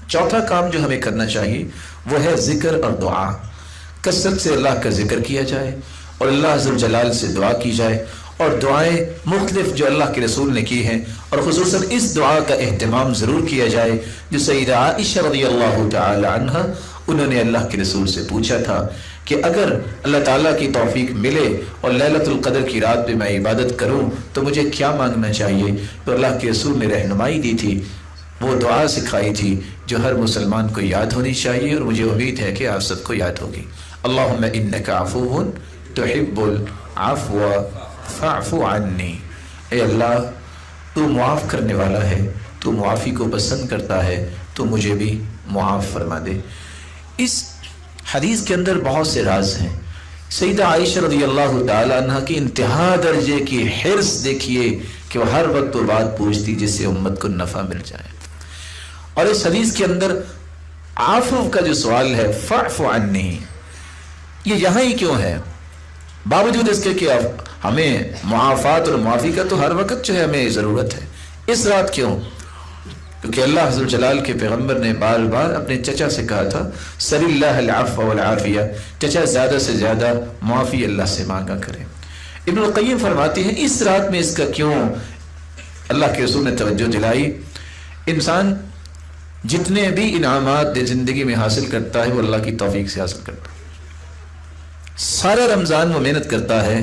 چوتھا کام جو ہمیں کرنا چاہیے وہ ہے ذکر اور دعا، کثرت سے اللہ کا ذکر کیا جائے اور اللہ عز و جلال سے دعا کی جائے، اور دعائیں مختلف جو اللہ کے رسول نے کی ہیں، اور خصوصاً اس دعا کا اہتمام ضرور کیا جائے جو سیدہ عائشہ رضی اللہ تعالی عنہ، انہوں نے اللہ کے رسول سے پوچھا تھا کہ اگر اللہ تعالیٰ کی توفیق ملے اور لیلۃ القدر کی رات میں عبادت کروں تو مجھے کیا مانگنا چاہیے؟ تو اللہ کے رسول نے رہنمائی دی تھی، وہ دعا سکھائی تھی جو ہر مسلمان کو یاد ہونی چاہیے، اور مجھے امید ہے کہ آپ سب کو یاد ہوگی۔ اللہم انک عفو تحب العفو فاعف عنی، اے اللہ تو معاف کرنے والا ہے، تو معافی کو پسند کرتا ہے، تو مجھے بھی معاف فرما دے۔ اس حدیث کے اندر بہت سے راز ہیں۔ سیدہ عائشہ رضی اللہ تعالی عنہ کی انتہا درجے کی حرص دیکھیے کہ وہ ہر وقت وہ بات پوچھتی جس سے امت کو نفع مل جائے۔ اور اس حدیث کے اندر عفو کا جو سوال ہے، فاعف عنی، یہ یہاں ہی کیوں ہے؟ باوجود اس کے کہ ہمیں معافات اور معافی کا تو ہر وقت جو ہے ہمیں ضرورت ہے، اس رات کیوں؟ کیونکہ اللہ عز و جلال کے پیغمبر نے بار بار اپنے چچا سے کہا تھا سل اللہ العفو والعافیہ، چچا زیادہ سے زیادہ معافی اللہ سے مانگا کریں۔ ابن القیم فرماتے ہیں اس رات میں اس کا کیوں اللہ کے رسول نے توجہ دلائی؟ انسان جتنے بھی انعامات زندگی میں حاصل کرتا ہے وہ اللہ کی توفیق سے حاصل کرتا ہے۔ سارا رمضان وہ محنت کرتا ہے،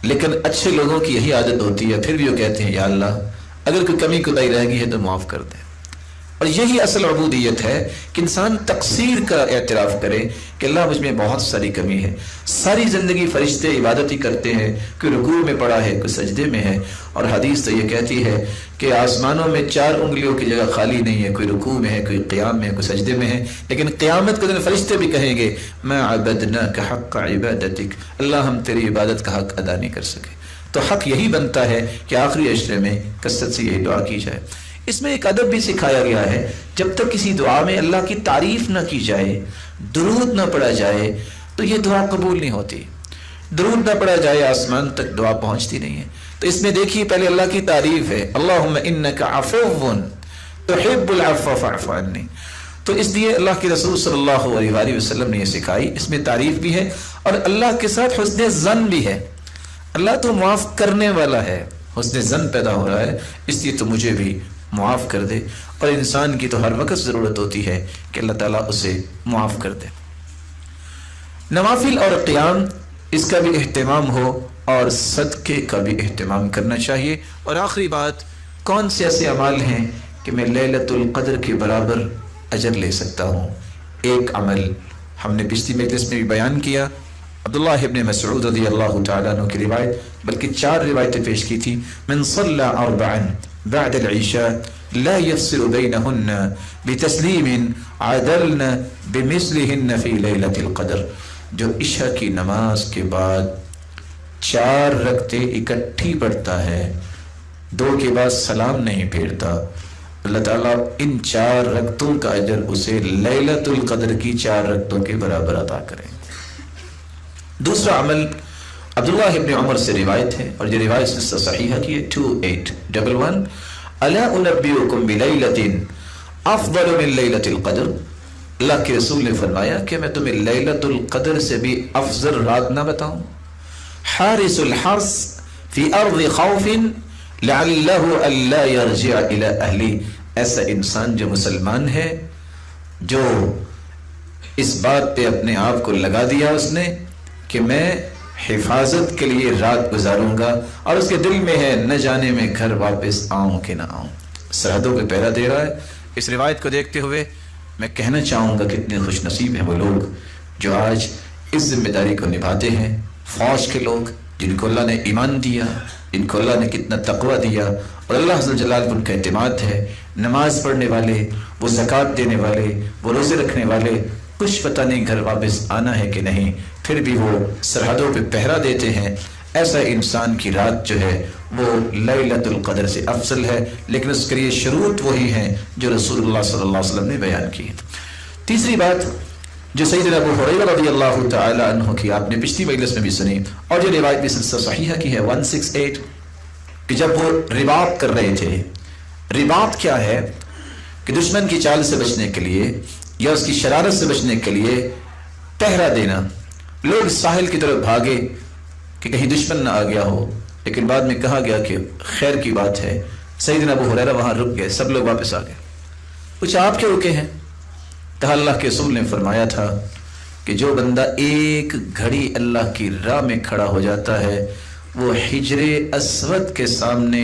لیکن اچھے لوگوں کی یہی عادت ہوتی ہے، پھر بھی وہ کہتے ہیں یا اللہ اگر کوئی کمی کوتاہی رہ گئی ہے تو معاف کر دے۔ اور یہی اصل عبودیت ہے کہ انسان تقصیر کا اعتراف کرے کہ اللہ مجھ میں بہت ساری کمی ہے۔ ساری زندگی فرشتے عبادت ہی کرتے ہیں، کوئی رکوع میں پڑا ہے، کوئی سجدے میں ہے، اور حدیث تو یہ کہتی ہے کہ آسمانوں میں 4 انگلیوں کی جگہ خالی نہیں ہے، کوئی رکوع میں ہے، کوئی قیام میں ہے، کوئی سجدے میں ہے، لیکن قیامت کے دن فرشتے بھی کہیں گے ما عبدناک حق عبادتک، اللہ ہم تیری عبادت کا حق ادا نہیں کر سکے۔ تو حق یہی بنتا ہے کہ آخری عشرے میں کثرت سے یہی دعا کی جائے۔ اس میں ایک ادب بھی سکھایا گیا ہے، جب تک کسی دعا میں اللہ کی تعریف نہ کی جائے، درود نہ پڑھا جائے، تو یہ دعا قبول نہیں ہوتی۔ درود نہ پڑھا جائے آسمان تک دعا پہنچتی نہیں ہے۔ تو اس میں دیکھیے پہلے اللہ کی تعریف ہے، اللہم انک عفو تحب العفو فاعف عنی۔ تو اس لیے اللہ کے رسول صلی اللہ علیہ وآلہ وسلم نے یہ سکھائی، اس میں تعریف بھی ہے اور اللہ کے ساتھ حسن ظن بھی ہے۔ اللہ تو معاف کرنے والا ہے، حسن ظن پیدا ہو رہا ہے، اس لیے تو مجھے بھی معاف کر دے۔ اور انسان کی تو ہر وقت ضرورت ہوتی ہے کہ اللہ تعالیٰ اسے معاف کر دے۔ نوافل اور قیام اس کا بھی اہتمام ہو اور صدقے کا بھی اہتمام کرنا چاہیے۔ اور آخری بات، کون سے ایسے اعمال ہیں کہ میں لیلۃ القدر کے برابر اجر لے سکتا ہوں؟ ایک عمل ہم نے پچھلی مجلس میں بھی بیان کیا، عبداللہ ابن مسعود رضی اللہ تعالیٰ عنہ کی روایت، بلکہ 4 روایتیں پیش کی تھی۔ من صلی 4 بعد العشاء لا يفصل بينهن بتسلیم عدلن بمثلهن في لیلۃ القدر، جو عشاء کی نماز کے بعد 4 رکعتیں اکٹھی پڑھتا ہے، 2 کے بعد سلام نہیں پھیرتا، اللہ تعالیٰ ان 4 رکعتوں کا اجر اسے لیلۃ القدر کی 4 رکعتوں کے برابر عطا کریں۔ دوسرا عمل عبداللہ ابن عمر سے روایت ہے، اور یہ روایت سے صحیحہ کی ہے، 2811 الا انبئکم بلیلۃ افضل من لیلۃ القدر، اللہ کے رسول نے فرمایا کہ میں تمہیں لیلۃ القدر سے بھی افضل رات نہ بتاؤں؟ حارس الحرس فی ارض خوف لعلہ الا یرجع الی اہلی، ایسا انسان جو مسلمان ہے، جو اس بات پہ اپنے آپ کو لگا دیا اس نے کہ میں حفاظت کے لیے رات گزاروں گا، اور اس کے دل میں ہے نہ جانے میں گھر واپس آؤں کہ نہ آؤں، سرحدوں پہ پہرا دے رہا ہے۔ اس روایت کو دیکھتے ہوئے میں کہنا چاہوں گا کتنے خوش نصیب ہیں وہ لوگ جو آج اس ذمہ داری کو نبھاتے ہیں، فوج کے لوگ جن کو اللہ نے ایمان دیا، جن کو اللہ نے کتنا تقوی دیا، اور اللہ عز و جلال پر ان کا اعتماد ہے، نماز پڑھنے والے، وہ زکوٰۃ دینے والے، وہ روزے رکھنے والے، کچھ پتہ نہیں گھر واپس آنا ہے کہ نہیں، پھر بھی وہ سرحدوں پہ پہرا دیتے ہیں۔ ایسا انسان کی رات جو ہے وہ لیلۃ القدر سے افضل ہے، لیکن اس کے لیے شروط وہی ہیں جو رسول اللہ صلی اللہ علیہ وسلم نے بیان کی۔ تیسری بات جو سیدنا ابو ہریرہ رضی اللہ تعالی عنہ کی آپ نے پچھلی مجلس میں بھی سنی، اور جو روایت بھی سلسلہ صحیحہ کی ہے 168، کہ جب وہ رباط کر رہے تھے، رباط کیا ہے کہ دشمن کی چال سے بچنے کے لیے یا اس کی شرارت سے بچنے کے لیے پہرا دینا، لوگ ساحل کی طرف بھاگے کہ کہیں دشمن نہ آ گیا ہو، لیکن بعد میں کہا گیا کہ خیر کی بات ہے، سیدنا ابو ہریرہ وہاں رک گئے، سب لوگ واپس آ گئے۔ کچھ آپ کے رکے ہیں؟ تو اللہ کے رسول نے فرمایا تھا کہ جو بندہ ایک گھڑی اللہ کی راہ میں کھڑا ہو جاتا ہے، وہ حجر اسود کے سامنے